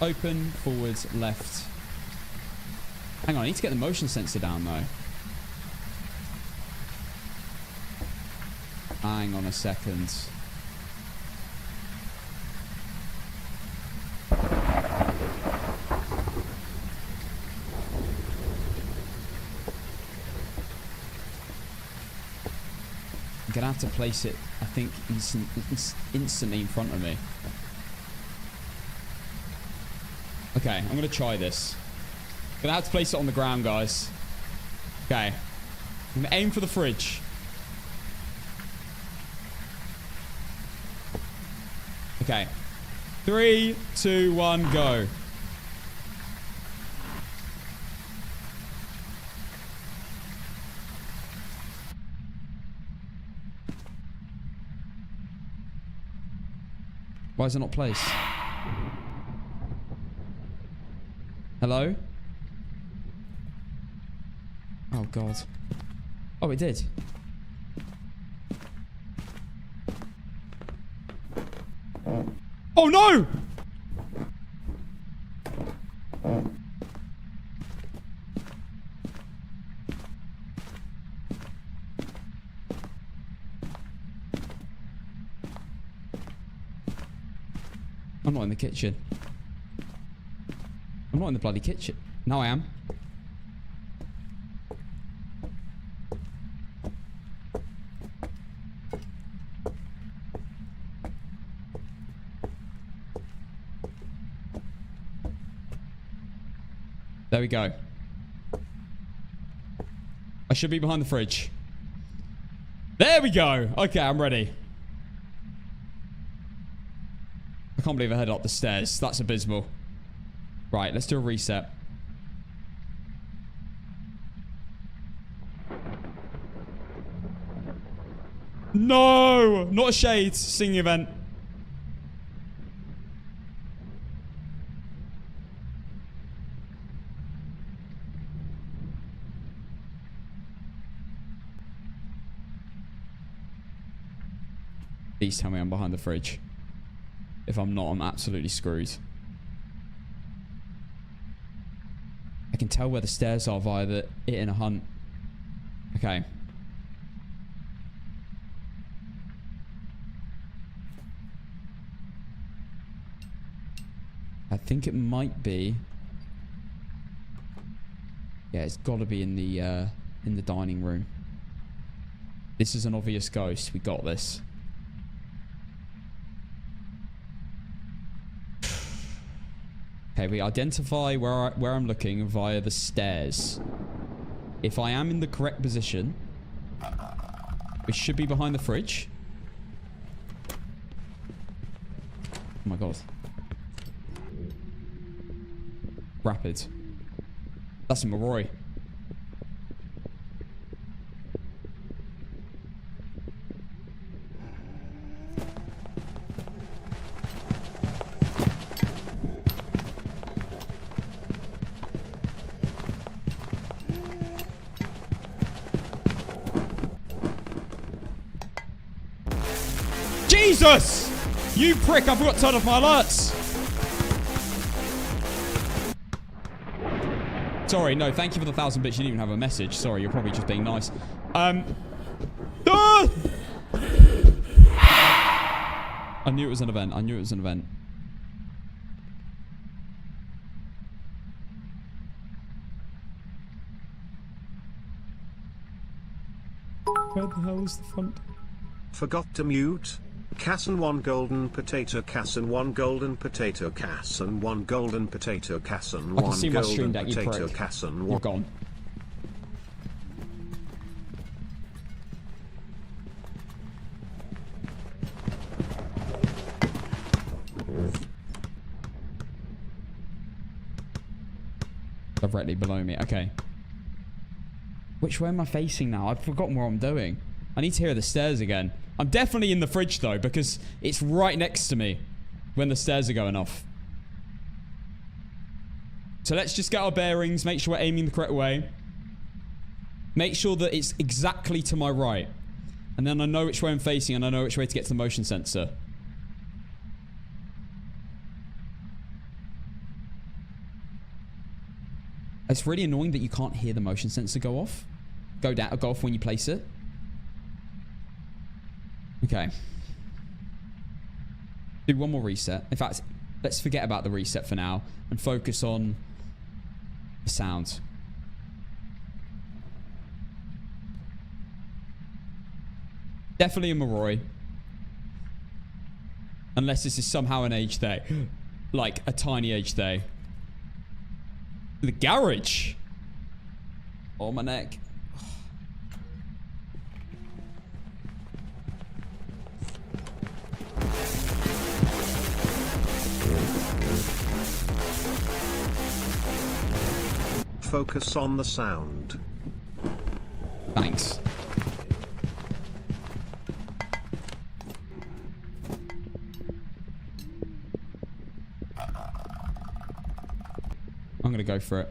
Open, forwards, left. Hang on, I need to get the motion sensor down though. Hang on a second. I'm gonna have to place it, I think, instantly in front of me. Okay, I'm gonna try this. Gonna have to place it on the ground, guys. Okay. I'm gonna aim for the fridge. Okay. 3, 2, 1, go. Why is it not placed? Hello? Oh, God. Oh, it did. Oh, no! I'm not in the kitchen. I'm not in the bloody kitchen. No, I am. There we go. I should be behind the fridge. There we go. Okay, I'm ready. I can't believe I headed up the stairs. That's abysmal. Right, let's do a reset. No! Not a shade. Singing event. Please tell me I'm behind the fridge. If I'm not, I'm absolutely screwed. I can tell where the stairs are via the it in a hunt. Okay. I think it might be. Yeah, it's got to be in the dining room. This is an obvious ghost. We got this. Okay, we identify where I'm looking via the stairs. If I am in the correct position, we should be behind the fridge. Oh my god. Rapid. That's a Maroi. Jesus! You prick, I forgot to turn off my alerts. Sorry, no, thank you for the 1,000 bits. You didn't even have a message. Sorry, you're probably just being nice. Ah! I knew it was an event. I knew it was an event. Where the hell is the front? Forgot to mute. Casson 1 golden potato, Casson 1 golden potato, Casson 1 golden potato, Casson 1 golden potato, Casson 1. You're gone. Directly below me. Okay. Which way am I facing now? I've forgotten what I'm doing. I need to hear the stairs again. I'm definitely in the fridge though, because it's right next to me when the stairs are going off. So let's just get our bearings, make sure we're aiming the correct way. Make sure that it's exactly to my right. And then I know which way I'm facing and I know which way to get to the motion sensor. It's really annoying that you can't hear the motion sensor go off. Go off when you place it. Okay. Do one more reset. In fact, let's forget about the reset for now and focus on the sound. Definitely a Moroi. Unless this is somehow an age day. Like a tiny age day. The garage. Oh, my neck. Focus on the sound. Thanks. I'm gonna go for it.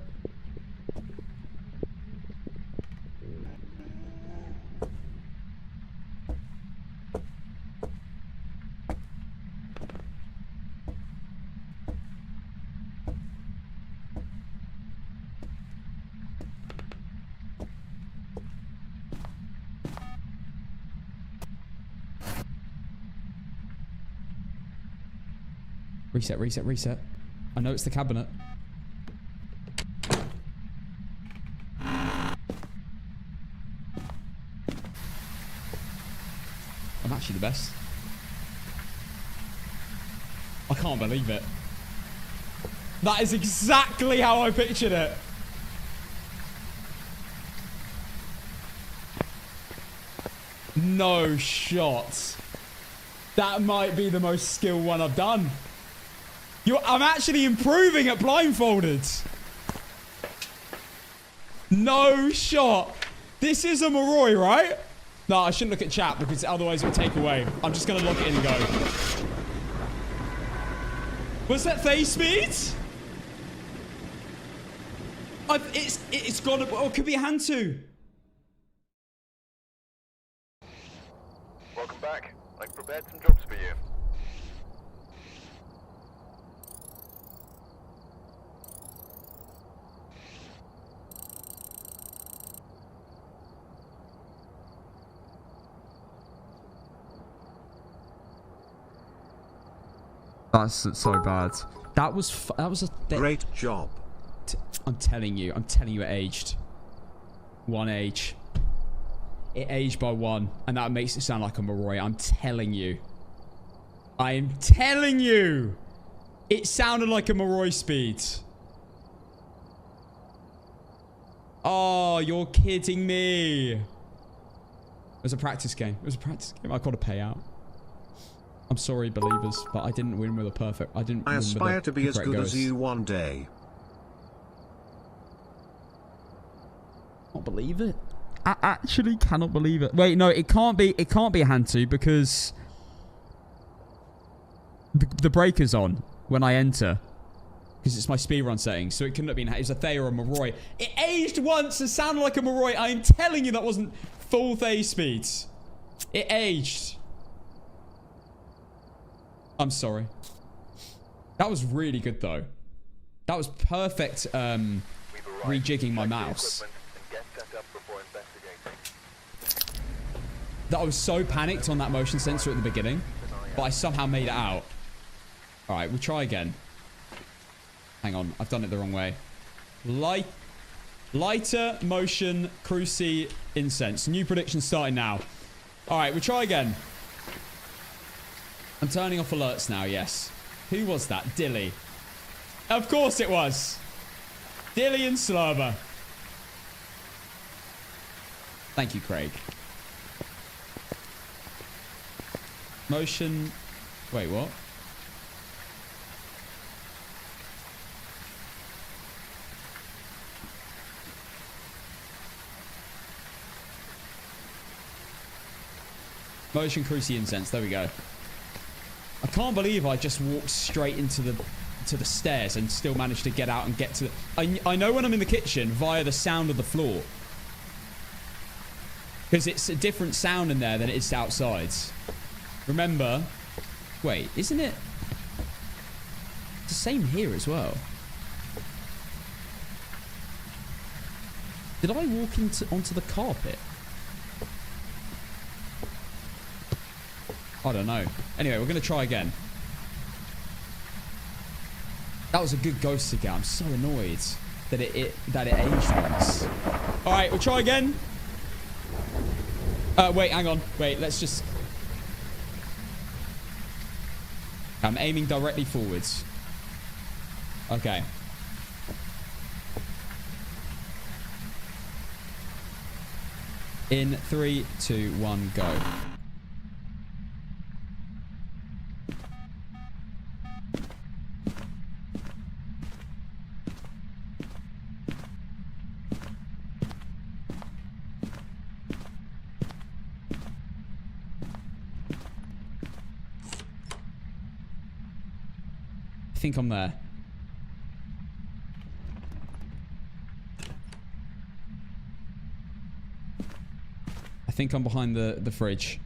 Reset, reset, reset. I know it's the cabinet. I'm actually the best. I can't believe it. That is exactly how I pictured it. No shot. That might be the most skilled one I've done. I'm actually improving at blindfolded. No shot. This is a Moroi, right? No, I shouldn't look at chat because otherwise it would take away. I'm just going to lock it in and go. Was that phase speed? It's got to... Oh, it could be a hand too. Welcome back. I've prepared some jobs for you. That's so bad. That was a great job. I'm telling you, it aged. One age. It aged by one, and that makes it sound like a Moroi. I'm telling you. I'm telling you. It sounded like a Moroi speed. Oh, you're kidding me. It was a practice game. It was a practice game. I got a payout. I'm sorry, believers, but I didn't win with a perfect. I aspire to be as good as you one day. I can't believe it. I actually cannot believe it. Wait, no, it can't be. It can't be a hand to because the breaker's on when I enter because it's my speedrun settings. So it couldn't have been. It was a Thea or a Moroi. It aged once and sounded like a Moroi. I am telling you that wasn't full Thea speeds. It aged. I'm sorry. That was really good though. That was perfect rejigging my mouse. That I was so panicked on that motion sensor at the beginning. But I somehow made it out. All right, we'll try again. Hang on, I've done it the wrong way. Lighter motion cruci incense. New prediction starting now. All right, we'll try again. I'm turning off alerts now, yes. Who was that? Dilly. Of course it was. Dilly and Slurber. Thank you, Craig. Motion... Wait, what? Motion cruci incense. There we go. I can't believe I just walked straight into the stairs and still managed to get out and get to the... I know when I'm in the kitchen via the sound of the floor. Because it's a different sound in there than it is outside. Remember... Wait, isn't it... It's the same here as well. Did I walk onto the carpet? I don't know. Anyway, we're going to try again. That was a good ghost to get. I'm so annoyed that it aged once. All right, we'll try again. Wait, hang on. Wait, let's just... I'm aiming directly forwards. Okay. In 3, 2, 1, go. I think I'm there. I think I'm behind the fridge.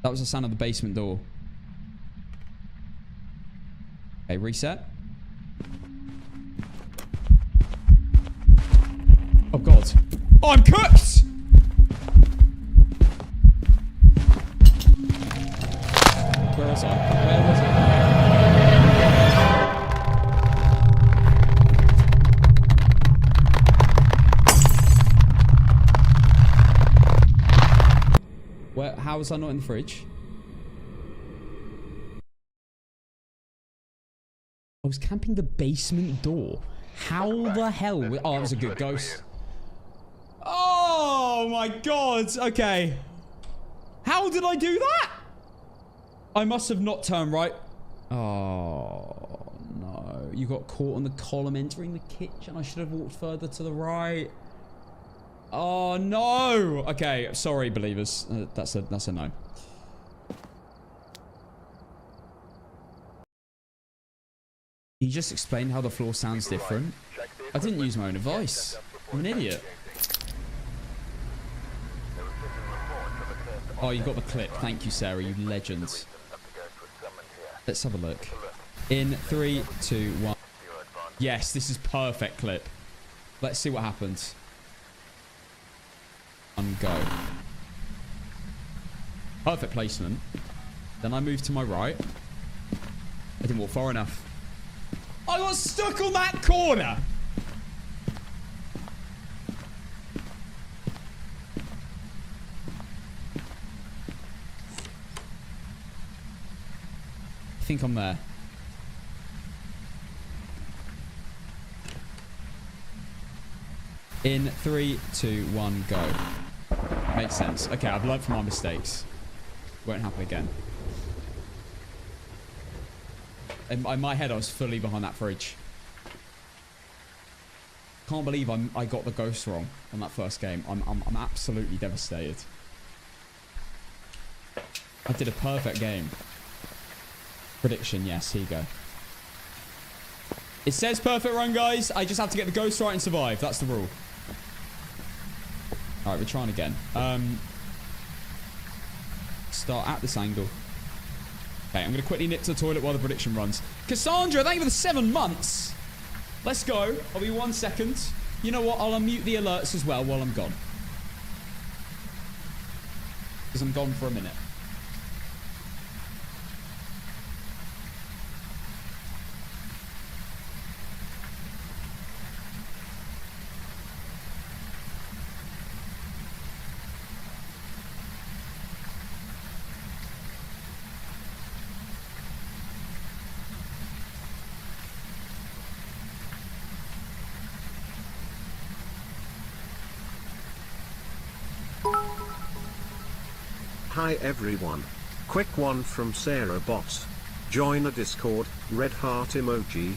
That was the sound of the basement door. Okay, reset. Oh god. Oh, I'm cooked! Where was I? Where was I? How was I not in the fridge? I was camping the basement door. How the hell? Oh, that was a good ghost. Oh my god. Okay. How did I do that? I must have not turned right. Oh no. You got caught on the column entering the kitchen. I should have walked further to the right. Oh no! Okay, sorry, believers. That's a no. You just explained how the floor sounds different. I didn't use my own advice. I'm an idiot. Oh, you got the clip. Thank you, Sarah. You legend. Let's have a look. In 3, 2, 1. Yes, this is perfect clip. Let's see what happens. Go. Perfect placement. Then I move to my right. I didn't walk far enough. I got stuck on that corner. I think I'm there. In 3, 2, 1, go. Makes sense. Okay, I've learned from my mistakes. Won't happen again. In my head, I was fully behind that fridge. Can't believe I got the ghost wrong on that first game. I'm absolutely devastated. I did a perfect game. Prediction, yes, here you go. It says perfect run, guys. I just have to get the ghost right and survive. That's the rule. Alright, we're trying again. Start at this angle. Okay, I'm going to quickly nip to the toilet while the prediction runs. Cassandra, thank you for the 7 months. Let's go. I'll be 1 second. You know what? I'll unmute the alerts as well while I'm gone. Because I'm gone for a minute. Hi everyone. Quick one from Sarah Boss. Join the Discord, red heart emoji.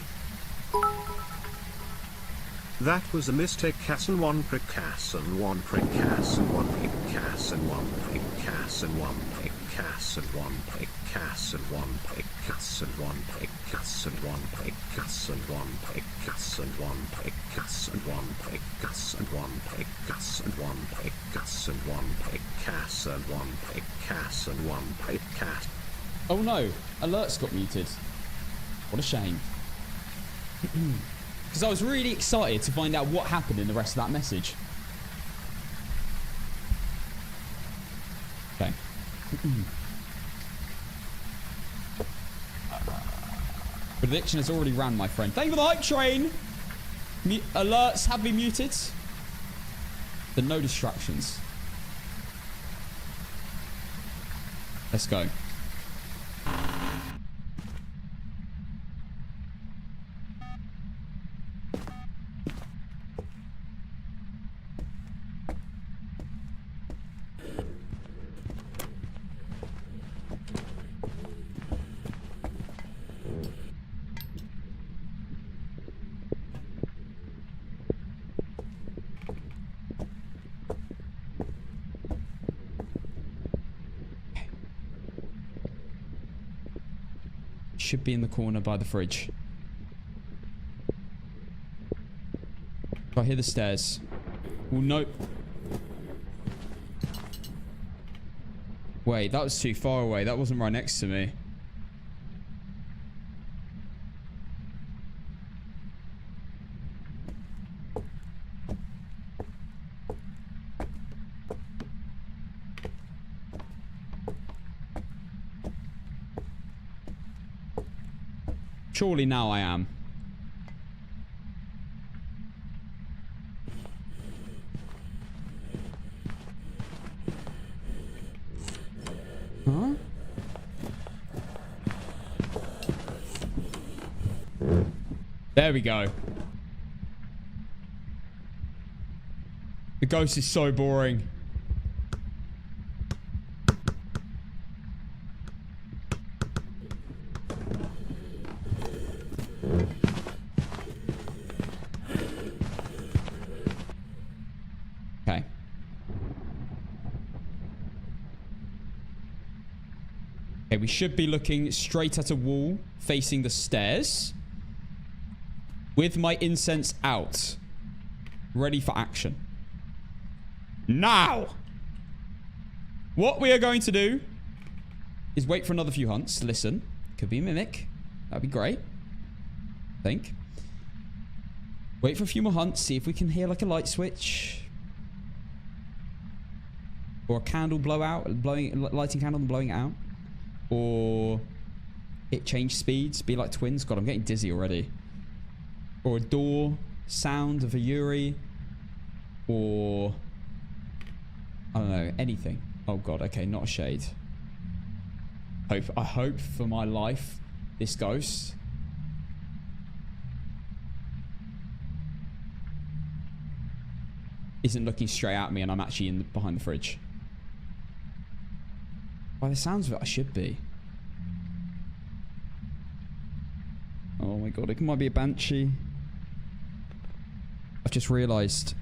That was a mistake. Casson one prick, Casson one prick, Casson one prick, Casson one prick, Casson one prick, Casson one prick, Casson one prick, Casson one prick, Casson one prick, Casson one prick, Casson one prick, Casson one prick, Casson one prick, Casson one prick, Casson one prick, Casson one prick, Casson one prick, Cass. Oh no, alerts got muted. What a shame. Because I was really excited to find out what happened in the rest of that message. Okay. Prediction has already ran, my friend. Thank you for the hype train. Alerts have been muted. The no distractions. Let's go. Should be in the corner by the fridge. I hear the stairs. Oh no. Wait, that was too far away. That wasn't right next to me. Surely now I am. Huh? There we go. The ghost is so boring. Okay. Okay, we should be looking straight at a wall facing the stairs with my incense out, ready for action. Now, what we are going to do is wait for another few hunts. Listen, could be a mimic. That'd be great. I think. Wait for a few more hunts. See if we can hear like a light switch. Or a candle blowout. Lighting candle and blowing it out. Or it change speeds. Be like twins. God, I'm getting dizzy already. Or a door. Sound of a Yuri. Or I don't know. Anything. Oh God. Okay, not a shade. I hope for my life this ghost isn't looking straight at me and I'm actually behind the fridge. By the sounds of it, I should be. Oh my God, it might be a banshee. I've just realised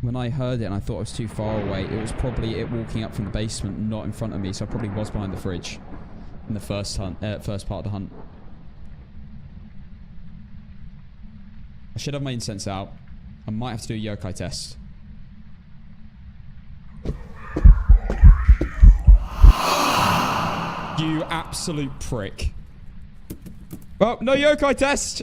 when I heard it and I thought it was too far away, it was probably it walking up from the basement, not in front of me, so I probably was behind the fridge in the first part of the hunt. I should have my incense out. I might have to do a yokai test. You absolute prick. Well, no yokai test.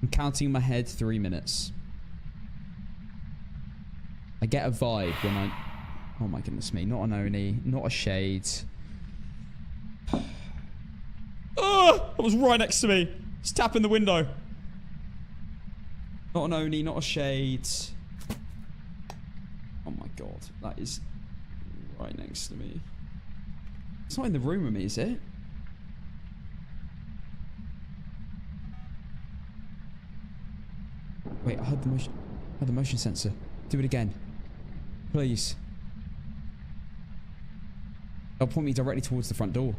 I'm counting in my head 3 minutes. I get a vibe when I... Oh my goodness me. Not an Oni. Not a shade. Oh! That was right next to me. Just tapping the window. Not an Oni, not a Shade. Oh my god. That is right next to me. It's not in the room with me, is it? Wait, I heard the motion. I heard the motion sensor. Do it again. Please. It'll point me directly towards the front door.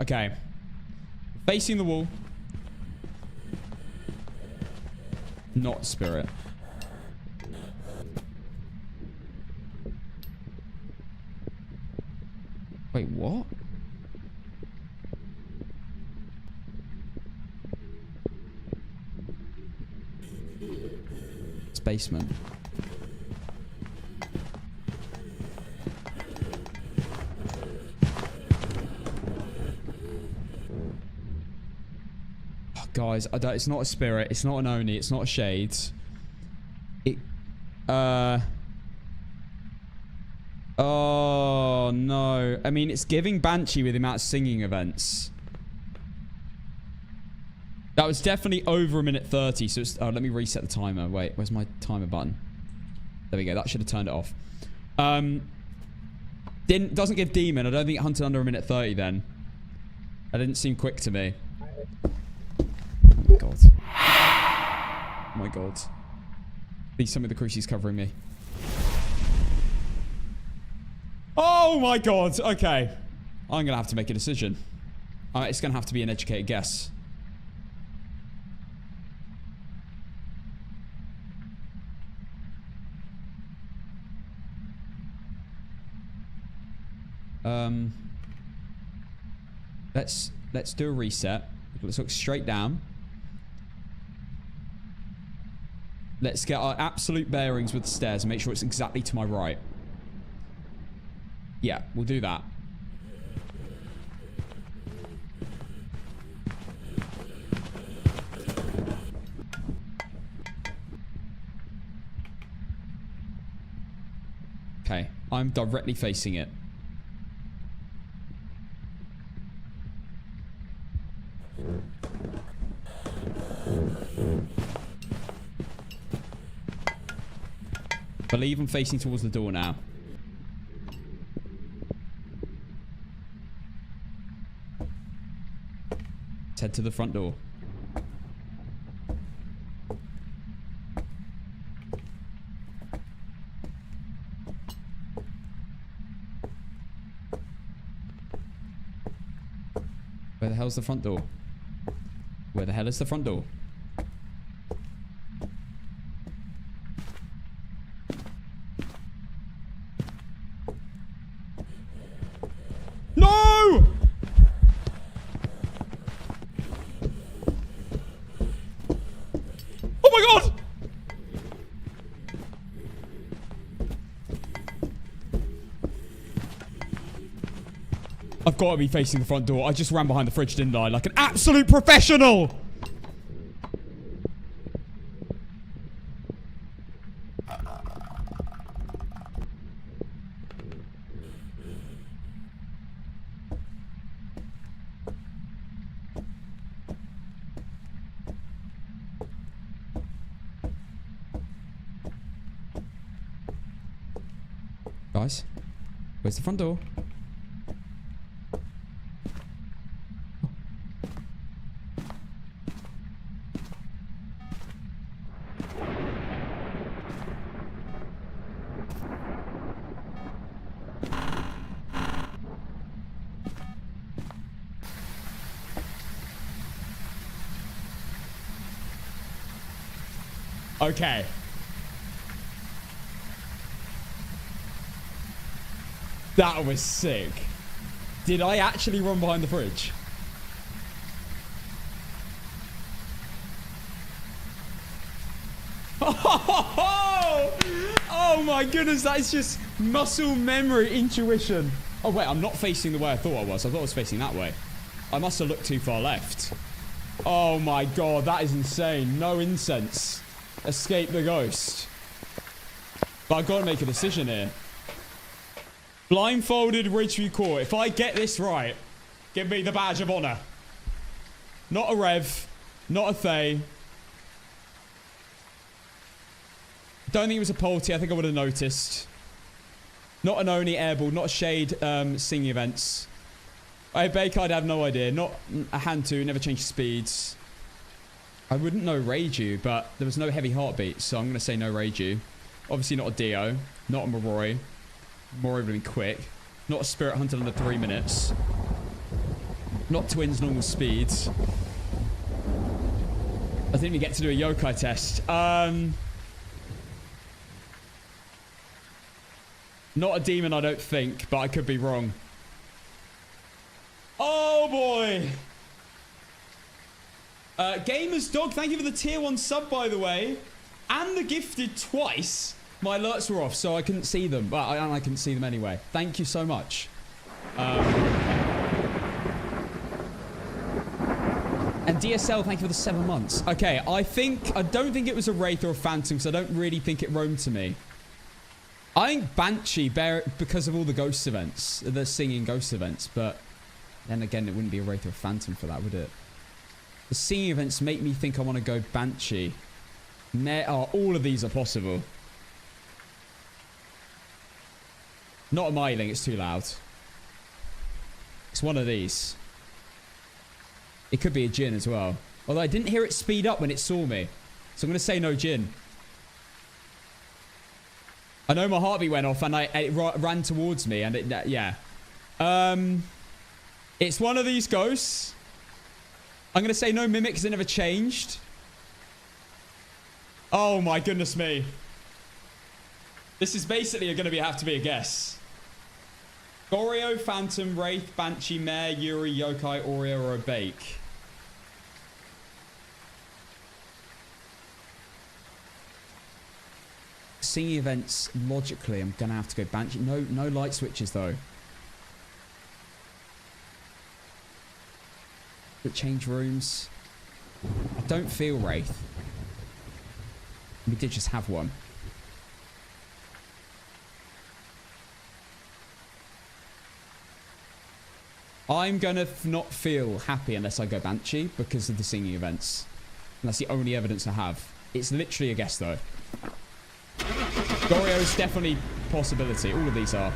Okay. Facing the wall. Not spirit. Wait, what? It's basement. Guys, it's not a spirit. It's not an Oni. It's not a Shade. Oh, no. I mean, it's giving Banshee with the amount of singing events. That was definitely over a minute 30. So it's... Oh, let me reset the timer. Wait, where's my timer button? There we go. That should have turned it off. Doesn't give Demon. I don't think it hunted under a minute 30 then. That didn't seem quick to me. God. Oh my god. Please tell me the Crucie's covering me. Oh my god. Okay. I'm gonna have to make a decision. It's gonna have to be an educated guess. Let's do a reset. Let's look straight down. Let's get our absolute bearings with the stairs and make sure it's exactly to my right. Yeah, we'll do that. Okay, I'm directly facing it. Believe I'm facing towards the door now. Let's head to the front door. Where the hell's the front door? Where the hell is the front door? No! Oh my god! I've got to be facing the front door. I just ran behind the fridge, didn't I? Like an absolute professional! Guys, where's the front door? Okay. That was sick. Did I actually run behind the fridge? Oh Oh my goodness, that is just muscle memory, intuition. Oh wait, I'm not facing the way I thought I was. I thought I was facing that way. I must have looked too far left. Oh my god, that is insane. No incense. Escape the ghost. But I've got to make a decision here. Blindfolded Ridgeview Court. If I get this right, give me the badge of honor. Not a Rev. Not a Thay. Don't think it was a Polty. I think I would have noticed. Not an Oni airball. Not a Shade singing events. A Bake, I'd have no idea. Not a Hand 2. Never changed speeds. I wouldn't know Reiju, but there was no heavy heartbeat, so I'm going to say no Reiju. Obviously not a Dio. Not a Moroi. Moroi would have been quick. Not a Spirit Hunter under 3 minutes. Not Twins normal speeds. I think we get to do a yokai test. Not a demon, I don't think, but I could be wrong. Oh boy. Gamer's Dog, thank you for the tier 1 sub, by the way. And the gifted twice. My alerts were off, so I couldn't see them. Well, I couldn't see them anyway. Thank you so much. And DSL, thank you for the 7 months. Okay, I don't think it was a Wraith or a Phantom, because I don't really think it roamed to me. I think Banshee, because of all the ghost events, the singing ghost events, but then again, it wouldn't be a Wraith or a Phantom for that, would it? The singing events make me think I want to go Banshee. All of these are possible. Not a Myling, it's too loud. It's one of these. It could be a Jinn as well. Although I didn't hear it speed up when it saw me. So I'm going to say no Jinn. I know my heartbeat went off and it ran towards me and yeah. It's one of these ghosts. I'm going to say no Mimic because it never changed. Oh my goodness me. This is basically going to have to be a guess. Goryo, Phantom, Wraith, Banshee, Mare, Yuri, Yokai, Oreo, or a Bake. Singing events, logically, I'm going to have to go Banshee. No light switches, though. But change rooms. I don't feel Wraith. We did just have one. I'm going to not feel happy unless I go Banshee because of the singing events. And that's the only evidence I have. It's literally a guess, though. Goryo is definitely a possibility. All of these are.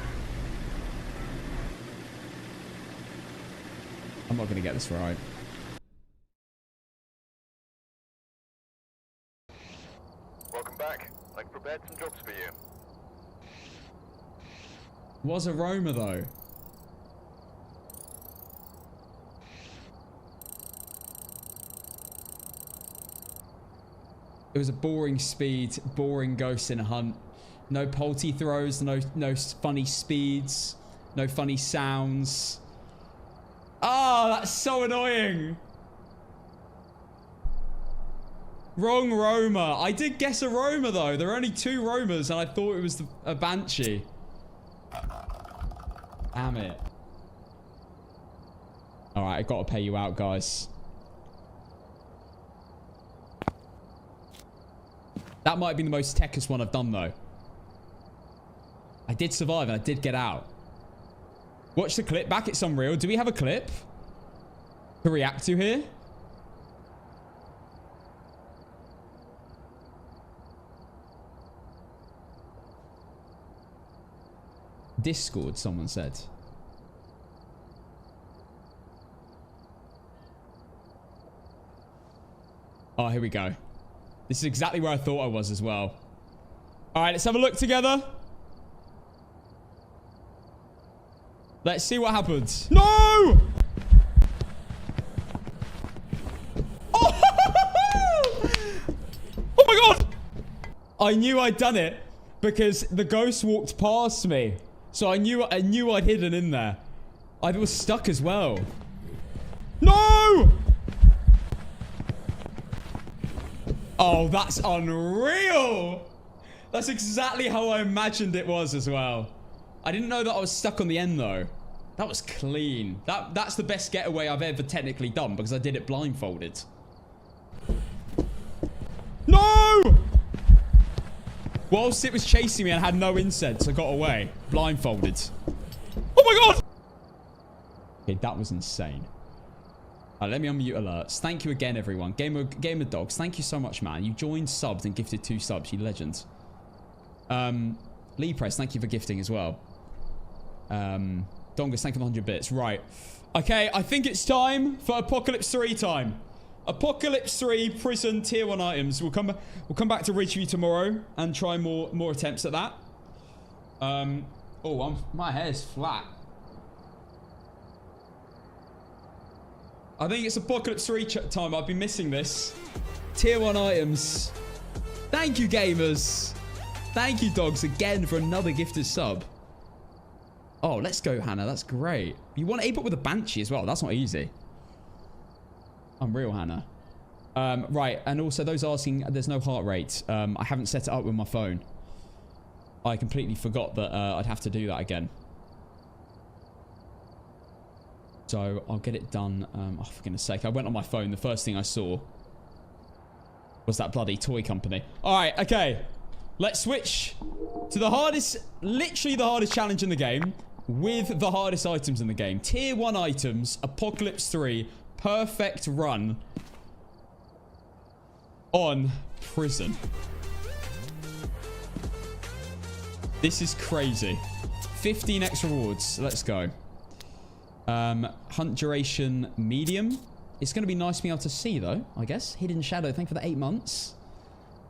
I'm not going to get this right. Welcome back. I've prepared some jobs for you. Was Aroma, though. It was a boring speed, boring ghost in a hunt. No Polty throws, no funny speeds, no funny sounds. Ah, that's so annoying. Wrong Roma. I did guess a Roma though. There are only 2 Romas and I thought it was a Banshee. Damn it. Alright, I gotta pay you out, guys. That might be the most techest one I've done, though. I did survive and I did get out. Watch the clip back. It's unreal. Do we have a clip to react to here? Discord, someone said. Oh, here we go. This is exactly where I thought I was as well. All right, let's have a look together. Let's see what happens. No! Oh! Oh my god! I knew I'd done it because the ghost walked past me. So I knew I'd hidden in there. I was stuck as well. No! Oh, that's unreal. That's exactly how I imagined it was as well. I didn't know that I was stuck on the end, though. That was clean. That's the best getaway I've ever technically done because I did it blindfolded. No! Whilst it was chasing me and had no incense, I got away. Blindfolded. Oh my god! Okay, that was insane. Let me unmute alerts. Thank you again, everyone. Gamer Dogs, thank you so much, man. You joined, subbed, and gifted 2 subs. You legend. Lee Press, thank you for gifting as well. Dongus, thank you for 100 bits. Right. Okay, I think it's time for Apocalypse 3 time. Apocalypse 3 prison tier 1 items. We'll come back to Ridgeview tomorrow and try more attempts at that. My hair's flat. I think it's Apocalypse 3 time. I've been missing this. Tier 1 items. Thank you, gamers. Thank you, dogs, again for another gifted sub. Oh, let's go, Hannah. That's great. You want APOC with a Banshee as well. That's not easy. Unreal, Hannah. Right, and also those asking, there's no heart rate. I haven't set it up with my phone. I completely forgot that I'd have to do that again. So I'll get it done. Oh, for goodness sake. I went on my phone. The first thing I saw was that bloody toy company. All right, okay. Let's switch to the hardest, literally the hardest challenge in the game with the hardest items in the game. Tier 1 items, Apocalypse 3, perfect run on prison. This is crazy. 15 extra rewards. Let's go. Hunt duration medium. It's going to be nice being able to see, though, I guess. Hidden Shadow, thank you for the 8 months.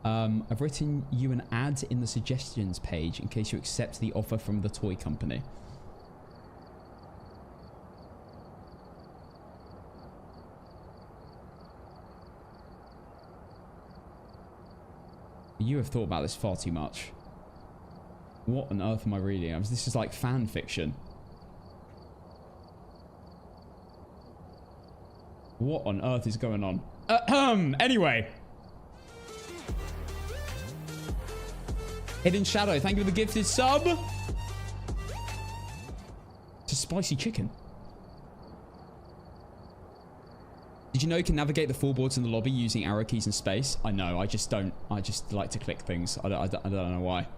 I've written you an ad in the suggestions page in case you accept the offer from the toy company. You have thought about this far too much. What on earth am I reading? This is like fan fiction. What on earth is going on? Anyway. Hidden Shadow, thank you for the gifted sub. It's a spicy chicken. Did you know you can navigate the floorboards in the lobby using arrow keys and space? I know, I just don't. I just like to click things. I don't know why.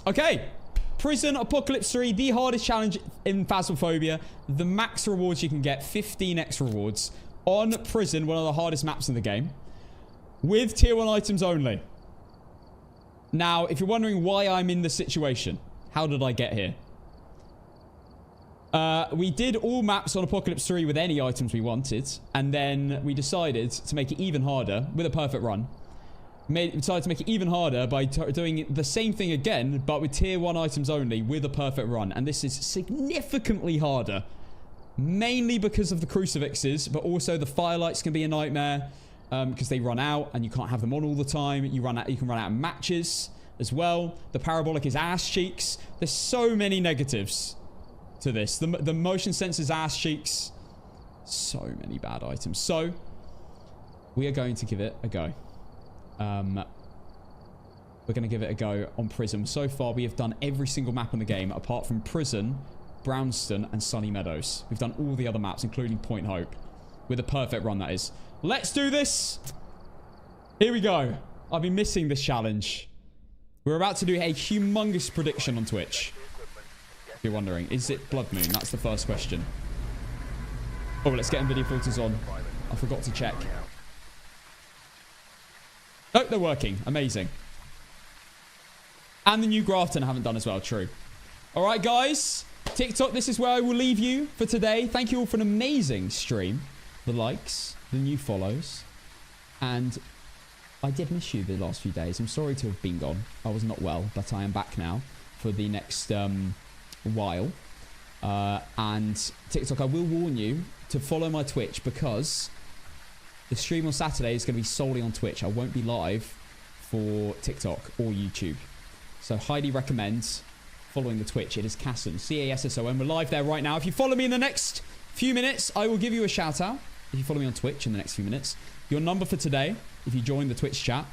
Okay. Prison Apocalypse 3, the hardest challenge in Phasmophobia. The max rewards you can get, 15 extra rewards. On Prison, one of the hardest maps in the game. With tier 1 items only. Now, if you're wondering why I'm in this situation, how did I get here? We did all maps on Apocalypse 3 with any items we wanted, and then we decided to make it even harder with a perfect run. Decided to make it even harder by doing the same thing again, but with tier 1 items only with a perfect run, and this is significantly harder. Mainly because of the crucifixes, but also the firelights can be a nightmare. Because they run out and you can't have them on all the time. You can run out of matches as well. The parabolic is ass cheeks. There's so many negatives to this. The motion sensors ass cheeks. So many bad items. So we are going to give it a go. We're going to give it a go on Prison. So far we have done every single map in the game apart from Prison, Brownston and Sunny Meadows. We've done all the other maps including Point Hope. With a perfect run, that is. Let's do this. Here we go. I've been missing this challenge. We're about to do a humongous prediction on Twitch. If you're wondering, is it Blood Moon? That's the first question. Oh, let's get NVIDIA filters on. I forgot to check. Oh, they're working. Amazing. And the new Grafton I haven't done as well. True. All right, guys. TikTok, this is where I will leave you for today. Thank you all for an amazing stream. The likes, the new follows, and I did miss you the last few days. I'm sorry to have been gone. I was not well, but I am back now for the next while. And TikTok, I will warn you to follow my Twitch because the stream on Saturday is going to be solely on Twitch. I won't be live for TikTok or YouTube. So highly recommend following the Twitch. It is Casson, C-A-S-S-O-N. We're live there right now. If you follow me in the next few minutes, I will give you a shout out. If you follow me on Twitch in the next few minutes, your number for today, if you join the Twitch chat,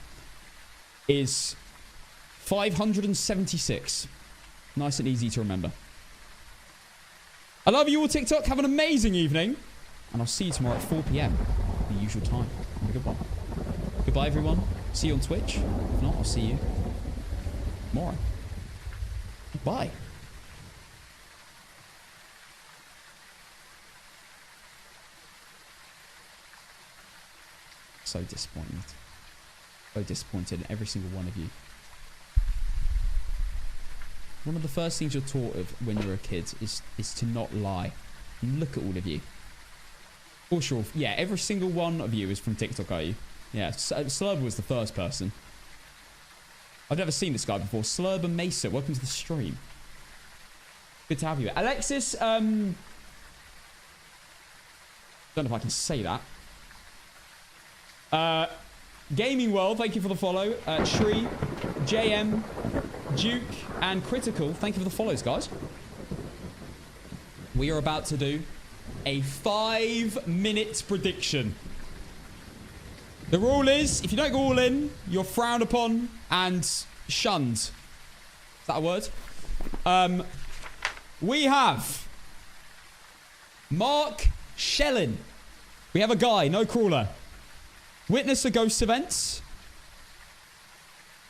is 576. Nice and easy to remember. I love you all, TikTok. Have an amazing evening. And I'll see you tomorrow at 4 p.m. The usual time. Have a good one. Goodbye, everyone. See you on Twitch. If not, I'll see you tomorrow. Bye. So disappointed. So disappointed in every single one of you. One of the first things you're taught of when you're a kid is to not lie. And look at all of you. For sure. Yeah, every single one of you is from TikTok, are you? Yeah, Slurb was the first person. I've never seen this guy before. Slurb and Mesa, welcome to the stream. Good to have you. Alexis, don't know if I can say that. Gaming World, thank you for the follow. Shri, JM, Duke, and Critical, thank you for the follows, guys. We are about to do a 5-minute prediction. The rule is, if you don't go all in, you're frowned upon and shunned. Is that a word? We have Mark Shellin. We have a guy, no crawler. Witness the ghost events,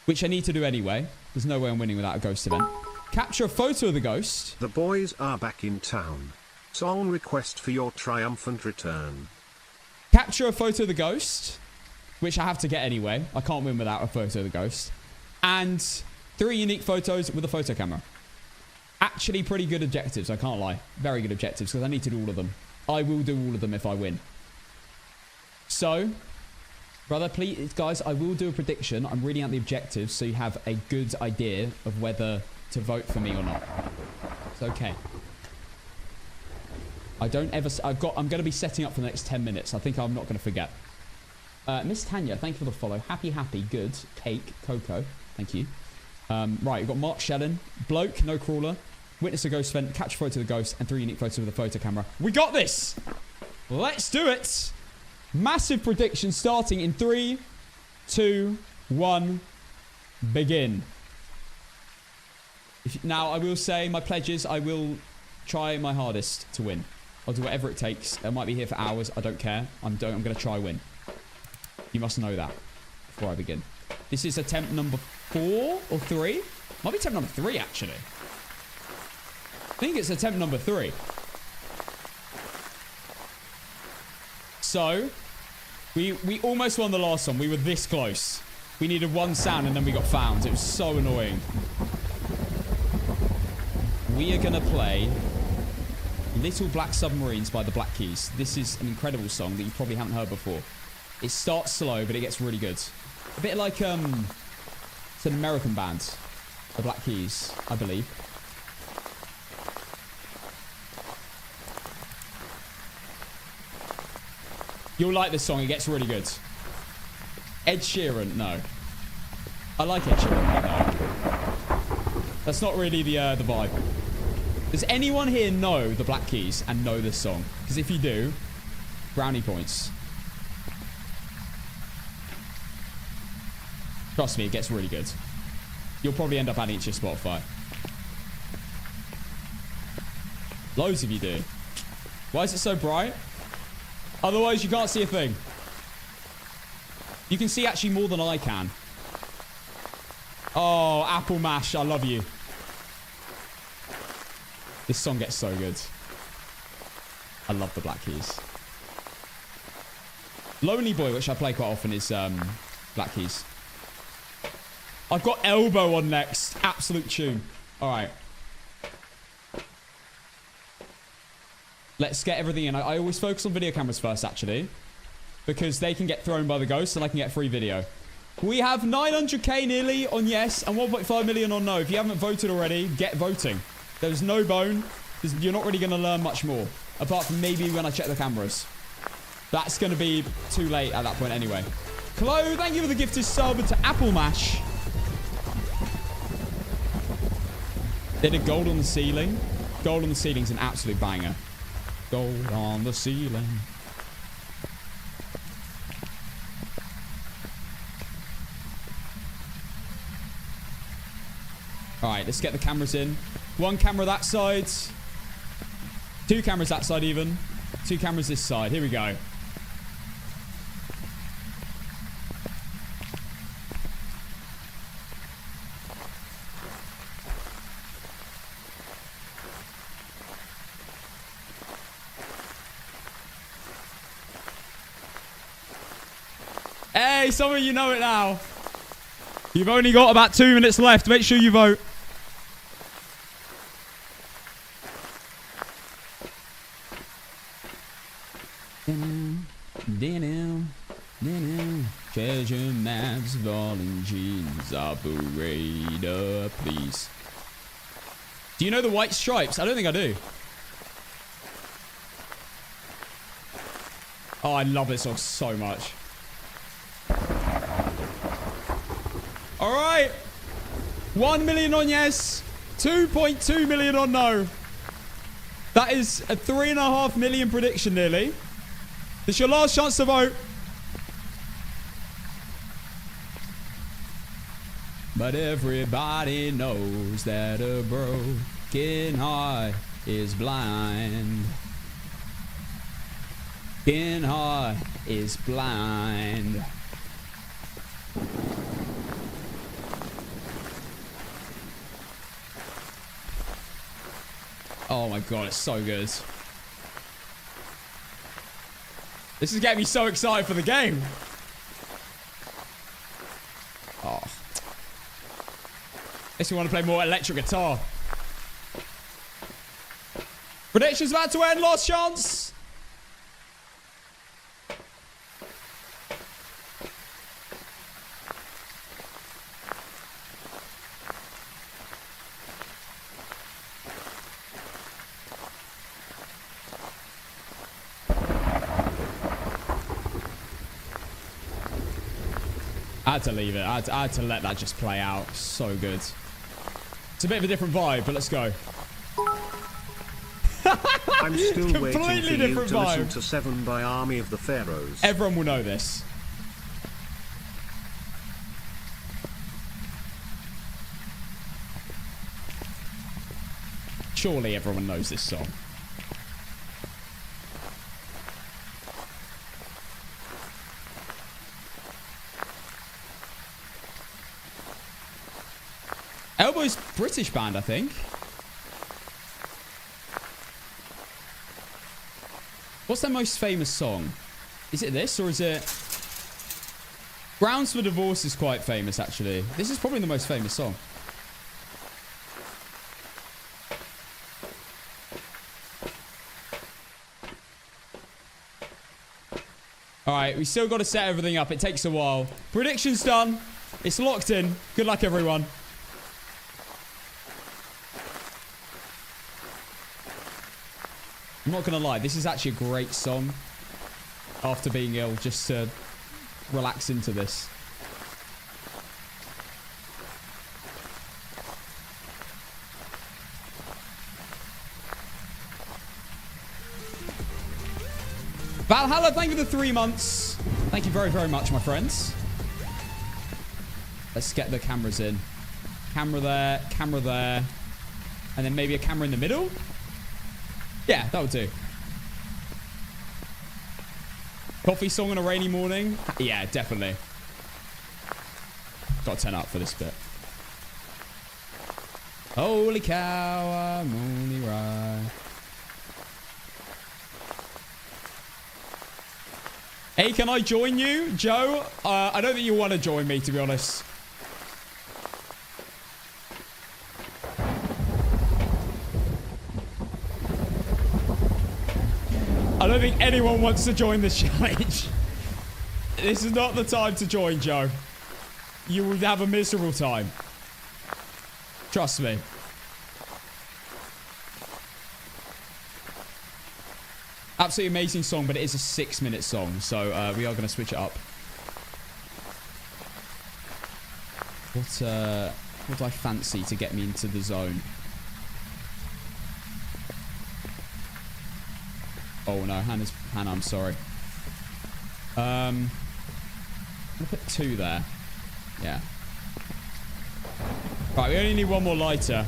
which I need to do anyway. There's no way I'm winning without a ghost event. Capture a photo of the ghost. The boys are back in town. Song request for your triumphant return. Capture a photo of the ghost, which I have to get anyway. I can't win without a photo of the ghost. And 3 unique photos with a photo camera. Actually pretty good objectives, I can't lie. Very good objectives, because I need to do all of them. I will do all of them if I win. So, brother, please, guys, I will do a prediction. I'm reading out the objectives so you have a good idea of whether to vote for me or not. It's okay. I'm going to be setting up for the next 10 minutes. I think I'm not going to forget. Miss Tanya, thank you for the follow. Happy, good. Cake, Coco. Thank you. Right, we've got Mark Shellin. Bloke, no crawler. Witness a ghost event. Catch a photo of the ghost. And 3 unique photos with a photo camera. We got this! Let's do it! Massive prediction starting in 3, 2, 1. Begin. Now, I will say my pledges. I will try my hardest to win. I'll do whatever it takes. I might be here for hours. I don't care. I'm going to try win. You must know that before I begin. This is attempt number 4 or 3. Might be attempt number 3, actually. I think it's attempt number 3. So, we almost won the last one. We were this close. We needed 1 sound and then we got found. It was so annoying. We are going to play Little Black Submarines by the Black Keys. This is an incredible song that you probably haven't heard before. It starts slow, but it gets really good. A bit like, it's an American band. The Black Keys, I believe. You'll like this song. It gets really good. Ed Sheeran, no. I like Ed Sheeran, no. That's not really the vibe. Does anyone here know the Black Keys and know this song? Because if you do, brownie points. Trust me, it gets really good. You'll probably end up adding it to your Spotify. Loads of you do. Why is it so bright? Otherwise, you can't see a thing. You can see actually more than I can. Oh, Apple Mash, I love you. This song gets so good. I love the Black Keys. Lonely Boy, which I play quite often, is Black Keys. I've got Elbow on next. Absolute tune. All right. Let's get everything in. I always focus on video cameras first, actually. Because they can get thrown by the ghost and I can get free video. We have 900k nearly on yes and 1.5 million on no. If you haven't voted already, get voting. There's no bone. You're not really going to learn much more. Apart from maybe when I check the cameras. That's going to be too late at that point anyway. Chloe, thank you for the gifted sub to Apple Mash. They did Gold on the Ceiling. Gold on the Ceiling's an absolute banger. Gold on the ceiling. All right, let's get the cameras in. One camera that side. Two cameras that side even. Two cameras this side. Here we go. Hey, some of you know it now. You've only got about 2 minutes left. Make sure you vote. Treasure maps, falling jeans, operator, please. Do you know the White Stripes? I don't think I do. Oh, I love this song so much. All right. 1 million on yes. 2.2 million on no. That is a 3.5 million prediction nearly. It's your last chance to vote. But everybody knows that a broken heart is blind. Broken heart is blind. Oh my god, it's so good. This is getting me so excited for the game. Oh. Makes me want to play more electric guitar. Predictions about to end. Last chance. I had to leave it. I had to let that just play out. So good. It's a bit of a different vibe, but let's go. I'm still waiting for you to vibe. listen to 7 by Army of the Pharaohs. Everyone will know this. Surely everyone knows this song. Elbow's British band, I think. What's their most famous song? Is it this or is it... Grounds for Divorce is quite famous, actually. This is probably the most famous song. Alright, we still got to set everything up. It takes a while. Predictions done. It's locked in. Good luck, everyone. I'm not going to lie, this is actually a great song after being ill, just to relax into this. Valhalla, thank you for the 3 months. Thank you very, very much, my friends. Let's get the cameras in. Camera there, and then maybe a camera in the middle. Yeah, that would do. Coffee song on a rainy morning? Yeah, definitely. Got to turn up for this bit. Holy cow, I'm only right. Hey, can I join you, Joe? I don't think you want to join me, to be honest. I don't think anyone wants to join this challenge. This is not the time to join, Joe. You will have a miserable time. Trust me. Absolutely amazing song, but it is a 6-minute song, so we are going to switch it up. What do I fancy to get me into the zone? Oh no, Hannah, I'm sorry. I'm gonna put 2 there. Yeah. Right, we only need one more lighter.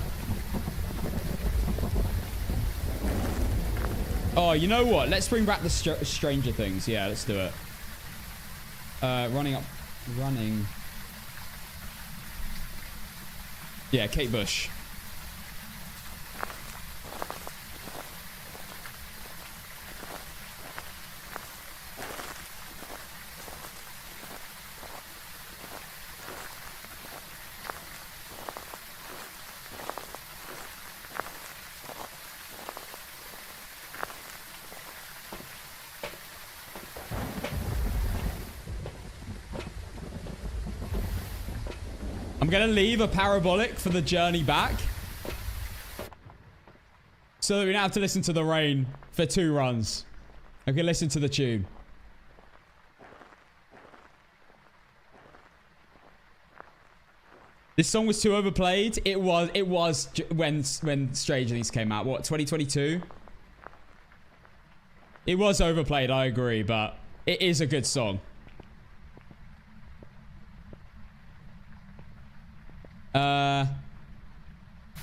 Oh, you know what? Let's bring back the Stranger Things. Yeah, let's do it. Running. Yeah, Kate Bush. I'm going to leave a parabolic for the journey back. So that we don't have to listen to the rain for 2 runs. I can listen to the tune. This song was too overplayed. It was when Stranger Things came out. What, 2022? It was overplayed, I agree, but it is a good song.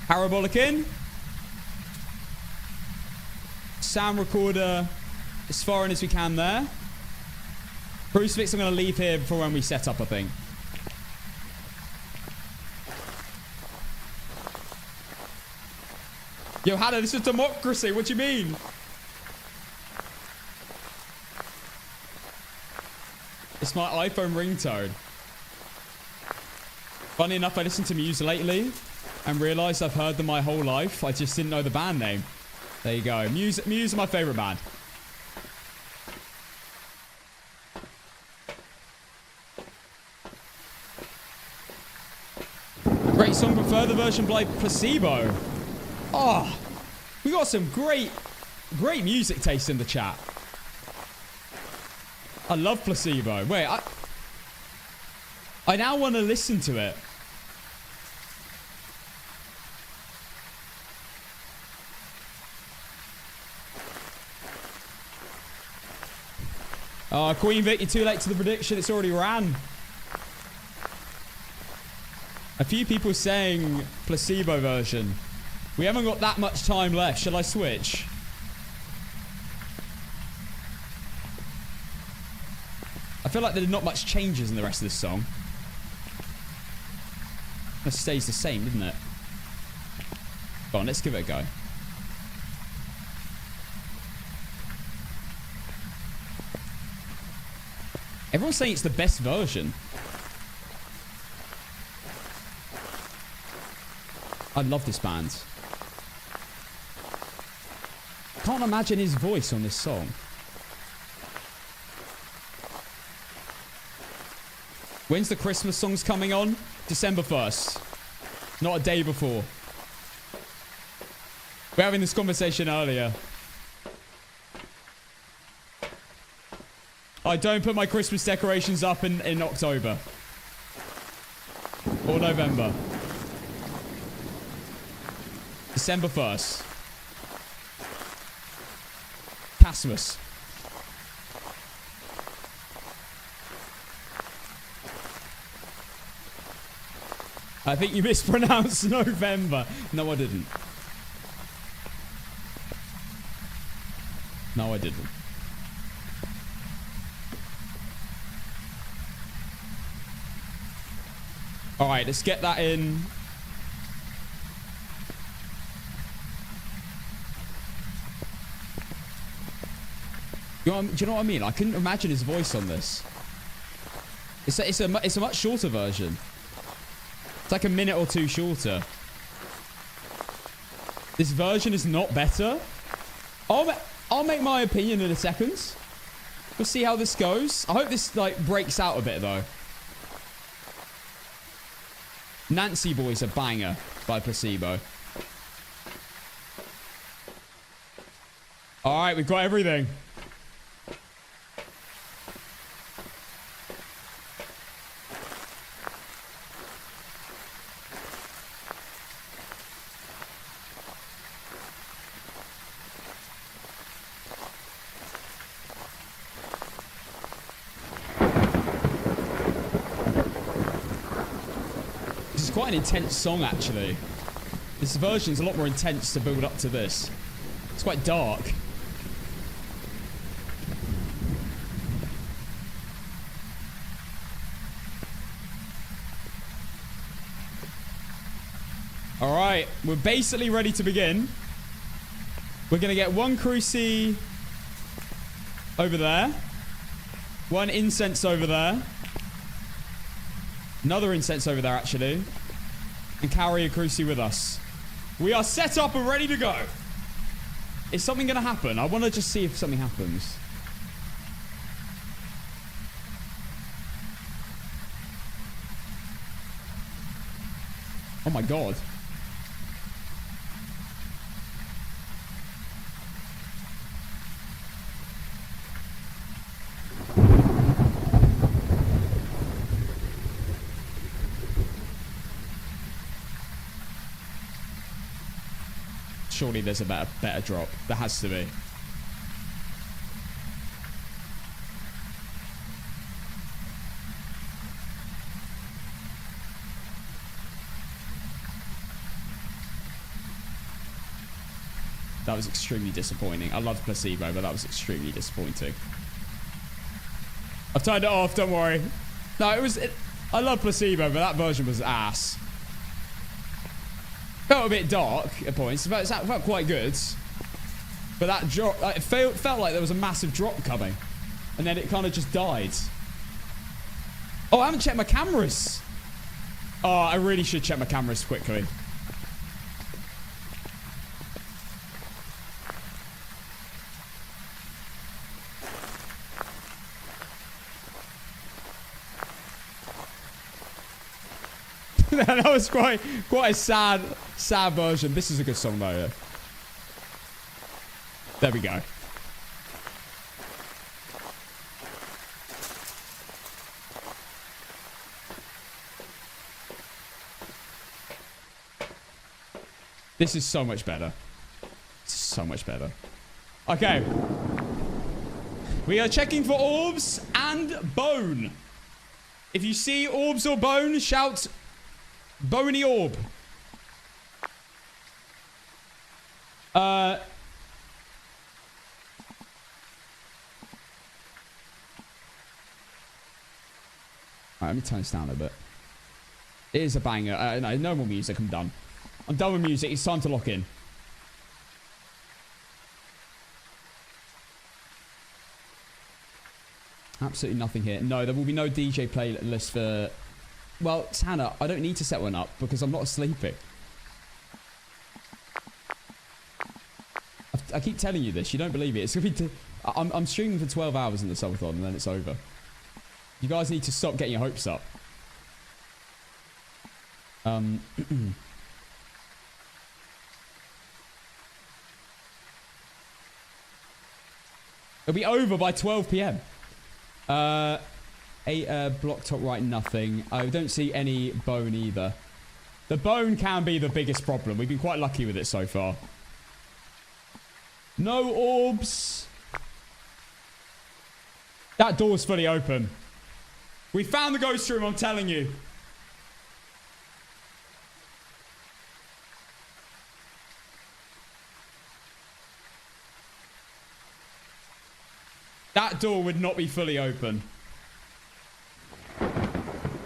Parabolic in. Sound recorder as far in as we can there. Crucifix I'm going to leave here for when we set up, I think. Yo, Hannah, this is democracy. What do you mean? It's my iPhone ringtone. Funny enough, I listened to Muse lately and realized I've heard them my whole life. I just didn't know the band name. There you go. Muse are my favorite band. Great song, prefer the version by Placebo. Oh, we got some great music taste in the chat. I love Placebo. Wait, I now want to listen to it. Oh, Queen Vic, you're too late to the prediction. It's already ran. A few people saying Placebo version. We haven't got that much time left. Shall I switch? I feel like there's not much changes in the rest of this song. It stays the same, doesn't it? Go on, let's give it a go. Everyone's saying it's the best version. I love this band. Can't imagine his voice on this song. When's the Christmas songs coming on? December 1st. Not a day before. We're having this conversation earlier. I don't put my Christmas decorations up in October. Or November. December 1st. Christmas. I think you mispronounced November. No, I didn't. No, I didn't. All right, let's get that in. Do you know what I mean? I couldn't imagine his voice on this. It's a much shorter version. It's like a minute or two shorter. This version is not better. I'll make my opinion in a second. We'll see how this goes. I hope this like breaks out a bit though. Nancy Boy's a banger by Placebo. All right, we've got everything. quite an intense song, actually. This version is a lot more intense to build up to this. It's quite dark. Alright, we're basically ready to begin. We're going to get one cruci over there. One incense over there. Another incense over there, actually. And carry a cruci with us. We are set up and ready to go. Is something going to happen? I want to just see if something happens. Oh my god. Surely there's a better drop. There has to be. That was extremely disappointing. I love placebo, but that was extremely disappointing. I've turned it off, don't worry. No, I love placebo, but that version was ass. Felt a bit dark at points. It felt quite good. But that drop, it felt like there was a massive drop coming. And then it kind of just died. Oh, I haven't checked my cameras. Oh, I really should check my cameras quickly. That was quite a sad version. This is a good song though. Yeah. There we go. This is so much better. So much better. Okay. We are checking for orbs and bone. If you see orbs or bone, shout bony orb. Alright, let me turn this down a bit. It is a banger. No more music. I'm done. I'm done with music. It's time to lock in. Absolutely nothing here. No, there will be no DJ playlist for... Well, Tanner, I don't need to set one up because I'm not sleeping. I keep telling you this. You don't believe it. It's gonna be... I'm streaming for 12 hours in the Subathon and then it's over. You guys need to stop getting your hopes up. It'll be over by 12 PM. Block top right, nothing. I don't see any bone either. The bone can be the biggest problem. We've been quite lucky with it so far. No orbs. That door's fully open. We found the ghost room, I'm telling you. That door would not be fully open.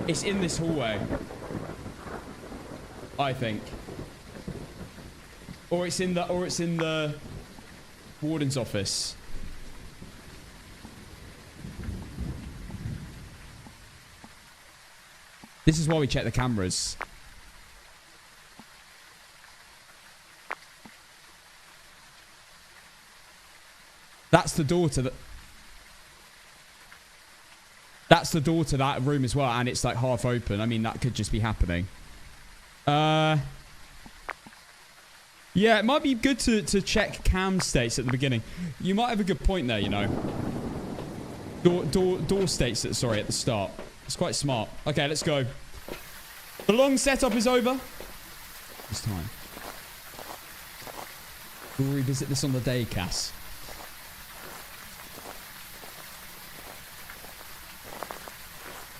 It's in this hallway. I think. Or it's in the warden's office. This is why we check the cameras. That's the door to the... That's the door to that room as well, and it's like half open. I mean, that could just be happening. Yeah, it might be good to check cam states at the beginning. You might have a good point there, you know. Door states, sorry, at the start. It's quite smart. Okay, let's go. The long setup is over. It's time. We'll revisit this on the day, Cass.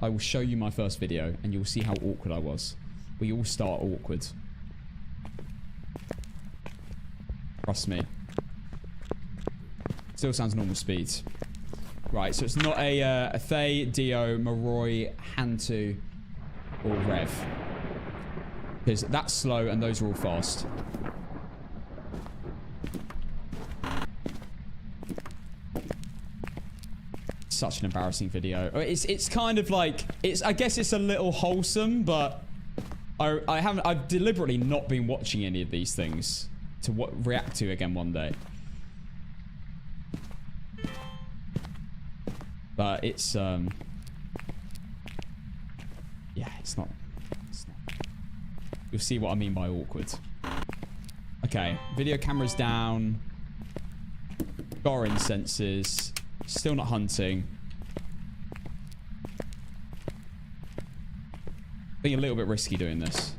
I will show you my first video and you'll see how awkward I was. We all start awkward. Trust me. Still sounds normal speed. Right, so it's not a Thay, Dio, Moroi, Hantu, or Rev. Because that's slow and those are all fast. Such an embarrassing video. It's kind of like, I guess it's a little wholesome, but I've deliberately not been watching any of these things to react to again one day. But it's yeah, it's not. You'll see what I mean by awkward. Okay, video camera's down. Gorin sensors. Still not hunting. I think a little bit risky doing this.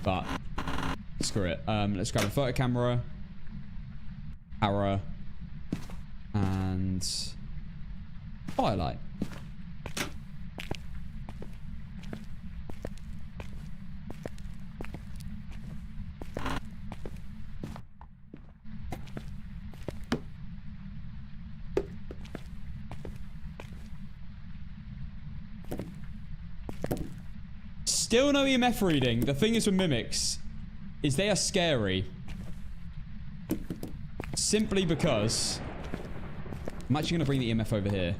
But screw it. Let's grab a photo camera. Power. And firelight. Still no EMF reading. The thing is with mimics is they are scary. Simply because I'm actually going to bring the EMF over here.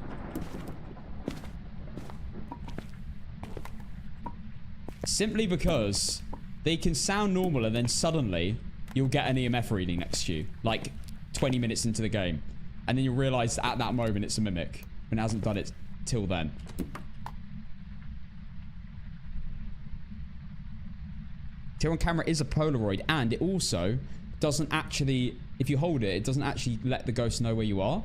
Simply because they can sound normal and then suddenly you'll get an EMF reading next to you. Like 20 minutes into the game. And then you'll realize at that moment it's a mimic. And it hasn't done it till then. T1 camera is a Polaroid, and it also doesn't actually, if you hold it, it doesn't actually let the ghost know where you are.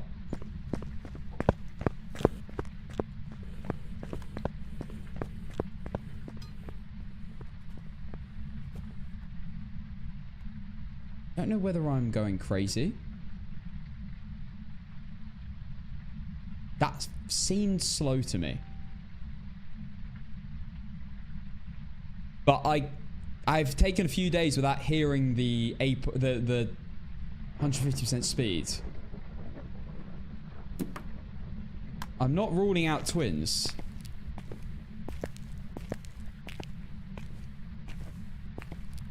I don't know whether I'm going crazy. That seemed slow to me. But I've taken a few days without hearing the 150% speed. I'm not ruling out twins.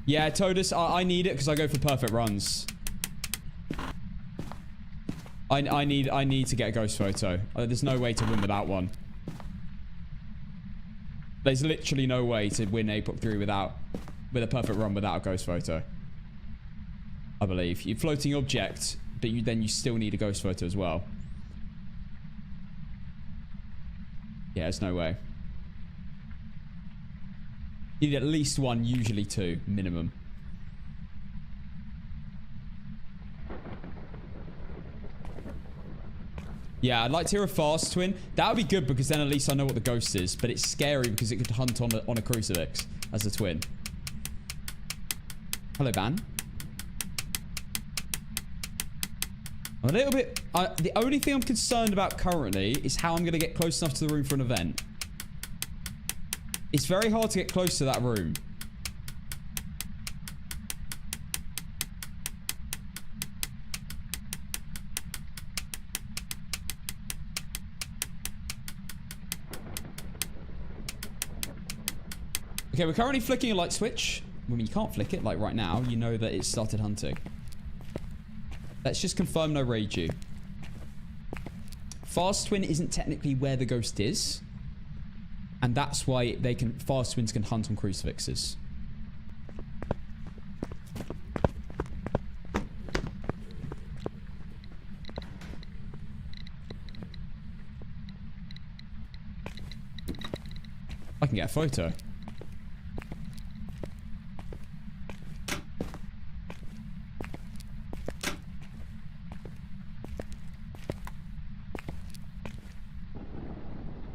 Yeah, Todus, I need it because I go for perfect runs. I need to get a ghost photo. There's no way to win without one. There's literally no way to win APOC3 with a perfect run without a ghost photo. I believe. You're floating object, but then you still need a ghost photo as well. Yeah, there's no way. You need at least one, usually two, minimum. Yeah, I'd like to hear a fast twin. That would be good because then at least I know what the ghost is. But it's scary because it could hunt on a crucifix as a twin. Hello, Ban. I'm a little bit... the only thing I'm concerned about currently is how I'm going to get close enough to the room for an event. It's very hard to get close to that room. Okay, we're currently flicking a light switch. I mean, you can't flick it, like right now. You know that it started hunting. Let's just confirm no Reiju. Fast twin isn't technically where the ghost is. And that's why fast twins can hunt on crucifixes. I can get a photo.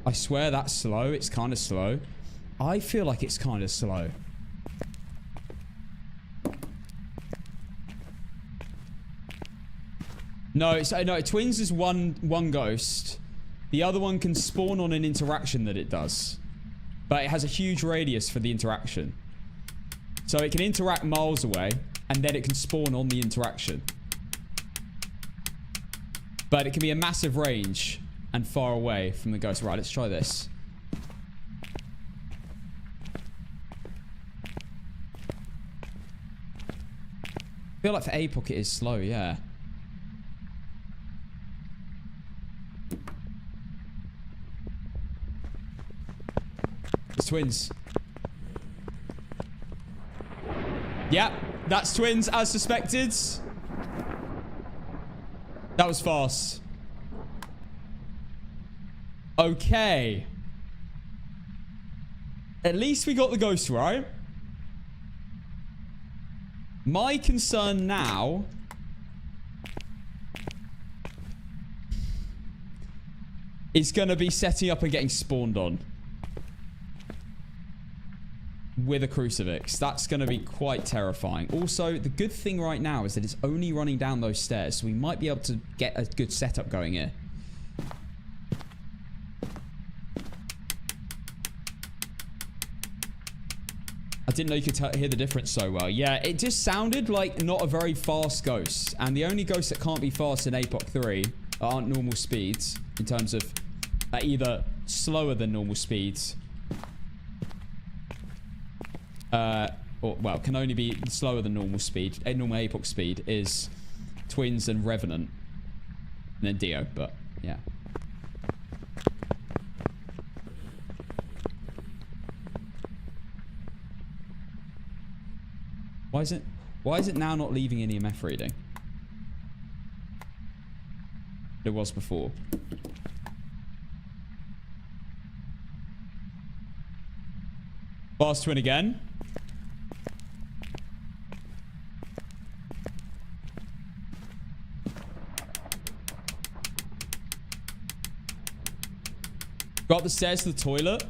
I swear that's slow. It's kind of slow. I feel like it's kind of slow. No, twins is one ghost. The other one can spawn on an interaction that it does. But it has a huge radius for the interaction. So it can interact miles away, and then it can spawn on the interaction. But it can be a massive range and far away from the ghost. Right, let's try this. I feel like for APOC it is slow, yeah. It's twins. Yeah, that's twins as suspected. That was fast. Okay. At least we got the ghost right. My concern now is going to be setting up and getting spawned on with a crucifix. That's going to be quite terrifying. Also, the good thing right now is that it's only running down those stairs, so we might be able to get a good setup going here. I didn't know you could hear the difference so well. Yeah, it just sounded like not a very fast ghost. And the only ghosts that can't be fast in APOC3 aren't normal speeds in terms of either slower than normal speeds. Or, well, can only be slower than normal speed. A normal APOC speed is Twins and Revenant. And then Dio, but yeah. Why is it now not leaving an EMF reading? It was before. Fast twin again. Got up the stairs to the toilet.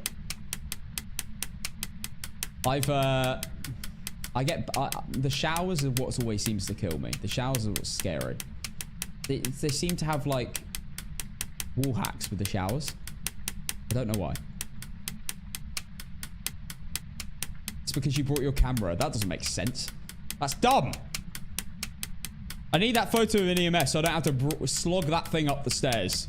The showers are what always seems to kill me. The showers are what's scary. They seem to have like wall hacks with the showers. I don't know why. It's because you brought your camera. That doesn't make sense. That's dumb. I need that photo of an EMS so I don't have to slog that thing up the stairs.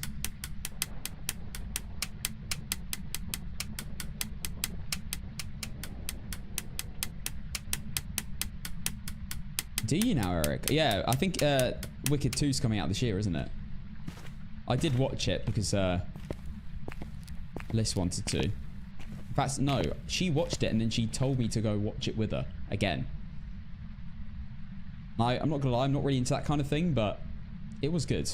Do you now, Eric? Yeah, I think Wicked 2's coming out this year, isn't it? I did watch it because Liz wanted to. In fact, no. She watched it and then she told me to go watch it with her again. I'm not gonna lie, I'm not really into that kind of thing, but it was good.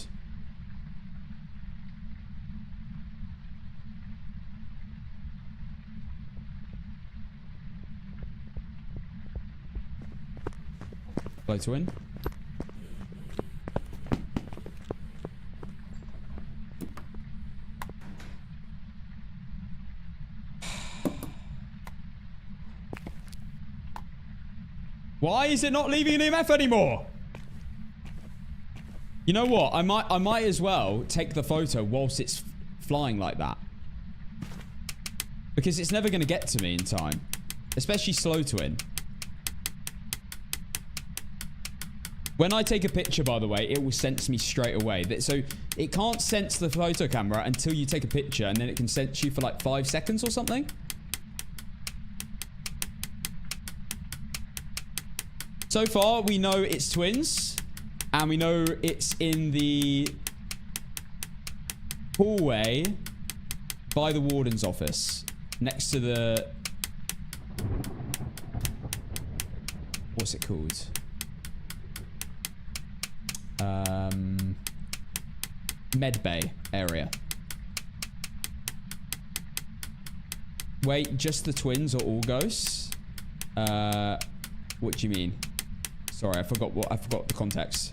Blow to win. Why is it not leaving an EMF anymore? You know what? I might as well take the photo whilst it's flying like that. Because it's never going to get to me in time. Especially slow twin. When I take a picture, by the way, it will sense me straight away. So it can't sense the photo camera until you take a picture, and then it can sense you for like 5 seconds or something. So far, we know it's twins, and we know it's in the hallway by the warden's office, next to the... What's it called? Med bay area. Wait, just the twins or all ghosts? What do you mean? Sorry, I forgot the context.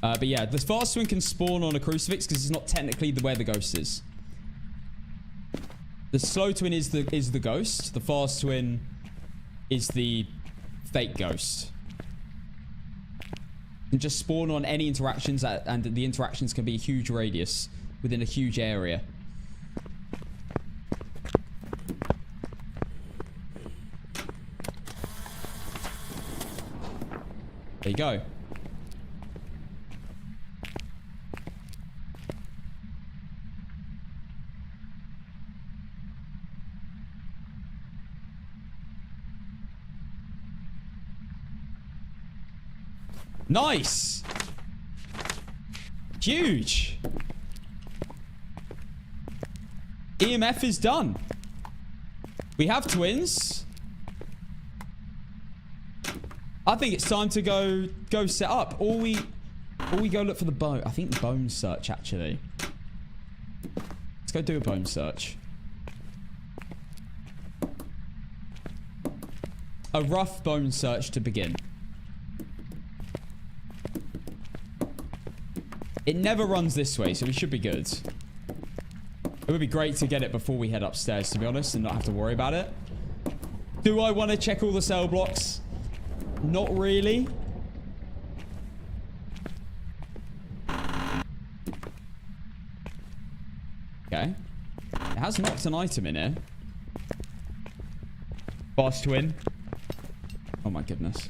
But yeah, the fast twin can spawn on a crucifix because it's not technically where the ghost is. The slow twin is the ghost. The fast twin is the fake ghost. And just spawn on any interactions, and the interactions can be a huge radius within a huge area. There you go. Nice. Huge. EMF is done. We have twins. I think it's time to go set up. Or we go look for the bone. I think bone search, actually. Let's go do a bone search. A rough bone search to begin. It never runs this way, so we should be good. It would be great to get it before we head upstairs, to be honest, and not have to worry about it. Do I want to check all the cell blocks? Not really. Okay. It has knocked an item in here. Boss twin. Oh my goodness.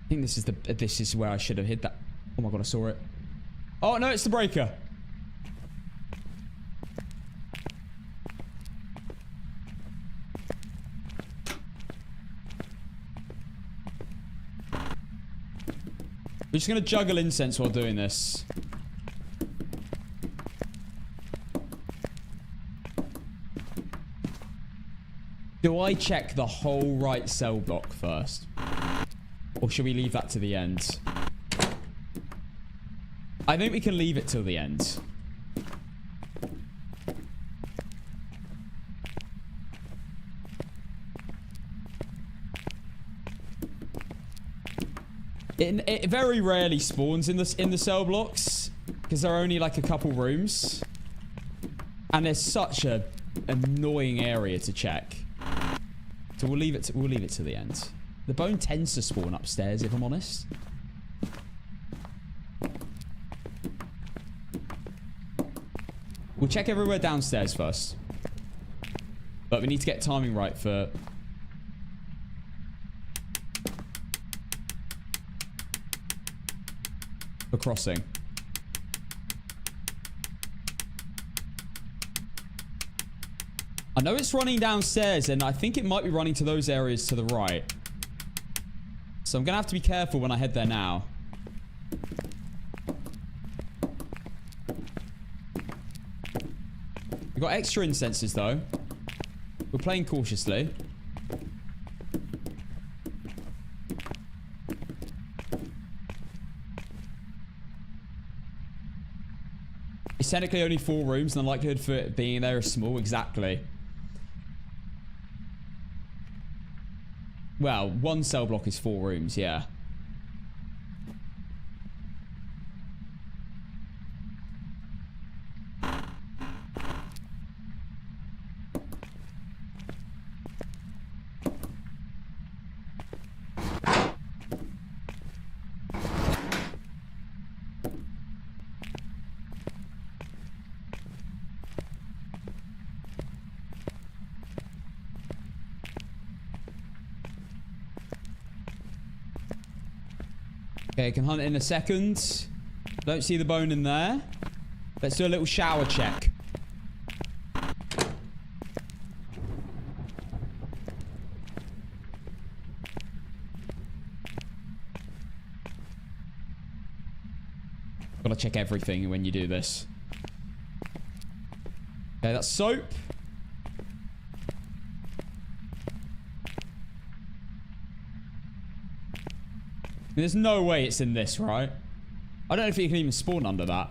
I think this is where I should have hid that. Oh my god, I saw it. Oh no, it's the breaker. We're just gonna juggle incense while doing this. Do I check the whole right cell block first? Or should we leave that to the end? I think we can leave it till the end. It very rarely spawns in the cell blocks because there are only like a couple rooms, and there's such a annoying area to check. So we'll leave it to the end. The bone tends to spawn upstairs, if I'm honest. We'll check everywhere downstairs first. But we need to get timing right for crossing. I know it's running downstairs, and I think it might be running to those areas to the right. So I'm going to have to be careful when I head there now. We've got extra incenses, though. We're playing cautiously. It's technically only 4 rooms, and the likelihood for it being there is small. Exactly. Well, 1 cell block is 4 rooms, yeah. Okay, can hunt it in a second. Don't see the bone in there. Let's do a little shower check. Gotta check everything when you do this. Okay, that's soap. There's no way it's in this, right? I don't know if you can even spawn under that.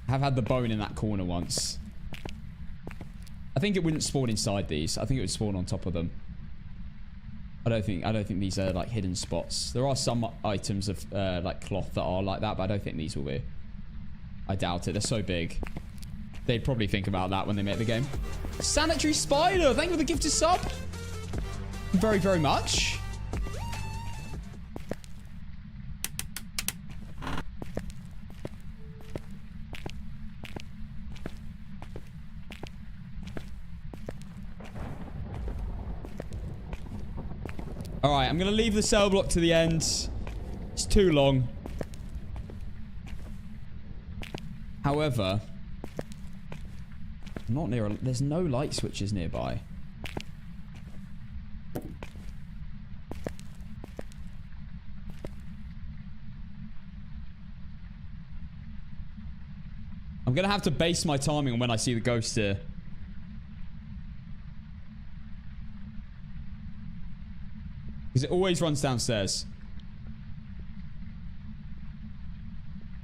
I have had the bone in that corner once. I think it wouldn't spawn inside these. I think it would spawn on top of them. I don't think these are like hidden spots. There are some items of like cloth that are like that, but I don't think these will be. I doubt it. They're so big. They'd probably think about that when they make the game. Sanitary Spider, thank you for the gifted sub. Very, very much. All right, I'm going to leave the cell block to the end. It's too long. However, I'm not near there's no light switches nearby. I'm going to have to base my timing on when I see the ghost here. Because it always runs downstairs.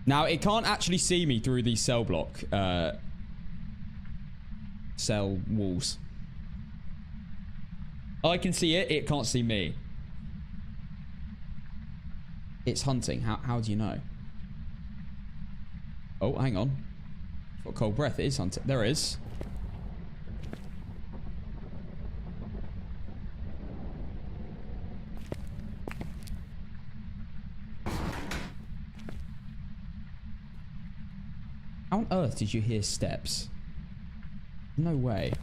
Now, it can't actually see me through these cell block, cell walls. I can see it, it can't see me. It's hunting. How do you know? Oh, hang on. I've got cold breath. It is hunting. There it is. How on earth did you hear steps? No way.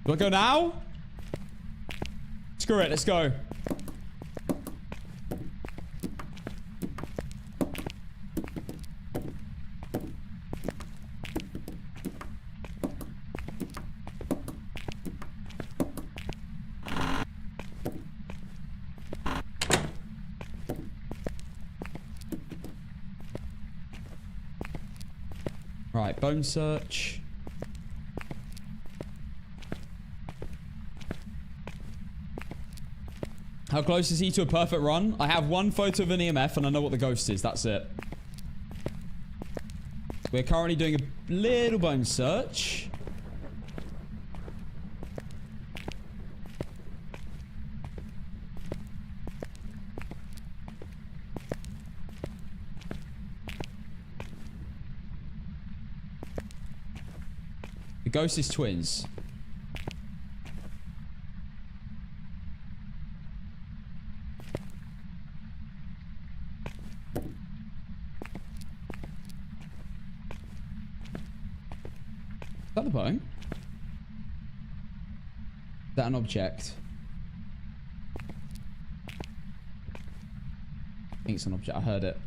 Do I go now? Screw it, let's go. Right, bone search. How close is he to a perfect run? I have one photo of an EMF and I know what the ghost is. That's it. We're currently doing a little bone search. The ghost is twins. Is that the bone? Is that an object? I think it's an object. I heard it.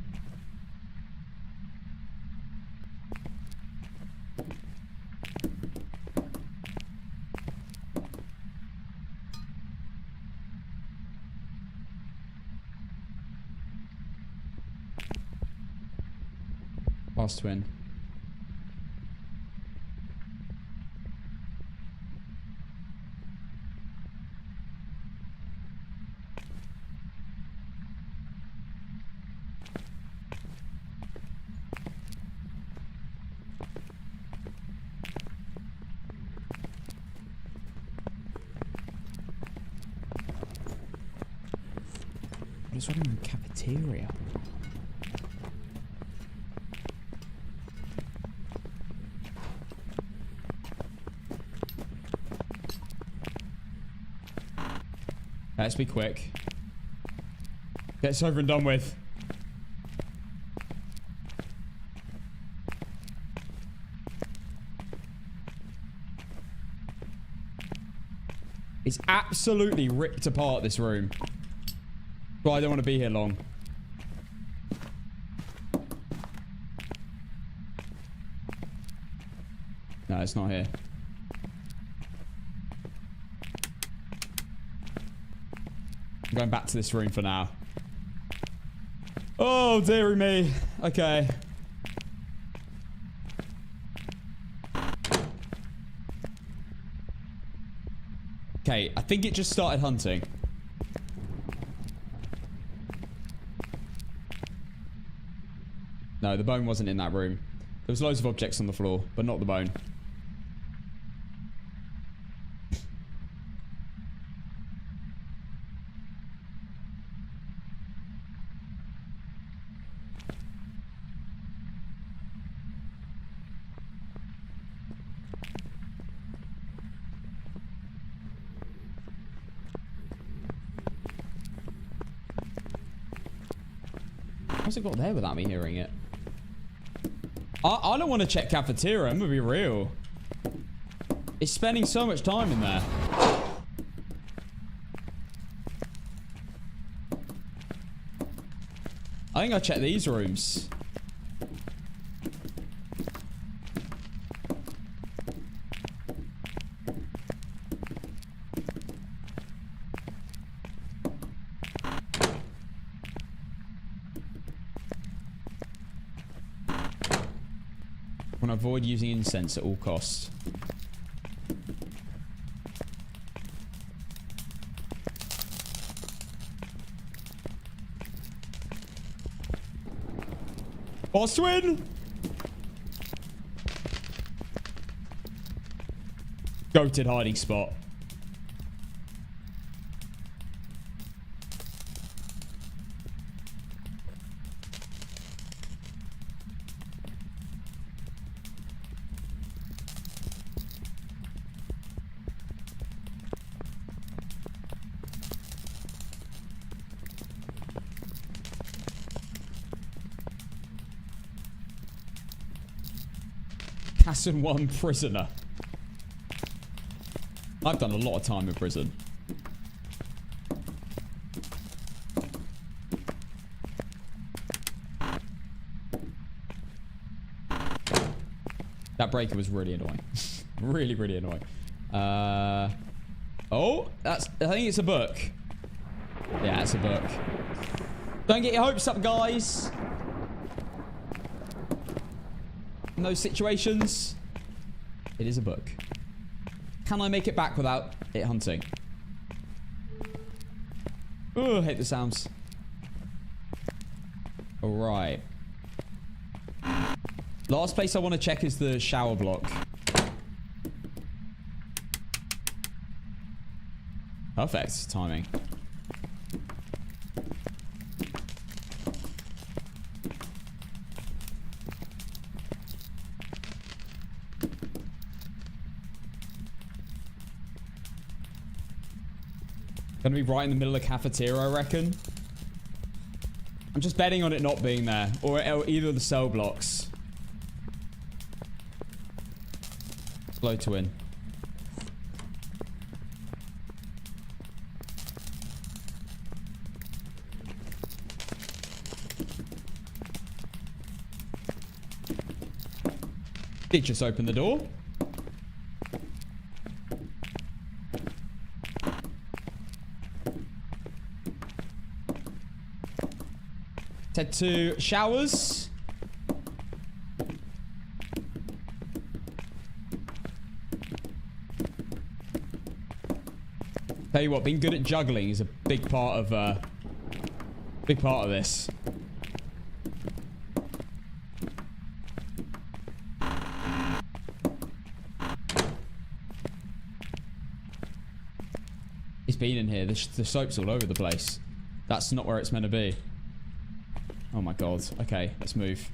Last twin. What is running in the cafeteria? Let's be quick. Get this over and done with. It's absolutely ripped apart, this room. But I don't want to be here long. No, it's not here. I'm going back to this room for now. Oh, dearie me. Okay. Okay, I think it just started hunting. No, the bone wasn't in that room. There was loads of objects on the floor, but not the bone. How's it got there without me hearing it? I don't want to check cafeteria. I'm going to be real. It's spending so much time in there. I think I'll check these rooms. I want to avoid using incense at all costs. Boss twin! Goated hiding spot. Casson 1 prisoner. I've done a lot of time in prison. That breaker was really annoying. Really, really annoying. Oh, I think it's a book. Yeah, it's a book. Don't get your hopes up, guys. In those situations, it is a book. Can I make it back without it hunting? Oh, I hate the sounds. All right. Last place I want to check is the shower block. Perfect timing. Gonna be right in the middle of the cafeteria, I reckon. I'm just betting on it not being there. Or either of the cell blocks. Slow to win. Did just open the door. Head to showers. Tell you what, being good at juggling is a big part of this. It's been in here. The soap's all over the place. That's not where it's meant to be. Oh my god. Okay, let's move.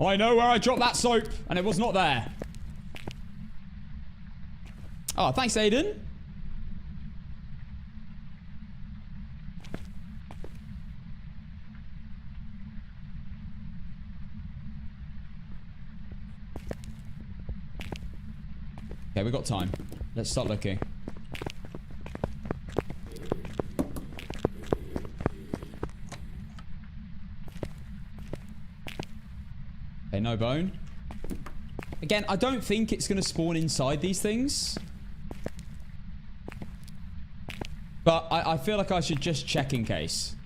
I know where I dropped that soap, and it was not there. Oh, thanks, Aiden. Okay, we've got time. Let's start looking. Okay, no bone. Again, I don't think it's going to spawn inside these things. But I feel like I should just check in case.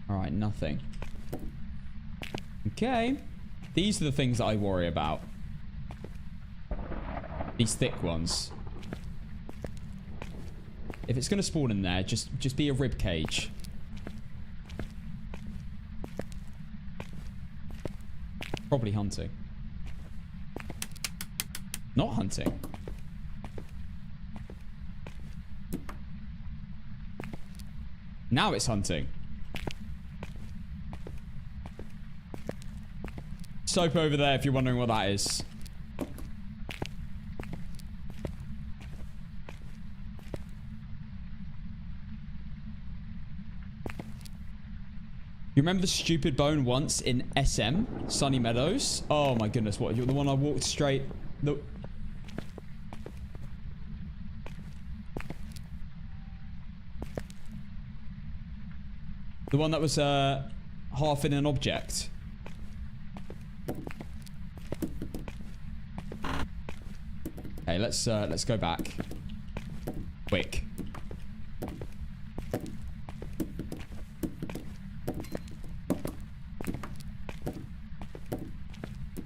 Alright, nothing. Okay. These are the things that I worry about. These thick ones. If it's going to spawn in there, just be a rib cage. Probably hunting. Not hunting. Now it's hunting. Soap over there if you're wondering what that is. You remember the stupid bone once in SM, Sunny Meadows? Oh my goodness, what? You're the one I walked straight... The one that was half in an object. Okay, let's go back. Quick.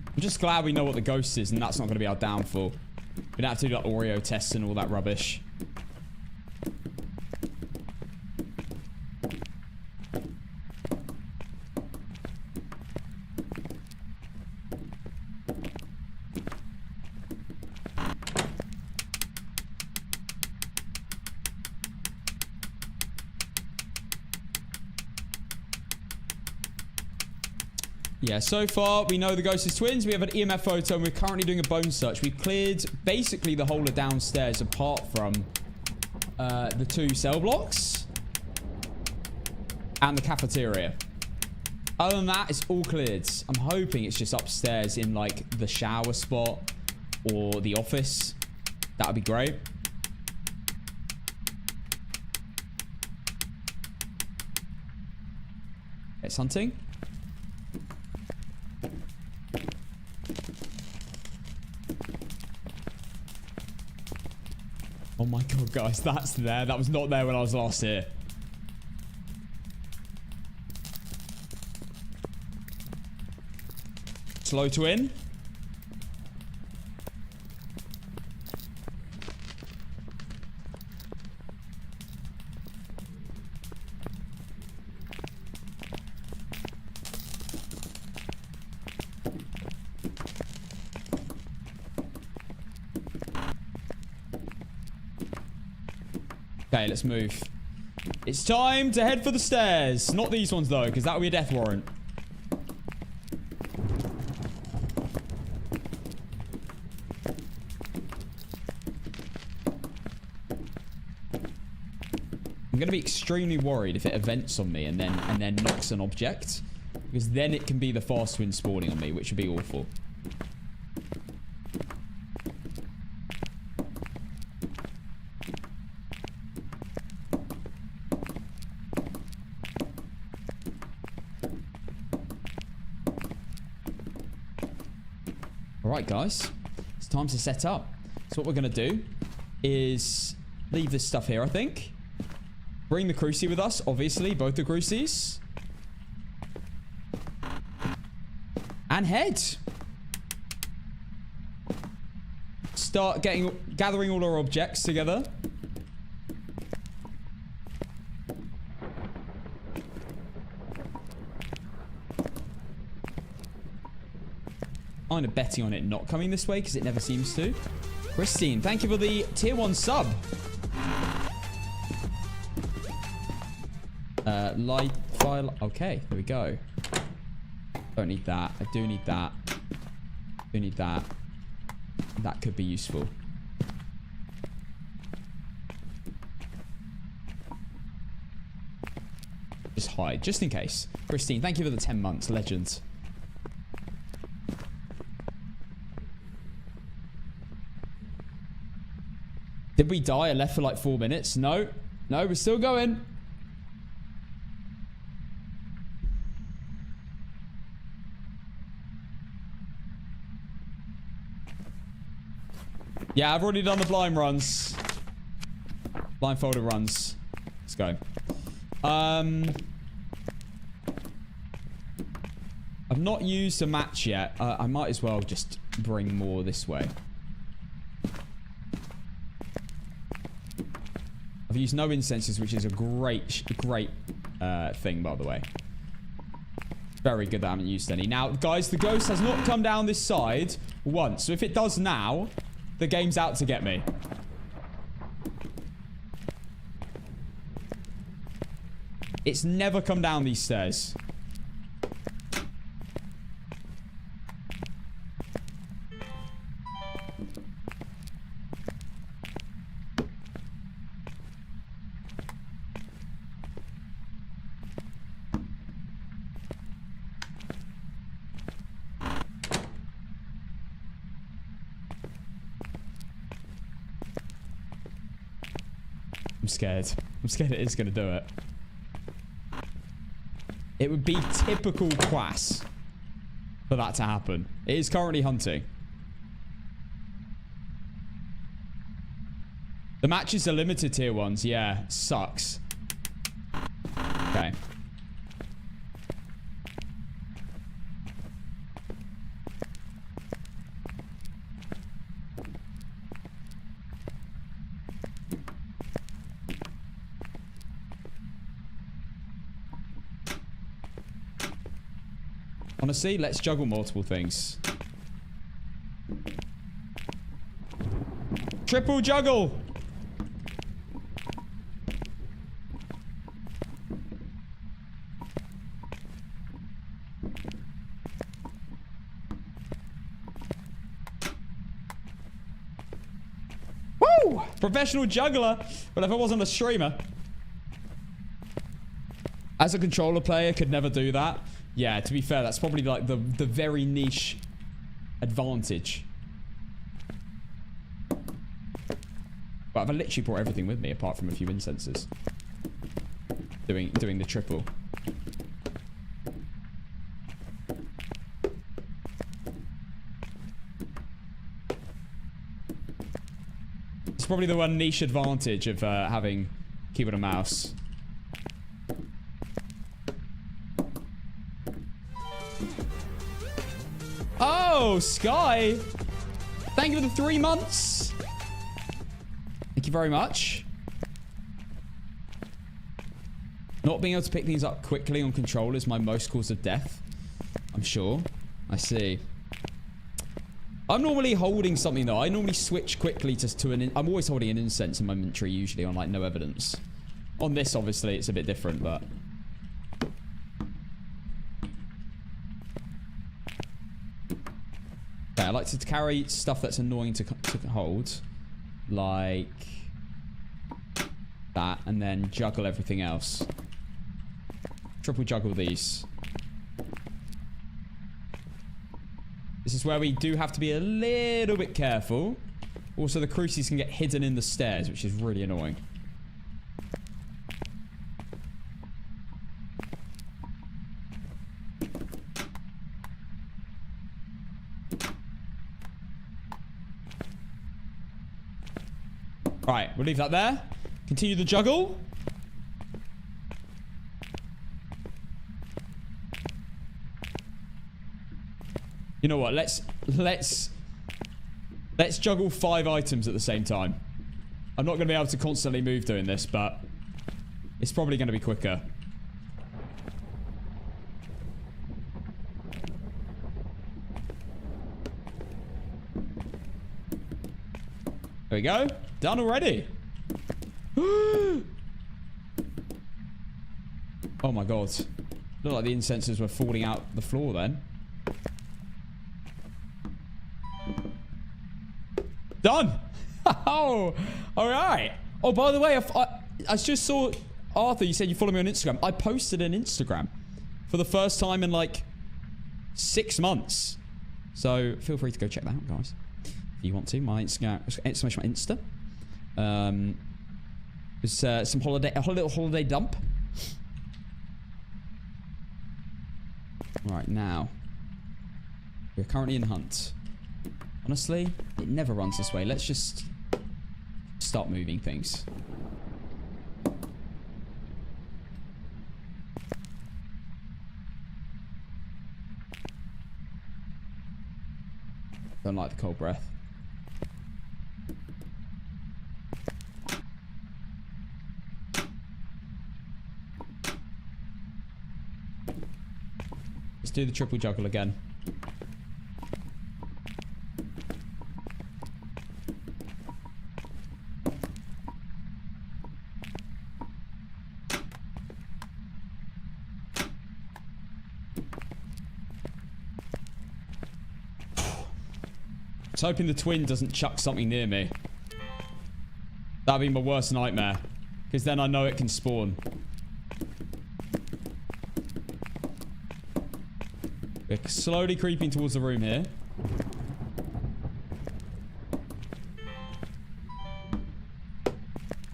I'm just glad we know what the ghost is and that's not going to be our downfall. We don't have to do like Oreo tests and all that rubbish. Yeah, so far we know the ghost is twins. We have an EMF photo and we're currently doing a bone search. We've cleared basically the whole of downstairs apart from the 2 cell blocks and the cafeteria. Other than that, it's all cleared. I'm hoping it's just upstairs in like the shower spot or the office. That would be great. It's hunting. Oh my god, guys, that's there. That was not there when I was last here. Slow to in. Okay, let's move. It's time to head for the stairs. Not these ones, though, because that would be a death warrant. I'm going to be extremely worried if it events on me and then knocks an object. Because then it can be the fast twin spawning on me, which would be awful. Alright guys, it's time to set up. So what we're going to do is leave this stuff here, I think. Bring the crucie with us, obviously, both the crucies. And head. Start gathering all our objects together. Kind of betting on it not coming this way because it never seems to. Christine, thank you for the tier 1 sub. Light file. Okay, there we go. Don't need that. I do need that. Do need that. That could be useful. Just hide, just in case. Christine, thank you for the 10 months. Legend. Did we die? I left for like 4 minutes. No. No, we're still going. Yeah, I've already done the blind runs. Blindfolded runs. Let's go. I've not used a match yet. I might as well just bring more this way. I've used no incenses, which is a great thing, by the way. Very good that I haven't used any. Now, guys, the ghost has not come down this side once. So if it does now, the game's out to get me. It's never come down these stairs. I'm scared. I'm scared it is going to do it. It would be typical Quass for that to happen. It is currently hunting. The matches are limited tier ones. Yeah, sucks. Okay. Honestly, let's juggle multiple things. Triple juggle! Woo! Professional juggler, but if I wasn't a streamer. As a controller player, could never do that. Yeah, to be fair, that's probably like the very niche advantage. But I've literally brought everything with me apart from a few incenses. Doing the triple. It's probably the one niche advantage of having keyboard and mouse. Oh, Sky. Thank you for the 3 months. Thank you very much. Not being able to pick things up quickly on control is my most cause of death. I'm sure. I see. I'm normally holding something, though. I normally switch quickly to an... I'm always holding an incense in my inventory, usually, on, like, no evidence. On this, obviously, it's a bit different, but... I like to carry stuff that's annoying to hold. Like that. And then juggle everything else. Triple juggle these. This is where we do have to be a little bit careful. Also, the crucies can get hidden in the stairs, which is really annoying. Right, we'll leave that there. Continue the juggle. You know what? Let's juggle 5 items at the same time. I'm not going to be able to constantly move doing this, but it's probably going to be quicker. There we go. Done already. Oh my god. Looked like the incenses were falling out the floor then. Done. Oh, all right. Oh, by the way, I just saw Arthur. You said you follow me on Instagram. I posted an Instagram for the first time in like 6 months. So feel free to go check that out, guys. If you want to, my Instagram, exclamation my Insta. It's some a little holiday dump. Right now, we're currently in hunt. Honestly, it never runs this way. Let's just start moving things. Don't like the cold breath. Let's do the triple juggle again. was hoping the twin doesn't chuck something near me. That'd be my worst nightmare. Because then I know it can spawn. We're slowly creeping towards the room here.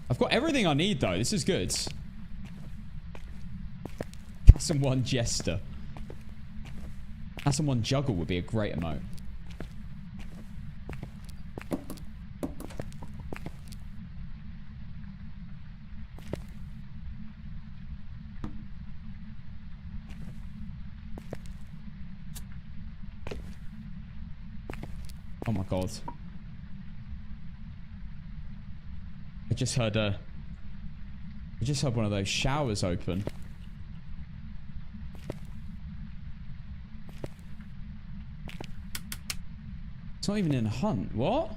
I've got everything I need, though. This is good. Castle 1 Jester. Castle 1 Juggle would be a great emote. Oh my god. I just heard one of those showers open. It's not even in a hunt. What?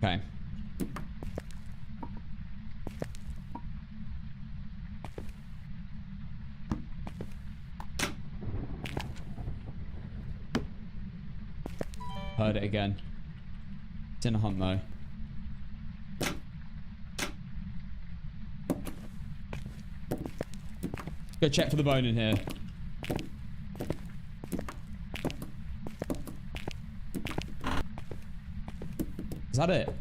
Okay. Heard it again. It's in a hunt though. Go check for the bone in here. Is that it?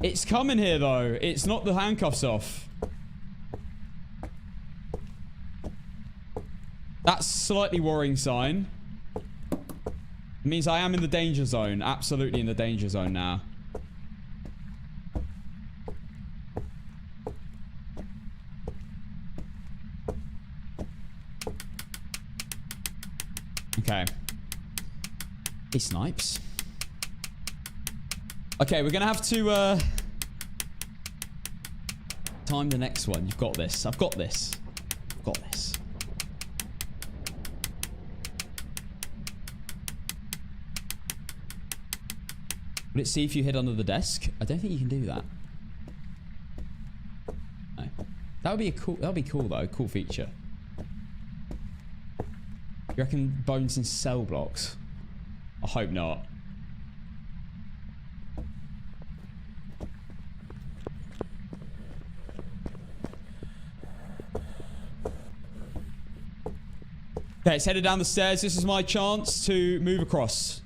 It's coming here though. It's not the handcuffs off. That's a slightly worrying sign. It means I am in the danger zone. Absolutely in the danger zone now. Okay. He snipes. Okay, we're gonna have to time the next one. You've got this. I've got this. I've got this. Will it see if you hid under the desk? I don't think you can do that. No. That would be a cool. That would be cool though. Cool feature. You reckon bones in cell blocks? I hope not. Okay, it's headed down the stairs. This is my chance to move across.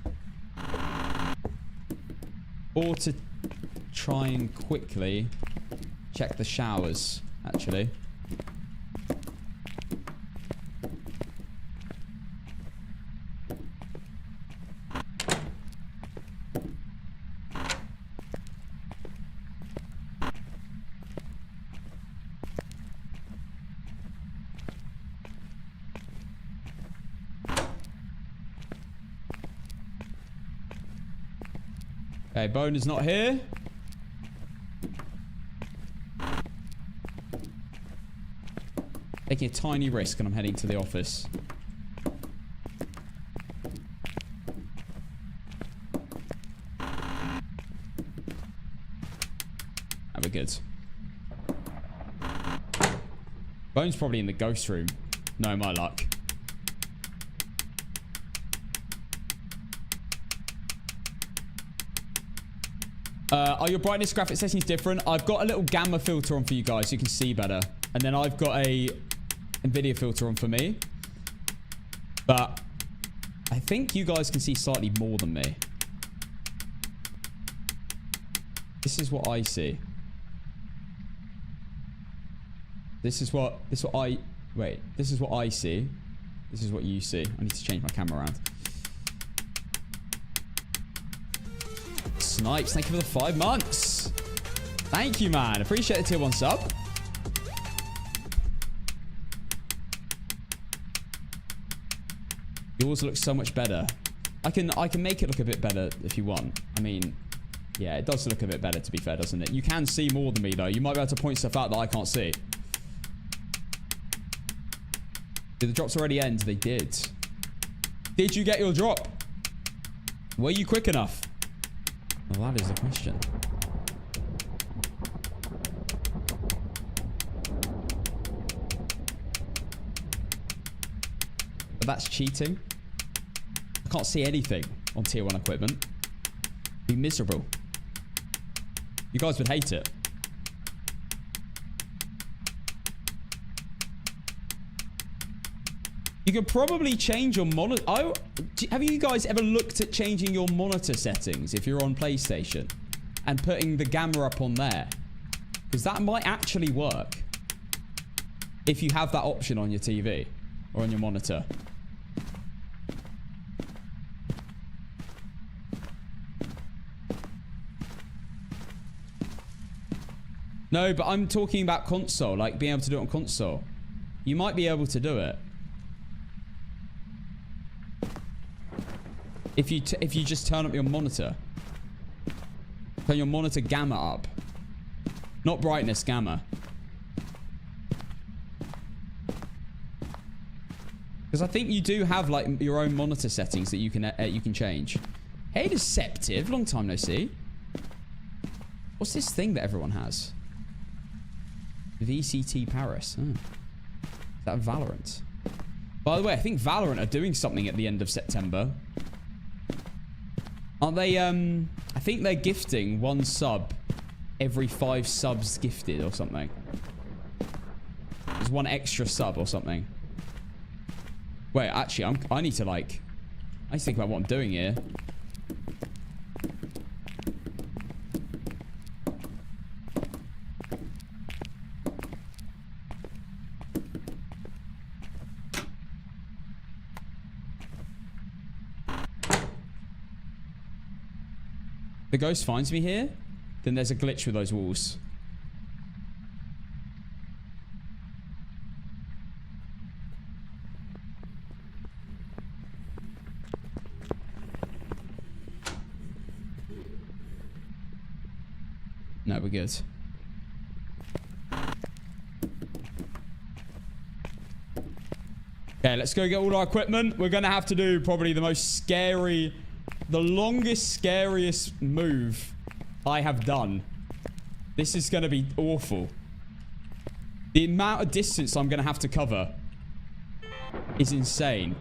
Or to try and quickly check the showers, actually. Okay, Bone is not here. Taking a tiny risk and I'm heading to the office. That'll be good. Bone's probably in the ghost room. No, my luck. Are your brightness graphic settings different? I've got a little gamma filter on for you guys so you can see better. And then I've got a NVIDIA filter on for me. But I think you guys can see slightly more than me. This is what I see. This is what I see. This is what you see. I need to change my camera around. Snipes, thank you for the 5 months. Thank you, man. Appreciate the tier 1 sub. Yours looks so much better. I can make it look a bit better if you want. I mean, yeah, it does look a bit better, to be fair, doesn't it? You can see more than me, though. You might be able to point stuff out that I can't see. Did the drops already end? They did. Did you get your drop? Were you quick enough? Well, that is the question. But that's cheating. I can't see anything on tier 1 equipment. Be miserable. You guys would hate it. You could probably change your monitor. Have you guys ever looked at changing your monitor settings if you're on PlayStation and putting the gamma up on there? Because that might actually work if you have that option on your TV or on your monitor. No, but I'm talking about console, like being able to do it on console. You might be able to do it. If you just turn up your monitor. Turn your monitor gamma up. Not brightness, gamma. Because I think you do have like your own monitor settings that you can change. Hey, Deceptive, long time no see. What's this thing that everyone has? VCT Paris. Oh. Is that Valorant? By the way, I think Valorant are doing something at the end of September. Aren't they, I think they're gifting 1 sub every 5 subs gifted or something. There's 1 extra sub or something. Wait, actually, I need to think about what I'm doing here. The ghost finds me here, then there's a glitch with those walls. No, we're good. Okay, let's go get all our equipment. We're gonna have to do probably the most scary... The longest, scariest move I have done. This is going to be awful. The amount of distance I'm going to have to cover is insane.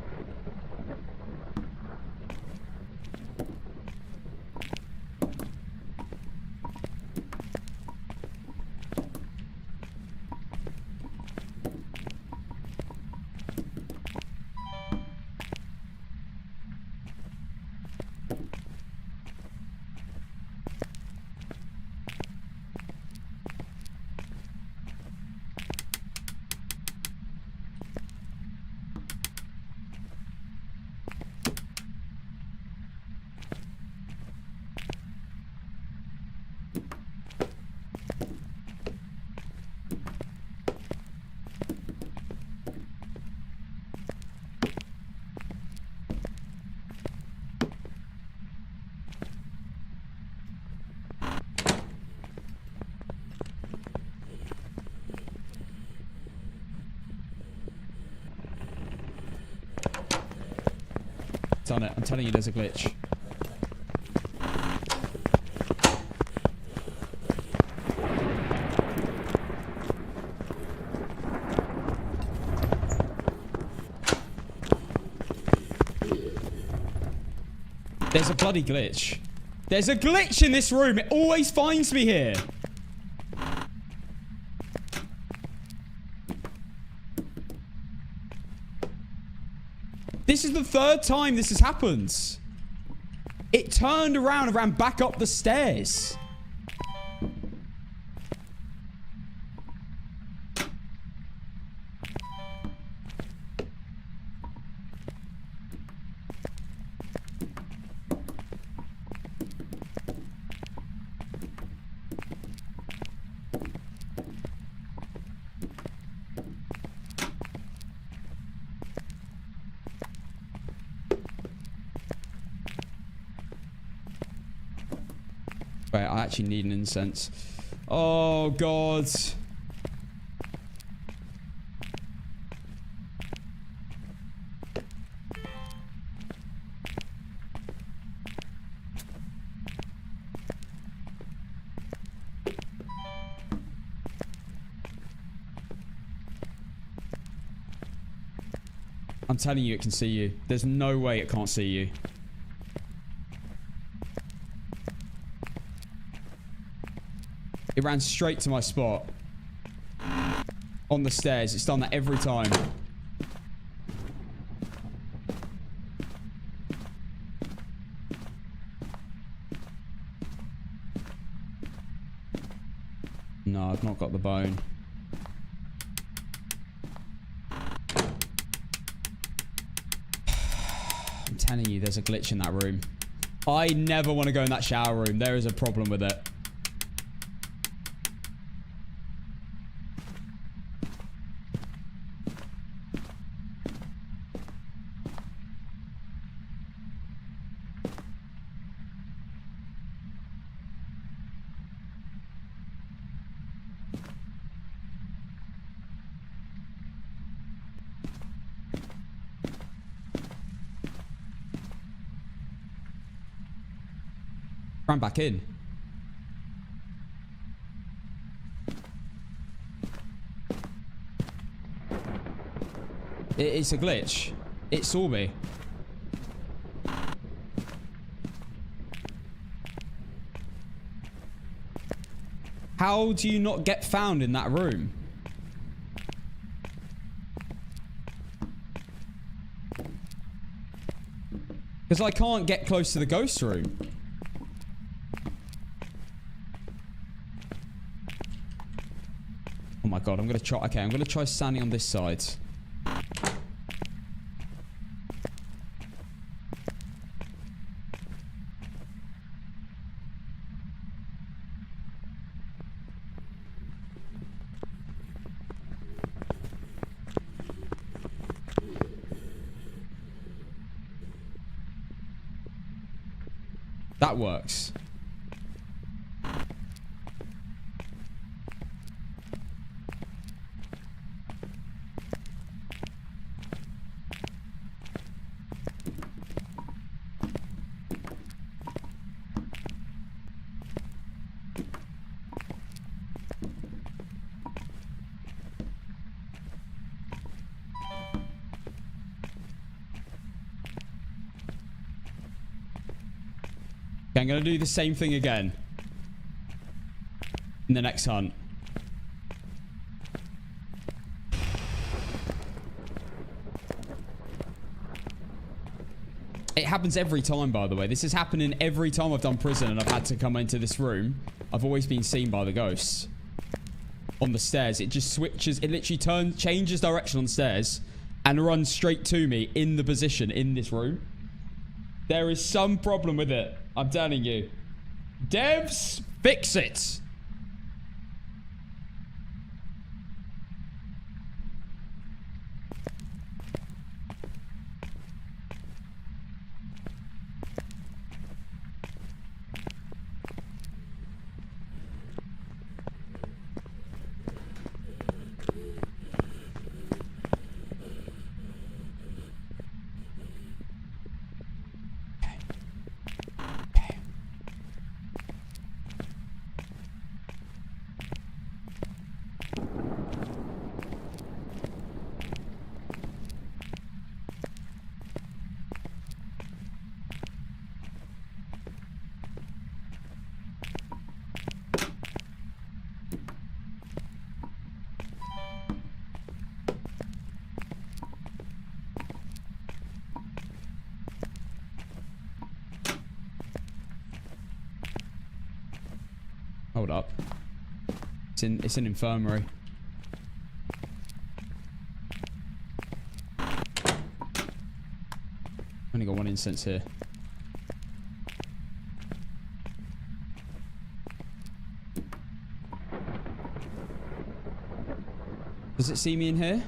Done it. I'm telling you, there's a glitch. There's a bloody glitch. There's a glitch in this room. It always finds me here. This is the 3rd time this has happened. It turned around and ran back up the stairs. Wait, I actually need an incense. Oh, God. I'm telling you, it can see you. There's no way it can't see you. It ran straight to my spot. On the stairs. It's done that every time. No, I've not got the bone. I'm telling you, there's a glitch in that room. I never want to go in that shower room. There is a problem with it. Ran back in. It's a glitch. It saw me. How do you not get found in that room? Because I can't get close to the ghost room. Oh my god, I'm gonna try. Okay, I'm gonna try standing on this side. That works. Okay, I'm going to do the same thing again in the next hunt. It happens every time, by the way. This is happening every time I've done prison and I've had to come into this room. I've always been seen by the ghosts. On the stairs. It just switches. It literally changes direction on the stairs and runs straight to me in the position in this room. There is some problem with it. I'm telling you. Devs, fix it. Hold up. It's an infirmary. Only got one incense here. Does it see me in here?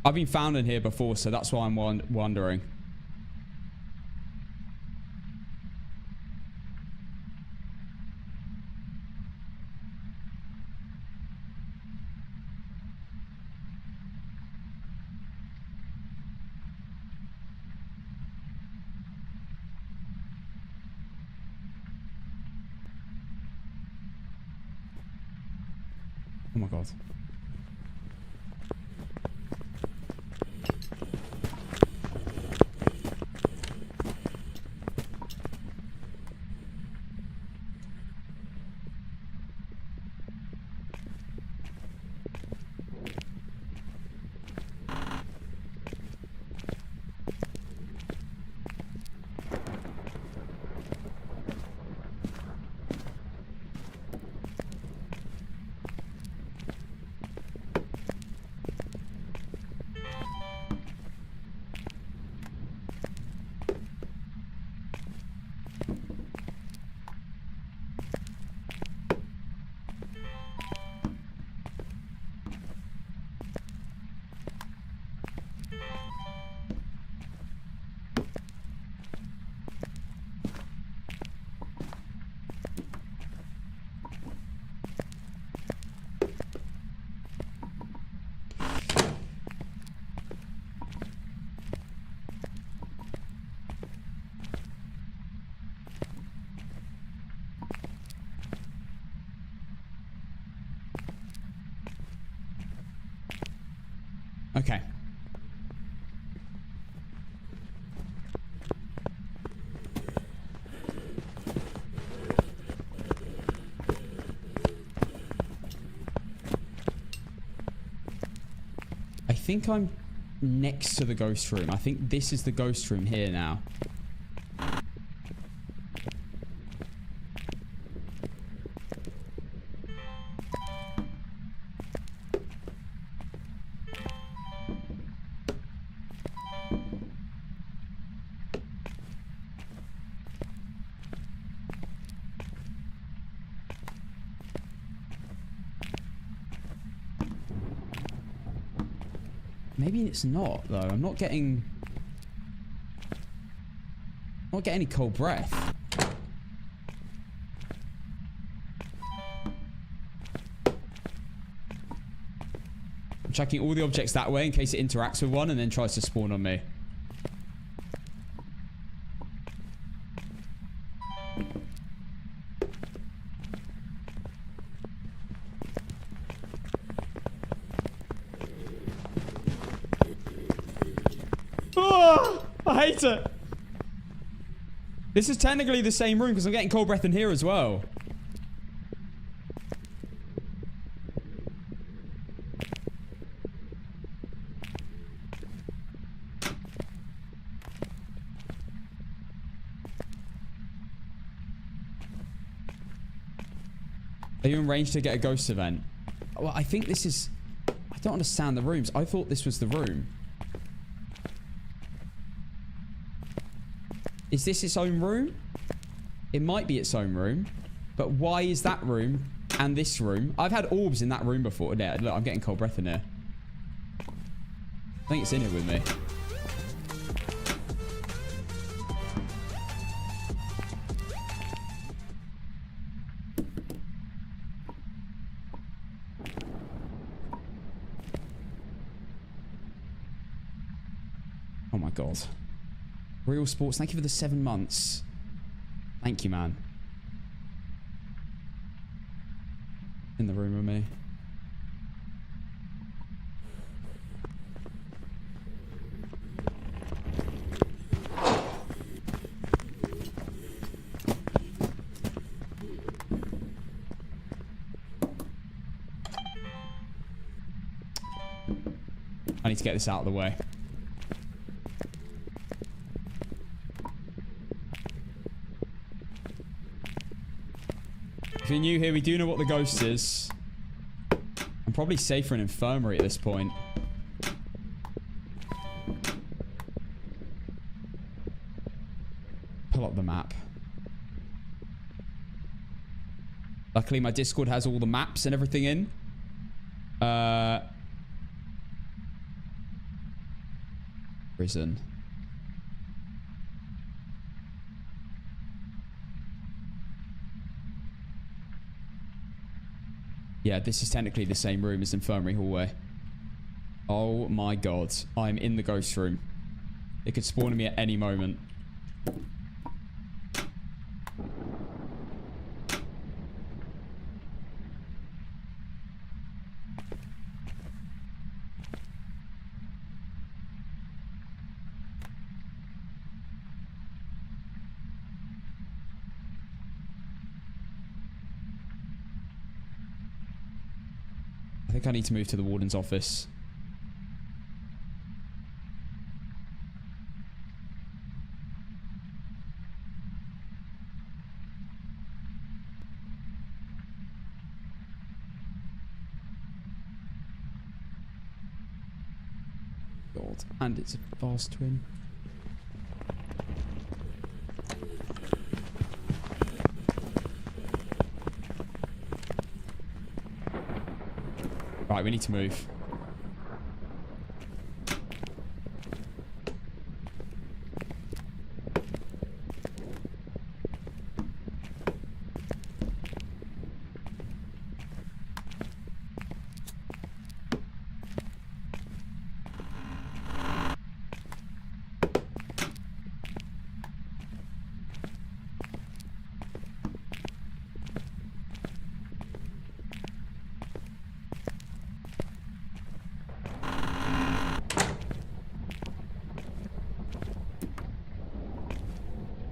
I've been found in here before, so that's why I'm wondering. Oh my god. Okay. I think I'm next to the ghost room. I think this is the ghost room here now. Maybe it's not, though. I'm not getting any cold breath. I'm checking all the objects that way in case it interacts with one and then tries to spawn on me. I hate it. This is technically the same room because I'm getting cold breath in here as well. Are you in range to get a ghost event? Well, I think this is... I don't understand the rooms. I thought this was the room. Is this its own room? It might be its own room. But why is that room and this room? I've had orbs in that room before. Yeah, look, I'm getting cold breath in here. I think it's in here with me. Oh my god. Real Sports, thank you for the 7 months. Thank you, man. In the room with me. I need to get this out of the way. If you're new here, we do know what the ghost is. I'm probably safe for an infirmary at this point. Pull up the map. Luckily, my Discord has all the maps and everything in. Prison. Yeah, this is technically the same room as infirmary hallway. Oh my god. I'm in the ghost room. It could spawn me at any moment. I think I need to move to the warden's office. God, and it's a fast twin. Right, we need to move.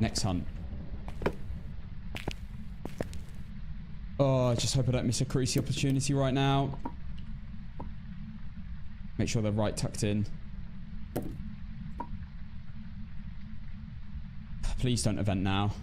Next hunt. Oh, I just hope I don't miss a crazy opportunity right now. Make sure they're right tucked in. Please don't event now.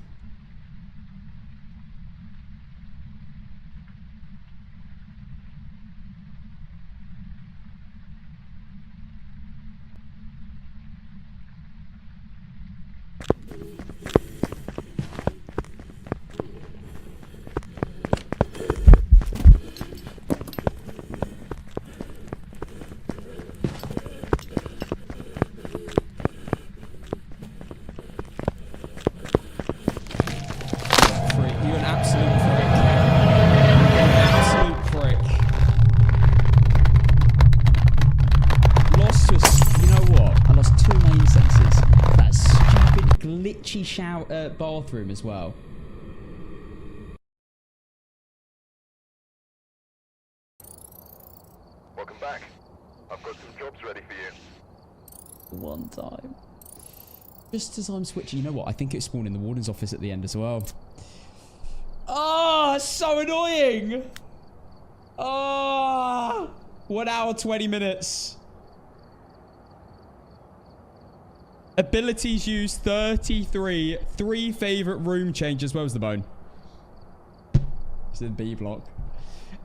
Shower bathroom as well. Welcome back. I've got some jobs ready for you. One time. Just as I'm switching, you know what? I think it spawned in the warden's office at the end as well. Oh, so annoying. Oh, 1 hour, 20 minutes. Abilities used 33. 3 favorite room changes. Where was the bone? It's in B block.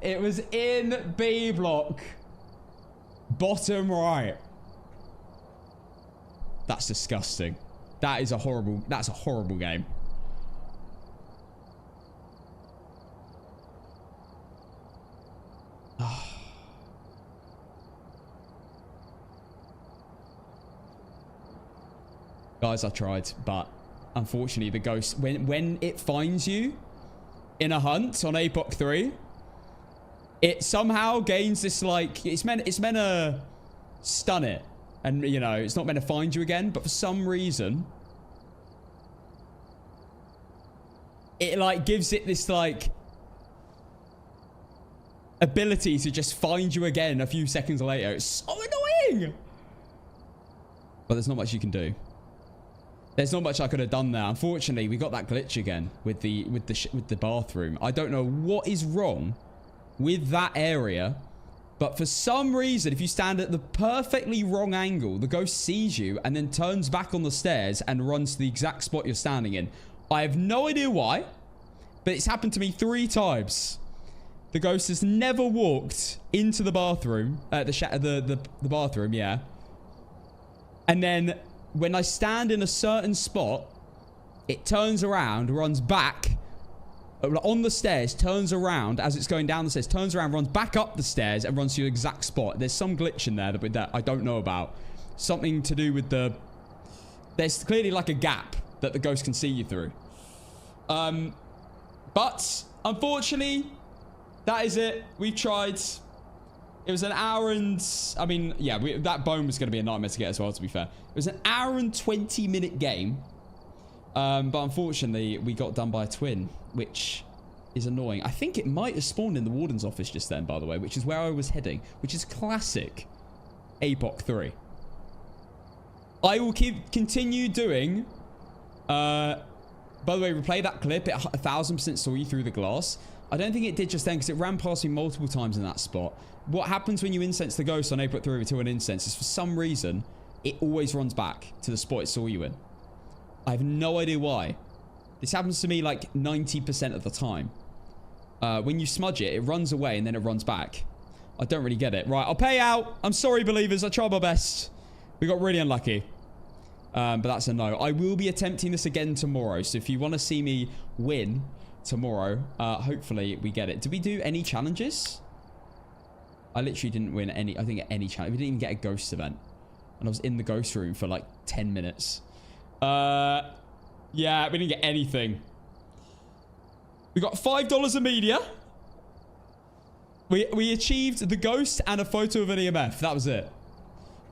It was in B block. Bottom right. That's disgusting. That is a horrible. That's a horrible game. Guys, I tried, but unfortunately the ghost, when it finds you in a hunt on APOC3, it somehow gains this, like, it's meant to stun it, and you know, it's not meant to find you again, but for some reason it like gives it this like ability to just find you again a few seconds later. It's so annoying, but there's not much you can do. There's not much I could have done there. Unfortunately, we got that glitch again with the bathroom. I don't know what is wrong with that area, but for some reason, if you stand at the perfectly wrong angle, the ghost sees you and then turns back on the stairs and runs to the exact spot you're standing in. I have no idea why, but it's happened to me 3 times. The ghost has never walked into the bathroom, the bathroom, yeah. And then when I stand in a certain spot, it turns around, runs back on the stairs, turns around as it's going down the stairs, turns around, runs back up the stairs and runs to your exact spot. There's some glitch in there that I don't know about. something to do with the... There's clearly like a gap that the ghost can see you through. But unfortunately, that is it. We've tried. It was an hour and... I mean, yeah, that bone was going to be a nightmare to get as well, to be fair. It was an hour and 20-minute game. But unfortunately, we got done by a twin, which is annoying. I think it might have spawned in the warden's office just then, by the way, which is where I was heading, which is classic APOC3. I will continue doing... by the way, replay that clip. It 1000% saw you through the glass. I don't think it did just then because it ran past me multiple times in that spot. What happens when you incense the ghost on APOC3 to an incense is for some reason, it always runs back to the spot it saw you in. I have no idea why. This happens to me like 90% of the time. When you smudge it, it runs away and then it runs back. I don't really get it. Right, I'll pay out. I'm sorry, believers. I tried my best. We got really unlucky. But that's a no. I will be attempting this again tomorrow. So if you want to see me win tomorrow, hopefully we get it. Did we do any challenges? I literally didn't win any. I didn't get any challenge. We didn't even get a ghost event. And I was in the ghost room for like 10 minutes. Yeah, we didn't get anything. We got $5 of media. We achieved the ghost and a photo of an EMF. That was it.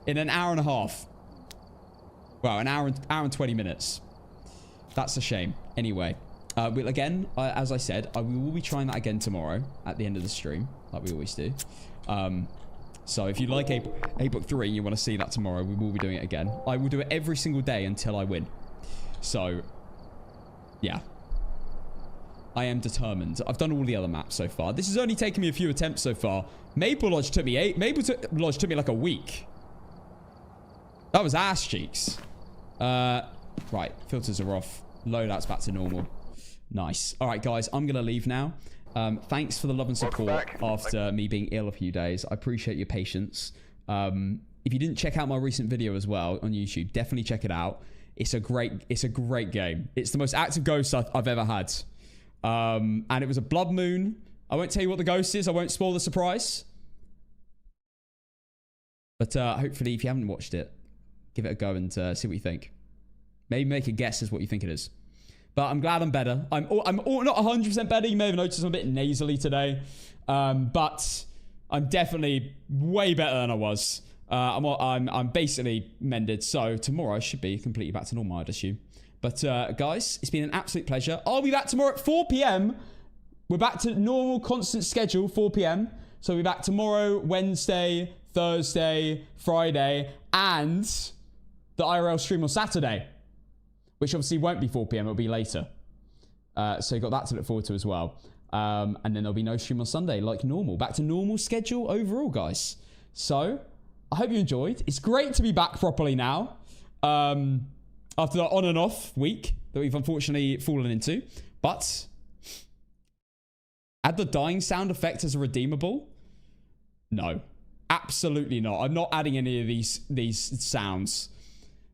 In an hour and a half. Wow, an hour and 20 minutes. That's a shame. Anyway, again, as I said, we will be trying that again tomorrow at the end of the stream, like we always do. So if you like APOC3 and you want to see that tomorrow, we will be doing it again. I will do it every single day until I win. So, yeah. I am determined. I've done all the other maps so far. This has only taken me a few attempts so far. Maple Lodge took me like a week. That was ass cheeks. Right, filters are off. Loadout's back to normal. Nice. All right, guys, I'm going to leave now. Thanks for the love and support after me being ill a few days. I appreciate your patience. If you didn't check out my recent video as well on YouTube, definitely check it out. It's a great game. It's the most active ghost I've ever had. And it was a blood moon. I won't tell you what the ghost is. I won't spoil the surprise. But hopefully, if you haven't watched it, give it a go and see what you think. Maybe make a guess as what you think it is. But I'm glad I'm better. I'm not 100% better. You may have noticed I'm a bit nasally today. But I'm definitely way better than I was. I'm basically mended. So tomorrow I should be completely back to normal, I'd assume. But guys, it's been an absolute pleasure. I'll be back tomorrow at 4 p.m. We're back to normal, constant schedule, 4 p.m. So we'll be back tomorrow, Wednesday, Thursday, Friday, and the IRL stream on Saturday, which obviously won't be 4 p.m. It'll be later. So you got that to look forward to as well. And then there'll be no stream on Sunday like normal. Back to normal schedule overall, guys. So I hope you enjoyed. It's great to be back properly now. After the on and off week that we've unfortunately fallen into. But add the dying sound effect as a redeemable? No. Absolutely not. I'm not adding any of these sounds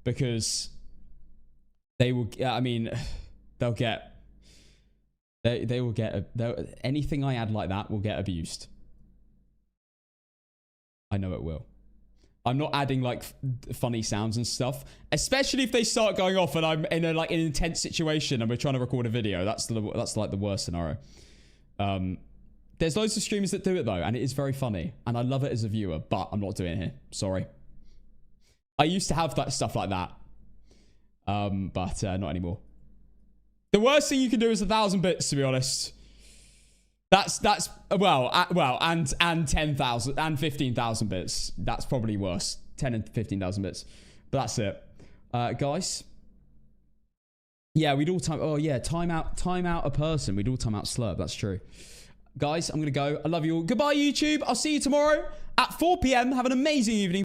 because they will. I mean, they'll get. They will get. Anything I add like that will get abused. I know it will. I'm not adding like funny sounds and stuff, especially if they start going off and I'm in an intense situation and we're trying to record a video. That's like the worst scenario. There's loads of streamers that do it though, and it is very funny, and I love it as a viewer, but I'm not doing it here. Sorry. I used to have that stuff like that, but not anymore. The worst thing you can do is 1,000 bits, to be honest. That's and 10,000 and 15,000 bits. That's probably worse. 10 and 15,000 bits, but that's it, guys. Yeah, we'd all time. Oh yeah, time out a person. We'd all time out Slurp. That's true. Guys, I'm gonna go. I love you all. Goodbye, YouTube. I'll see you tomorrow at 4 p.m. Have an amazing evening.